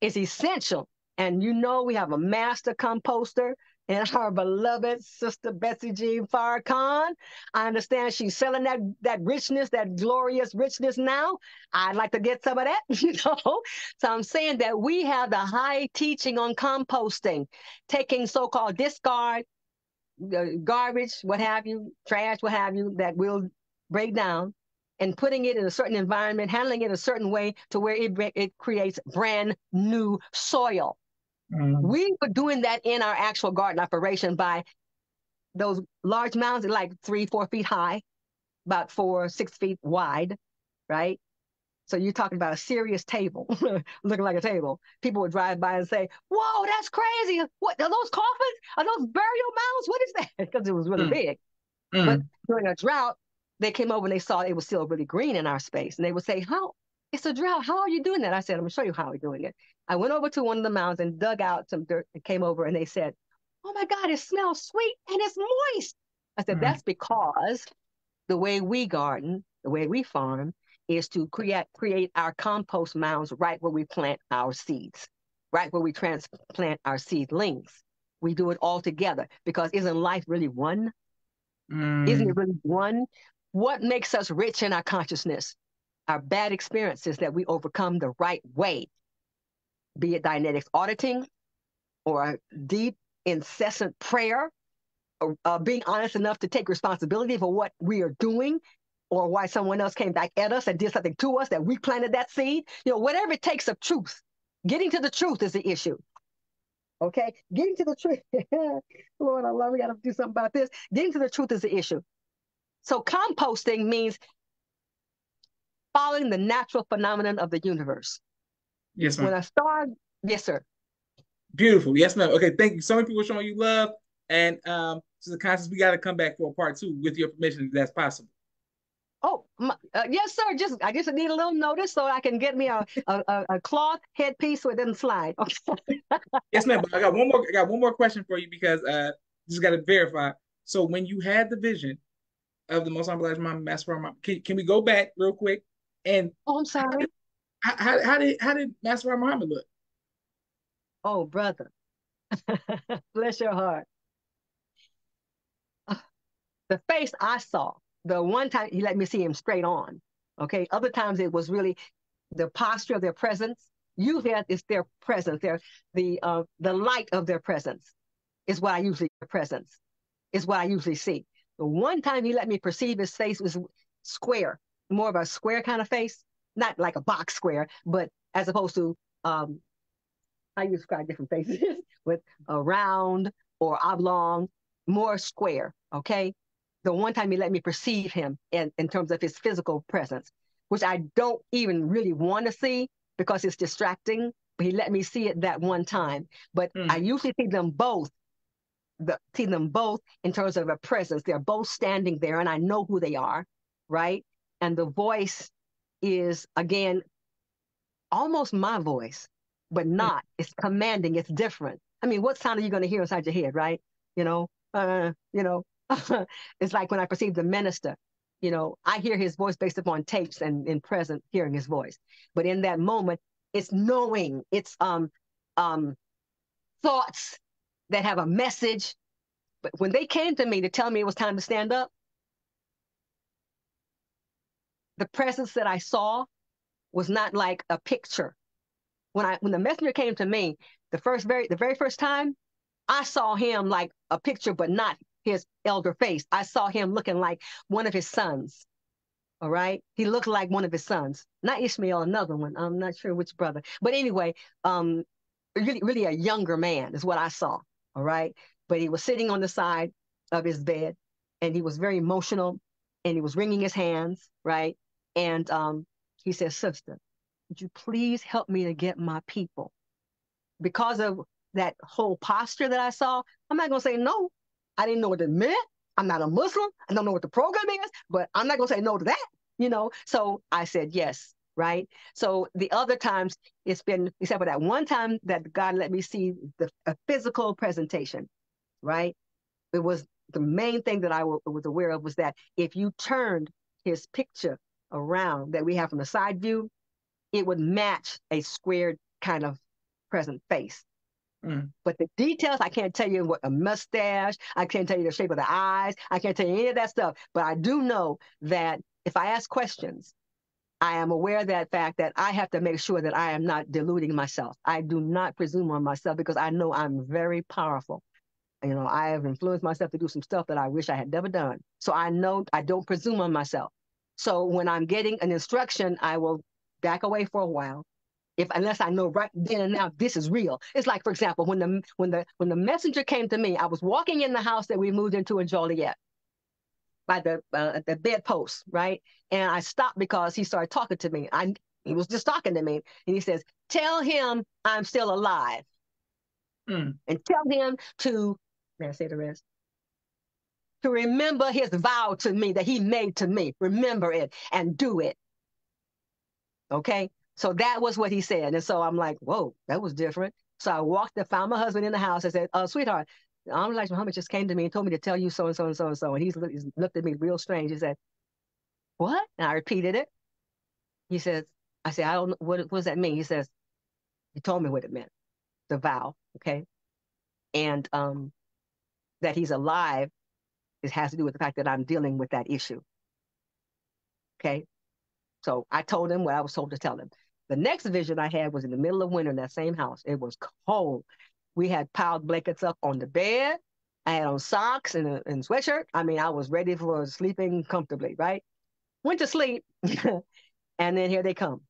is essential. And we have a master composter and our beloved Sister Betsy Jean Farrakhan. I understand she's selling that richness, that glorious richness now. I'd like to get some of that, So I'm saying that we have the high teaching on composting, taking so-called discard, garbage, what have you, trash, what have you, that will break down, and putting it in a certain environment, handling it a certain way to where it creates brand new soil. mm, We were doing that in our actual garden operation by those large mounds, like 3-4 feet high, about 4-6 feet wide, right? So you're talking about a serious table, looking like a table. People would drive by and say, "Whoa, that's crazy! What are those coffins? Are those burial mounds? What is that?" Because it was really mm, big. But mm, during a drought, they came over and they saw it was still really green in our space. And they would say, "How? It's a drought. How are you doing that?" I said, "I'm going to show you how we're doing it." I went over to one of the mounds and dug out some dirt and came over and they said, "Oh my God, it smells sweet and it's moist." I said, mm, "That's because the way we garden, the way we farm, is to create our compost mounds right where we plant our seeds, right where we transplant our seedlings. We do it all together because isn't life really one? Isn't it mm, really one? What makes us rich in our consciousness? Our bad experiences that we overcome the right way, be it Dianetics auditing or deep, incessant prayer, or being honest enough to take responsibility for what we are doing, or why someone else came back at us and did something to us that we planted that seed. Whatever it takes of truth. Getting to the truth is the issue. Okay? Getting to the truth. Lord, I love we got to do something about this. Getting to the truth is the issue. So composting means following the natural phenomenon of the universe. yes, When ma'am. a star, yes, sir. Beautiful. Yes, ma'am. Okay, thank you. So many people showing you love. And to the Constance, we got to come back for a part two with your permission, if that's possible. Oh, yes, sir. I just need a little notice so I can get me a cloth headpiece so it doesn't slide. Okay. Yes, ma'am. But I got one more question for you because just got to verify. So when you had the vision of the most Honorable Mom, Master Mom, can we go back real quick and Oh, I'm sorry. how did Master Muhammad look? Oh, brother. Bless your heart. The face I saw, the one time he let me see him straight on. Okay. Other times it was really the posture of their presence. Usually it's their presence, the light of their presence is what I usually see. The one time he let me perceive his face was square, more of a square kind of face, not like a box square, but as opposed to how you describe different faces with a round or oblong, more square. Okay, the one time he let me perceive him in terms of his physical presence, which I don't even really want to see because it's distracting. But he let me see it that one time. But I Mm, usually see them both in terms of a presence. They're both standing there, and I know who they are, right? And the voice is again almost my voice, but mm, not. It's commanding. It's different. I mean, what sound are you going to hear inside your head, right? You know, you know. It's like when I perceive the minister. You know, I hear his voice based upon tapes and in present hearing his voice. But in that moment, it's knowing. It's um thoughts that have a message. But when they came to me to tell me it was time to stand up, the presence that I saw was not like a picture. When the messenger came to me, the very first time, I saw him like a picture, but not his elder face. I saw him looking like one of his sons. All right, he looked like one of his sons, not Ishmael, another one. I'm not sure which brother, but anyway, really a younger man is what I saw. All right, but he was sitting on the side of his bed, and he was very emotional, and he was wringing his hands, right, and he said, "Sister, would you please help me to get my people?" Because of that whole posture that I saw, I'm not going to say no. I didn't know what it meant. I'm not a Muslim. I don't know what the program is, but I'm not going to say no to that, you know? So I said yes, right? So the other times it's been, except for that one time that God let me see a physical presentation, right? It was the main thing that I was aware of was that if you turned his picture around that we have from the side view, it would match a squared kind of present face. mm. But the details, I can't tell you what a mustache, I can't tell you the shape of the eyes, I can't tell you any of that stuff. But I do know that if I ask questions, I am aware of that fact that I have to make sure that I am not deluding myself. I do not presume on myself because I know I'm very powerful. You know, I have influenced myself to do some stuff that I wish I had never done. So I know I don't presume on myself. So when I'm getting an instruction, I will back away for a while if unless I know right then and now this is real. It's like, for example, when the messenger came to me, I was walking in the house that we moved into in Joliet by the bedpost, right? And I stopped because he started talking to me. He was just talking to me, and he says, "Tell him I'm still alive, Mm. and tell him to." May I say the rest? To remember his vow to me that he made to me. Remember it and do it. Okay. So that was what he said. And so I'm like, whoa, that was different. So I walked and found my husband in the house. I said, sweetheart, Elijah Muhammad just came to me and told me to tell you so and so and so and so. And he's looked at me real strange. He said, what? And I repeated it. He says, I said, I don't know. What does that mean? He says, he told me what it meant, the vow. Okay. And that he's alive, it has to do with the fact that I'm dealing with that issue. Okay. So I told him what I was told to tell him. The next vision I had was in the middle of winter in that same house. It was cold. We had piled blankets up on the bed. I had on socks and sweatshirt. I mean, I was ready for sleeping comfortably, right? Went to sleep, and then here they come.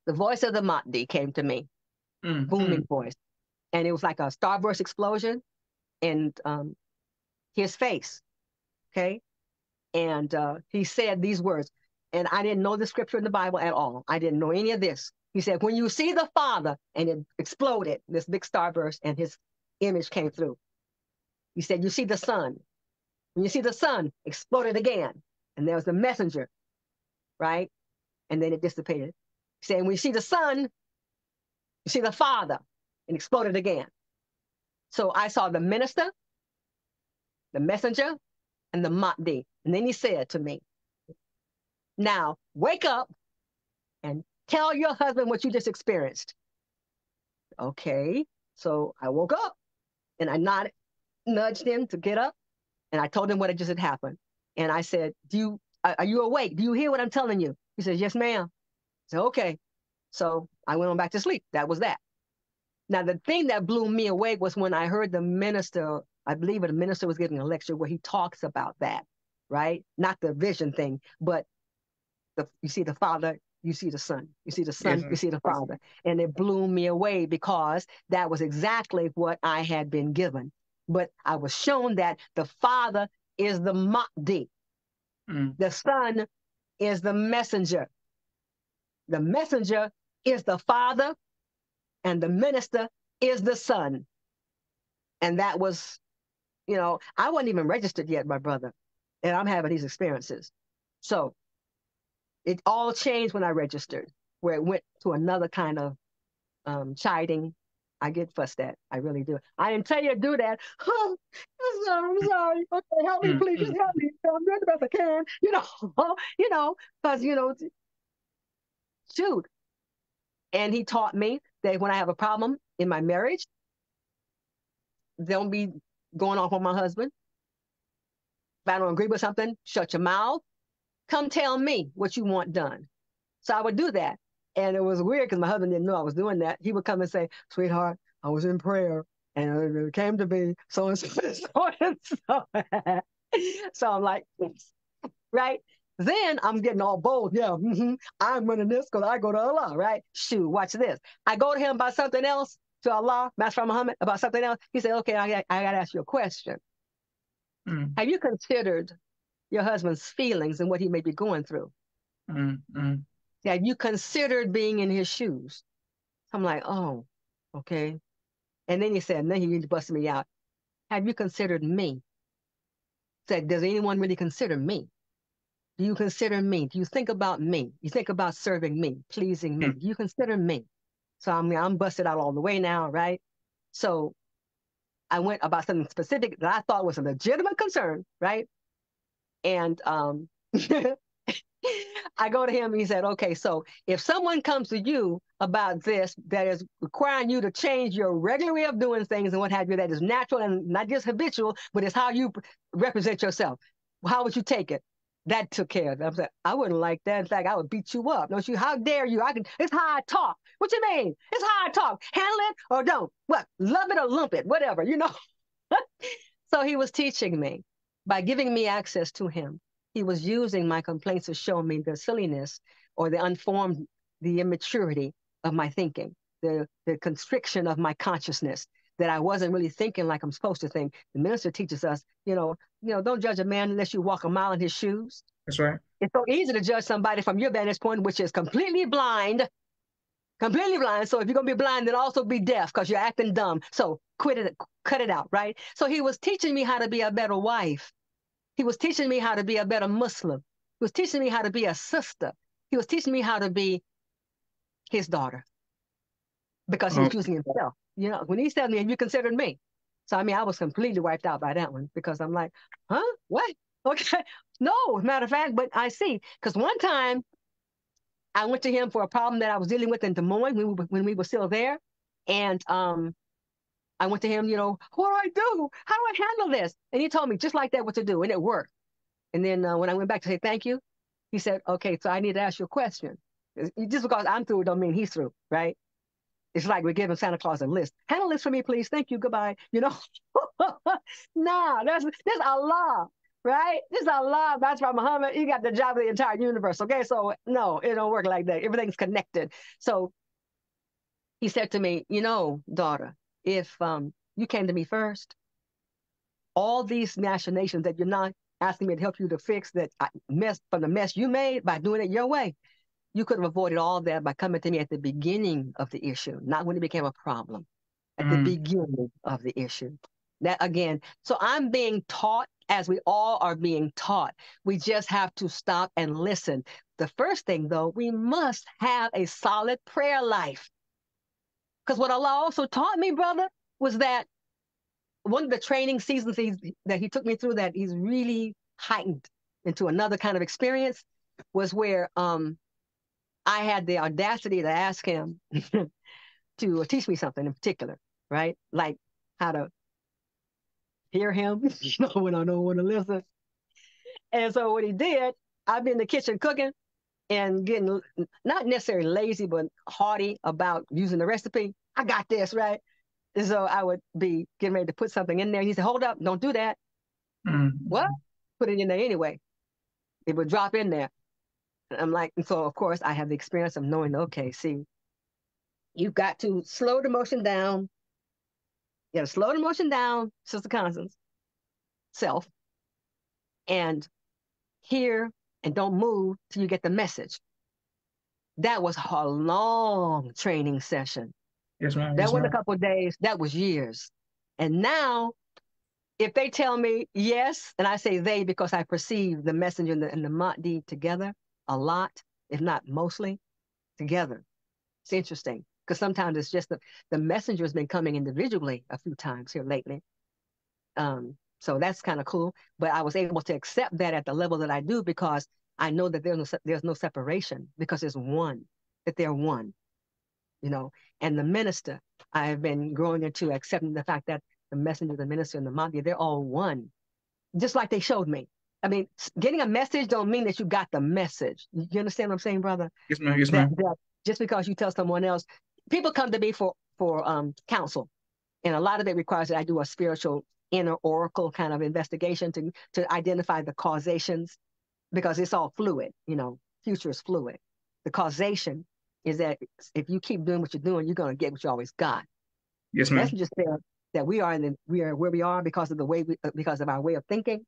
The voice of the Mahdi came to me, Mm, booming mm, voice. And it was like a starburst explosion in his face, okay? And he said these words, and I didn't know the scripture in the Bible at all. I didn't know any of this. He said, when you see the Father, and it exploded, this big starburst, and his image came through. He said, you see the Son. When you see the Son, exploded again. And there was the messenger, right? And then it dissipated. He said, when you see the Son, you see the Father, and exploded again. So I saw the minister, the messenger, and the Mahdi. And then he said to me, now wake up and tell your husband what you just experienced. Okay. So I woke up and I nudged him to get up, and I told him what had just had happened. And I said, are you awake? Do you hear what I'm telling you? He says, yes, ma'am. So, okay. So I went on back to sleep. That was that. Now, the thing that blew me away was when I heard the minister, I believe the minister was giving a lecture where he talks about that, right? Not the vision thing, but you see the Father, you see the Son, you see the Yes, Son, you ma'am. see the Father. And it blew me away because that was exactly what I had been given. But I was shown that the Father is the Mahdi, Mm, the Son is the messenger. The messenger is the Father, and the minister is the Son. And that was, I wasn't even registered yet, my brother. And I'm having these experiences. So it all changed when I registered, where it went to another kind of chiding. I get fussed at. I really do. I didn't tell you to do that. Oh, I'm sorry. I'm sorry. Okay, help me, mm, please. Just mm, help me. I'm doing the best I can. Because shoot. And he taught me that when I have a problem in my marriage, don't be going off on my husband. If I don't agree with something, shut your mouth. Come tell me what you want done. So I would do that. And it was weird because my husband didn't know I was doing that. He would come and say, sweetheart, I was in prayer and it came to be so and so and so. So I'm like, yes. Right? Then I'm getting all bold. Yeah, I'm running this because I go to Allah, right? Shoot, watch this. I go to him about something else, to Allah, Master Muhammad, about something else. He said, okay, I got to ask you a question. mm, Have you considered your husband's feelings and what he may be going through? mm, mm, Have you considered being in his shoes? I'm like, oh, okay. And then he said, and then he busted me out. Have you considered me? Said, does anyone really consider me? Do you consider me? Do you think about me? You think about serving me, pleasing me? mm. Do you consider me? So I'm busted out all the way now, right? So I went about something specific that I thought was a legitimate concern, right? And I go to him and he said, okay, so if someone comes to you about this that is requiring you to change your regular way of doing things and what have you, that is natural and not just habitual, but it's how you represent yourself, how would you take it? That took care of it. I was like, I wouldn't like that. In fact, I would beat you up. Don't you? How dare you? It's how I talk. What you mean? It's how I talk. Handle it or don't. What? Love it or lump it. Whatever. So he was teaching me by giving me access to him. He was using my complaints to show me the silliness or the unformed, the immaturity of my thinking, the constriction of my consciousness, that I wasn't really thinking like I'm supposed to think. The minister teaches us, don't judge a man unless you walk a mile in his shoes. That's right. It's so easy to judge somebody from your vantage point, which is completely blind. Completely blind. So if you're gonna be blind, then also be deaf because you're acting dumb. So quit it, cut it out, right? So he was teaching me how to be a better wife. He was teaching me how to be a better Muslim. He was teaching me how to be a sister. He was teaching me how to be his daughter because he Oh, was using himself. When he said me, you considered me. So I mean, I was completely wiped out by that one because I'm like, huh? What? Okay. No, matter of fact, but I see. Because one time I went to him for a problem that I was dealing with in Des Moines when we were still there. And I went to him, what do I do? How do I handle this? And he told me just like that what to do. And it worked. And then when I went back to say thank you, he said, okay, so I need to ask you a question. Just because I'm through don't mean he's through, right? It's like we're giving Santa Claus a list. Handle this for me, please. Thank you. Goodbye. Nah, that's Allah, right? This is Allah. That's from Muhammad. He got the job of the entire universe. Okay, so no, it don't work like that. Everything's connected. So he said to me, daughter, if you came to me first, all these machinations that you're not asking me to help you to fix that mess from the mess you made by doing it your way, you could have avoided all that by coming to me at the beginning of the issue, not when it became a problem, at the mm, beginning of the issue. That again, so I'm being taught as we all are being taught. We just have to stop and listen. The first thing, though, we must have a solid prayer life. Because what Allah also taught me, brother, was that one of the training seasons that he took me through that he's really heightened into another kind of experience was where I had the audacity to ask him to teach me something in particular, right? Like how to hear him, when I don't want to listen. And so what he did, I'd be in the kitchen cooking, and getting not necessarily lazy, but haughty about using the recipe. I got this, right? And so I would be getting ready to put something in there. He said, hold up, don't do that. What? Mm. Put it in there anyway. It would drop in there. And I'm like, and so of course I have the experience of knowing, okay, see, you've got to slow the motion down. You got to slow the motion down, Sister Constance, self, and hear and don't move till you get the message. That was a long training session. Yes, ma'am. That Yes, wasn't a ma'am. couple of days, that was years. And now, if they tell me yes, and I say they because I perceive the messenger and the Mahdi together a lot, if not mostly together. It's interesting because sometimes it's just the messenger has been coming individually a few times here lately. So that's kind of cool. But I was able to accept that at the level that I do because I know that there's no separation because it's one, that they're one, you know. And the minister, I have been growing into accepting the fact that the messenger, the minister, and the Mahdi, they're all one, just like they showed me. I mean, getting a message don't mean that you got the message. You understand what I'm saying, brother? Yes, ma'am. Yes, ma'am. That just because you tell someone else, people come to me for counsel, and a lot of it requires that I do a spiritual inner oracle kind of investigation to identify the causations because it's all fluid. You know, future is fluid. The causation is that if you keep doing what you're doing, you're going to get what you always got. Yes, The ma'am. messenger said that we are where we are because of the way because of our way of thinking,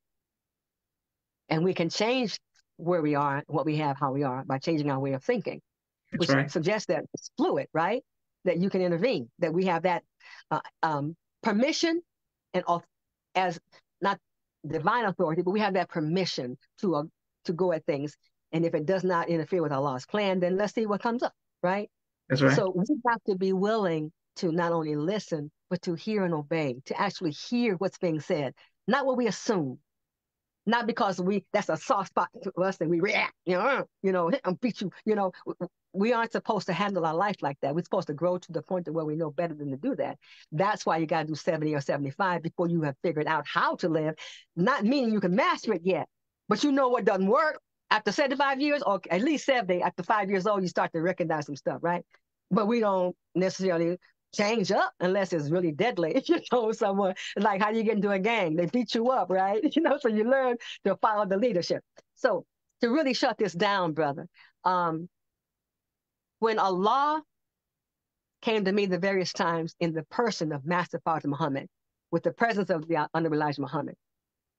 and we can change where we are, what we have, how we are by changing our way of thinking, That's which right. suggests that it's fluid, right? That you can intervene, that we have that uh, permission and as not divine authority, but we have that permission to go at things. And if it does not interfere with Allah's plan, then let's see what comes up, right? That's right. So we have to be willing to not only listen, but to hear and obey, to actually hear what's being said, not what we assume, not because that's a soft spot to us and we react, and beat you, we aren't supposed to handle our life like that. We're supposed to grow to the point to where we know better than to do that. That's why you got to do 70 or 75 before you have figured out how to live, not meaning you can master it yet, but you know what doesn't work. After 75 years, or at least 70, after 5 years old, you start to recognize some stuff, right? But we don't necessarily change up unless it's really deadly. Someone like how do you get into a gang? They beat you up, right? So you learn to follow the leadership. So to really shut this down, brother, um, when Allah came to me the various times in the person of Master Father Muhammad, with the presence of the Honorable Elijah Muhammad,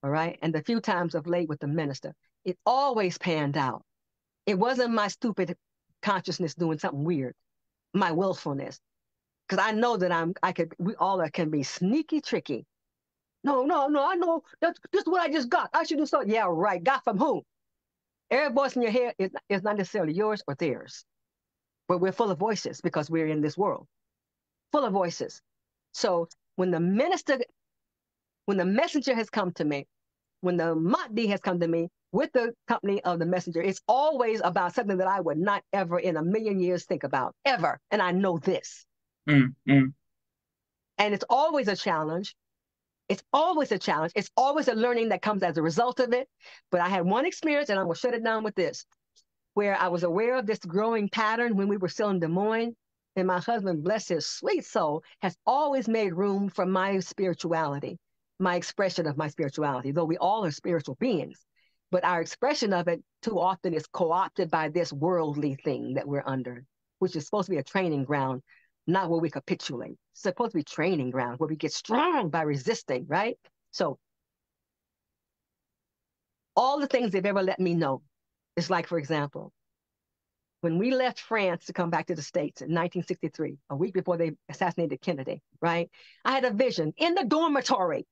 all right, and the few times of late with the minister, it always panned out. It wasn't my stupid consciousness doing something weird, my willfulness, because I know that we all can be sneaky, tricky. No, no, no, I know this is what I just got. I should do something. Yeah, right. Got from whom? Every voice in your head is not necessarily yours or theirs, but we're full of voices because we're in this world, full of voices. So when the messenger has come to me, when the Mahdi has come to me with the company of the messenger, it's always about something that I would not ever in a million years think about, ever. And I know this. Mm. Mm. And it's always a challenge. It's always a challenge. It's always a learning that comes as a result of it. But I had one experience, and I'm going to shut it down with this, where I was aware of this growing pattern when we were still in Des Moines. And my husband, bless his sweet soul, has always made room for my spirituality, my expression of my spirituality, though we all are spiritual beings. But our expression of it too often is co-opted by this worldly thing that we're under, which is supposed to be a training ground, not where we capitulate. It's supposed to be training ground where we get strong by resisting, right? So all the things they've ever let me know, it's like, for example, when we left France to come back to the States in 1963, a week before they assassinated Kennedy, right? I had a vision in the dormitory.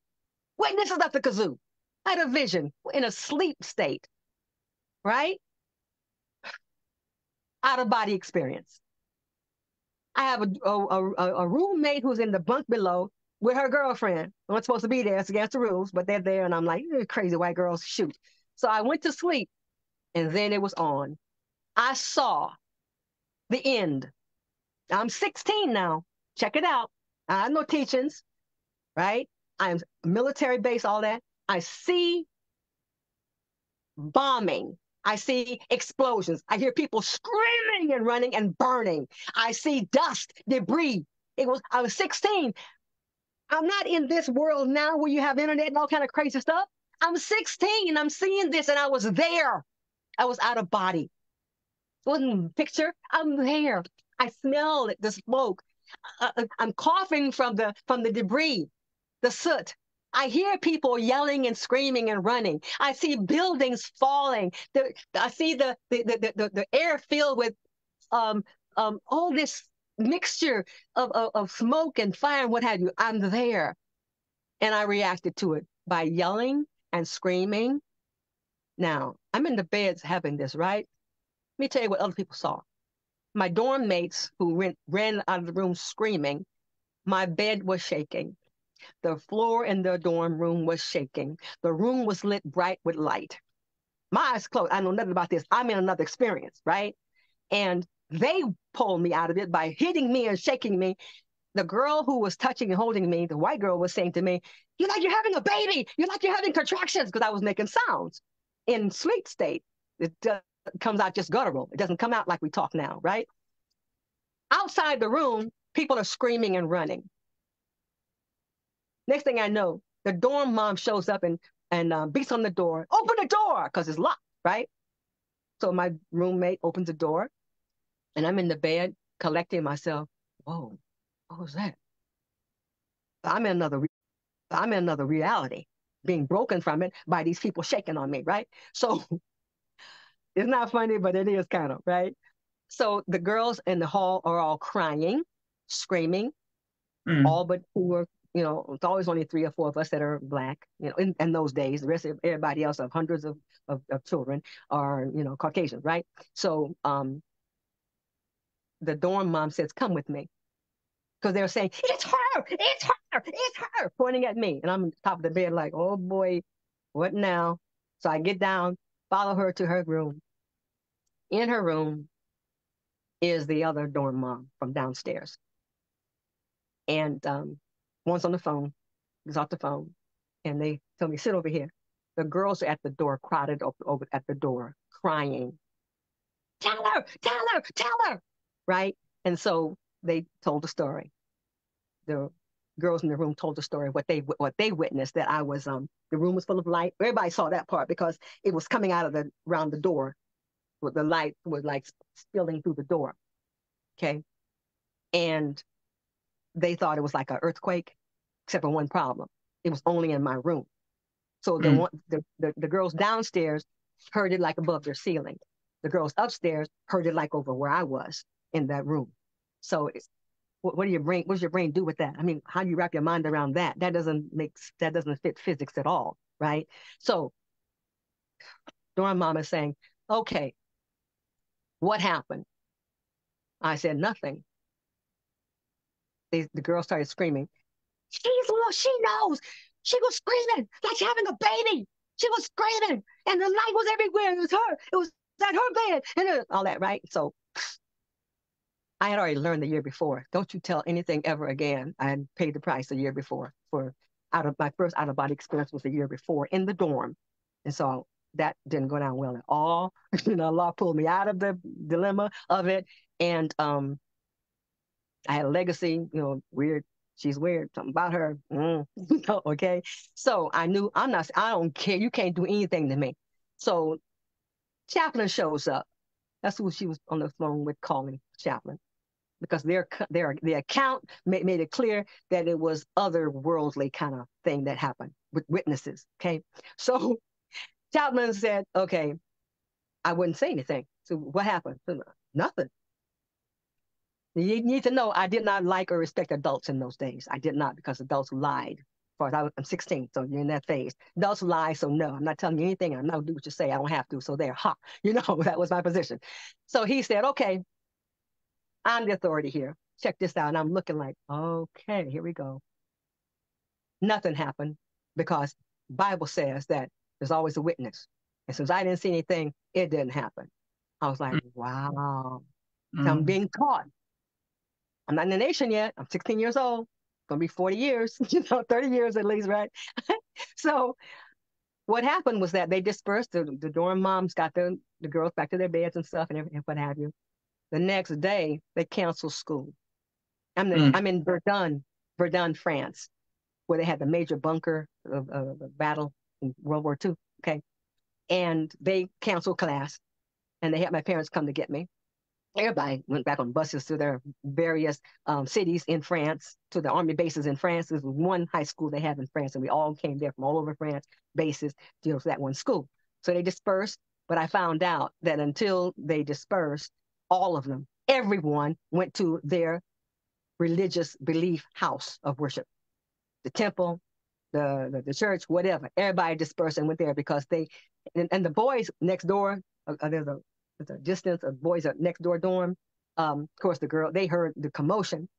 Witnesses at the kazoo. I had a vision in a sleep state, right? Out of body experience. I have a roommate who's in the bunk below with her girlfriend. I'm not supposed to be there. It's against the rules, but they're there. And I'm like, crazy white girls, shoot. So I went to sleep and then it was on. I saw the end. I'm 16 now. Check it out. I have no teachings, right? I'm military base, all that. I see bombing. I see explosions. I hear people screaming and running and burning. I see dust, debris. I was 16. I'm not in this world now where you have internet and all kind of crazy stuff. I'm 16. I'm seeing this and I was there. I was out of body. It wasn't a picture. I'm there. I smell it, the smoke. I'm coughing from the debris, the soot. I hear people yelling and screaming and running. I see buildings falling. I see the air filled with um, all this mixture of smoke and fire and what have you. I'm there. And I reacted to it by yelling and screaming. Now, I'm in the beds having this, right? Let me tell you what other people saw. My dorm mates who ran out of the room screaming, my bed was shaking. The floor in the dorm room was shaking. The room was lit bright with light. My eyes closed. I know nothing about this. I'm in another experience, right? And they pulled me out of it by hitting me and shaking me. The girl who was touching and holding me, the white girl, was saying to me, "You're like you're having a baby. You're like you're having contractions," because I was making sounds in sleep state. It comes out just guttural. It doesn't come out like we talk now, right? Outside the room, people are screaming and running. Next thing I know, the dorm mom shows up and beats on the door. Open the door, because it's locked, right? So my roommate opens the door, and I'm in the bed collecting myself. Whoa, what was that? I'm in another. I'm in another reality, being broken from it by these people shaking on me, right? So it's not funny, but it is kind of right. So the girls in the hall are all crying, screaming, Mm. all but who are, it's always only three or four of us that are black, in those days. The rest of everybody else, of hundreds of children, are, Caucasian, right? So the dorm mom says, "Come with me." Because they're saying, "It's her, it's her, it's her," pointing at me. And I'm on top of the bed like, oh boy, what now? So I get down, follow her to her room. In her room is the other dorm mom from downstairs. And one's on the phone, is off the phone, and they tell me, "Sit over here." The girls are at the door, crowded over at the door, crying, "Tell her, tell her, tell her," right? And so they told the story. The girls in the room told the story, what they witnessed, that I was the room was full of light. Everybody saw that part because it was coming out of the around the door, with the light was like spilling through the door. Okay. And they thought it was like an earthquake, except for one problem. It was only in my room. So Mm. the girls downstairs heard it like above their ceiling. The girls upstairs heard it like over where I was in that room. So what do your brain? What does your brain do with that? I mean, how do you wrap your mind around that? That doesn't fit physics at all, right? So Dora Mom is saying, "Okay, what happened?" I said, "Nothing." The girl started screaming. She knows. She was screaming like she's having a baby. She was screaming, and the light was everywhere. It was her. It was at her bed, and all that, right? So I had already learned the year before. Don't you tell anything ever again. I had paid the price the year before for out of my first out of body experience was the year before in the dorm, and so that didn't go down well at all. Allah pulled me out of the dilemma of it, and I had a legacy. Weird. She's weird. Something about her. Okay. So I knew I'm not. I don't care. You can't do anything to me. So Chaplain shows up. That's who she was on the phone with, calling Chaplain, because the account made it clear that it was otherworldly kind of thing that happened with witnesses. Okay. So Chapman said, "Okay, I wouldn't say anything." So what happened? Nothing. You need to know I did not like or respect adults in those days. I did not, because adults lied. I'm 16, so you're in that phase. Adults lie, so no, I'm not telling you anything. I'm not gonna do what you say. I don't have to. So there, ha, that was my position. So he said, "Okay, I'm the authority here. Check this out." And I'm looking like, okay, here we go. Nothing happened, because Bible says that there's always a witness. And since I didn't see anything, it didn't happen. I was like, Mm. wow. So I'm Mm. being taught. I'm not in the nation yet. I'm 16 years old. It's gonna be 40 years, 30 years at least, right? So what happened was that they dispersed. The dorm moms got the girls back to their beds and stuff and what have you. The next day, they canceled school. mm, I'm in Verdun, France, where they had the major bunker of battle in World War II. Okay, and they canceled class, and they had my parents come to get me. Everybody went back on buses to their various cities in France, to the army bases in France. This was one high school they have in France, and we all came there from all over France, bases, to go to that one school. So they dispersed, but I found out that until they dispersed, all of them, everyone went to their religious belief house of worship, the temple, the church, whatever. Everybody dispersed and went there because and the boys next door, there's a distance of boys at next door dorm. Of course, they heard the commotion.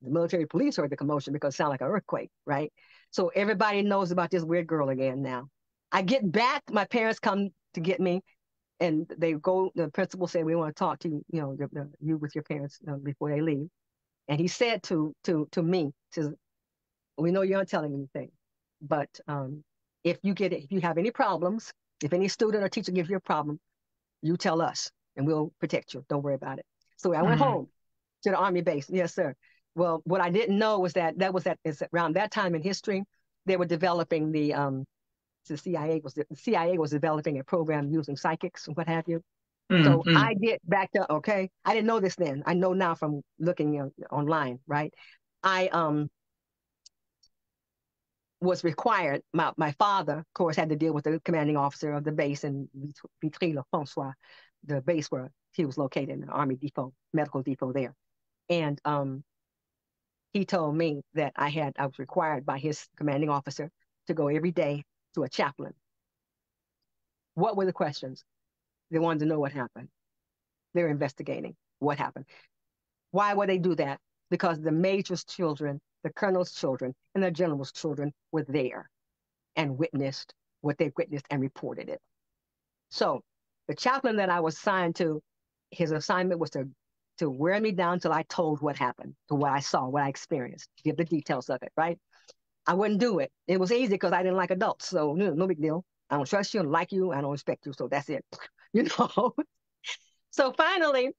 The military police heard the commotion because it sounded like an earthquake, right? So everybody knows about this weird girl again now. I get back, my parents come to get me, and they go. The principal said, "We want to talk to you, you with your parents before they leave." And he said to me, says, "We know you're not telling anything, but if you have any problems, if any student or teacher gives you a problem, you tell us and we'll protect you. Don't worry about it." So I went mm, home to the Army base. Yes, sir. Well, what I didn't know was is around that time in history, they were developing the CIA was developing a program using psychics and what have you. mm, So mm, I get back to, okay, I didn't know this then. I know now from looking online, right? I was required. My father, of course, had to deal with the commanding officer of the base in Vitry-le-François, the base where he was located in the Army depot, medical depot there. And he told me that I was required by his commanding officer to go every day to a chaplain. What were the questions? They wanted to know what happened. They were investigating what happened. Why would they do that? Because the major's children, the colonel's children, and the general's children were there and witnessed what they witnessed and reported it. So the chaplain that I was assigned to, his assignment was to wear me down till I told what happened, to what I saw, what I experienced, give the details of it, right? I wouldn't do it. It was easy because I didn't like adults. So no big deal. I don't trust you, I don't like you, I don't respect you. So that's it. You know? So finally,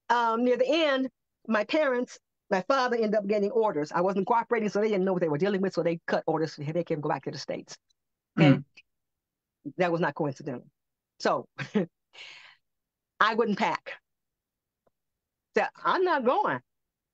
near the end, my parents, my father ended up getting orders. I wasn't cooperating, so they didn't know what they were dealing with. So they cut orders so they can go back to the States. Okay. mm, That was not coincidental. So I wouldn't pack. So I'm not going.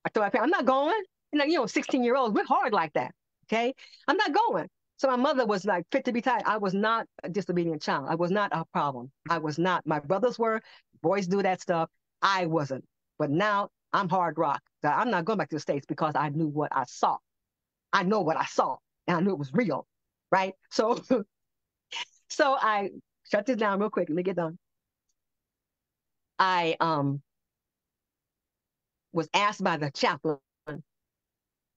I told my parents, I'm not going. 16-year-olds, we're hard like that. Okay. I'm not going. So my mother was like fit to be tied. I was not a disobedient child. I was not a problem. I was not. My brothers were. Boys do that stuff. I wasn't. But now I'm hard rock. So I'm not going back to the States because I knew what I saw. I know what I saw, and I knew it was real. Right. So so I shut this down real quick. Let me get done. I was asked by the chaplain,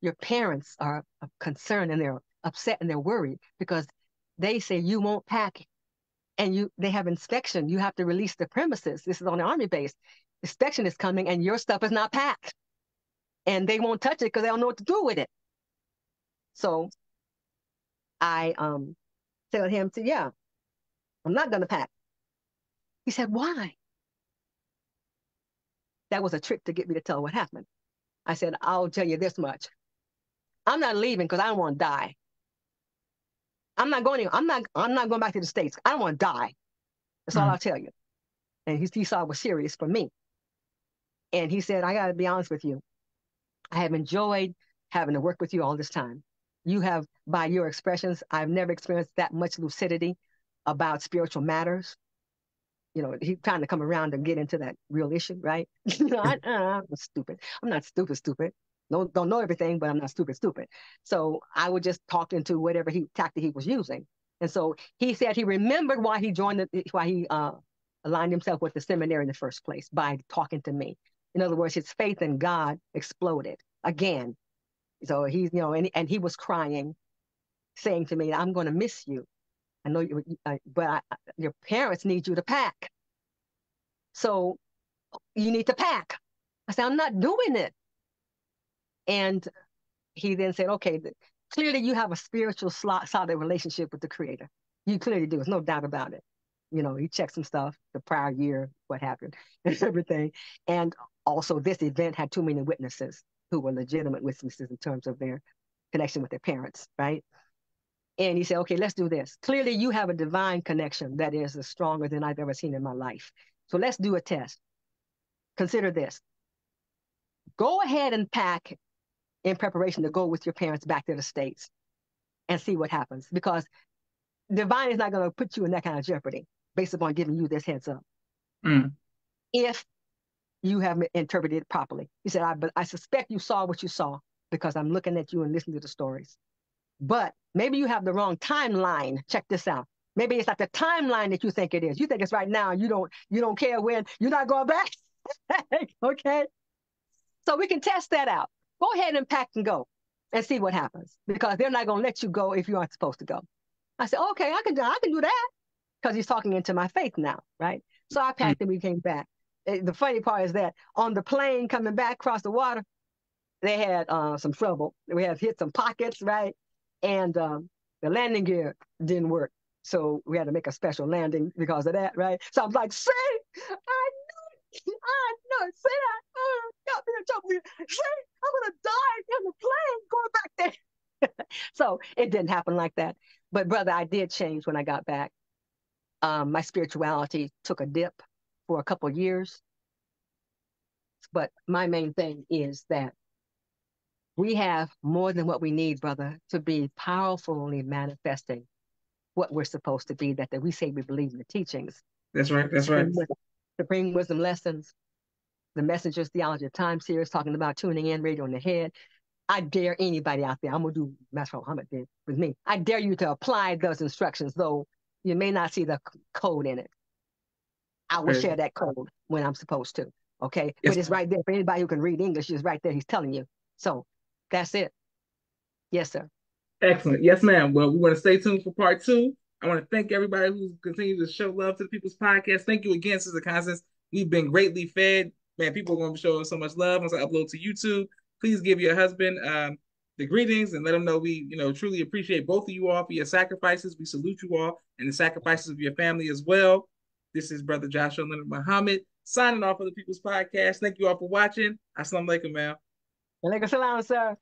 your parents are concerned and they're upset and they're worried because they say you won't pack and they have inspection. You have to release the premises. This is on the Army base. Inspection is coming and your stuff is not packed. And they won't touch it because they don't know what to do with it. So I tell him to, yeah, I'm not gonna pack. He said, why? That was a trick to get me to tell what happened. I said, I'll tell you this much. I'm not leaving because I don't want to die. I'm not going back to the States. I don't want to die. That's all mm, I'll tell you. And he saw it was serious for me. And he said, I got to be honest with you. I have enjoyed having to work with you all this time. You have, by your expressions, I've never experienced that much lucidity about spiritual matters. He's trying to come around and get into that real issue, right? I'm stupid. I'm not stupid. No, don't know everything, but I'm not stupid. So I would just talk into whatever tactic he was using. And so he said he remembered why he aligned himself with the seminary in the first place by talking to me. In other words, his faith in God exploded again. So and he was crying, saying to me, I'm going to miss you. I know you, but your parents need you to pack. So you need to pack. I said, I'm not doing it. And he then said, okay, clearly you have a spiritual solid relationship with the Creator. You clearly do. There's no doubt about it. He checked some stuff, the prior year, what happened, and everything. And also, this event had too many witnesses who were legitimate witnesses in terms of their connection with their parents, right? And he said, okay, let's do this. Clearly, you have a divine connection that is stronger than I've ever seen in my life. So let's do a test. Consider this. Go ahead and pack in preparation to go with your parents back to the States and see what happens. Because divine is not going to put you in that kind of jeopardy based upon giving you this heads up. Mm. If you haven't interpreted it properly. He said, but I suspect you saw what you saw because I'm looking at you and listening to the stories. But maybe you have the wrong timeline. Check this out. Maybe it's not the timeline that you think it is. You think it's right now. You don't care when. You're not going back. Okay. So we can test that out. Go ahead and pack and go and see what happens because they're not going to let you go if you aren't supposed to go. I said, okay, I can do that because he's talking into my faith now, right? So I Mm. packed and we came back. The funny part is that on the plane coming back across the water, they had some trouble. We had hit some pockets, right? And the landing gear didn't work. So we had to make a special landing because of that, right? So I was like, see, I know, see that? Oh, got me in trouble. See, I'm going to die in the plane going back there. So it didn't happen like that. But brother, I did change when I got back. My spirituality took a dip for a couple of years. But my main thing is that we have more than what we need, brother, to be powerfully manifesting what we're supposed to be, that we say we believe in the teachings. That's right. That's right. Supreme wisdom lessons, the Messenger's Theology of Time series talking about tuning in, radio on the head. I dare anybody out there, I'm going to do Master Muhammad did with me. I dare you to apply those instructions, though you may not see the code in it. I will share that code when I'm supposed to. Okay. Yes, But it's ma'am. right there for anybody who can read English. It's right there. He's telling you. So that's it. Yes, sir. Excellent. Yes, ma'am. Well, we want to stay tuned for part two. I want to thank everybody who's continued to show love to the People's Podcast. Thank you again, Sister Constance. We've been greatly fed. Man, people are going to be showing so much love once I upload to YouTube. Please give your husband the greetings and let him know we, truly appreciate both of you all for your sacrifices. We salute you all and the sacrifices of your family as well. This is Brother Joshua Leonard Muhammad signing off for the People's Podcast. Thank you all for watching. Assalamu alaikum, man. Walaikum salam, sir.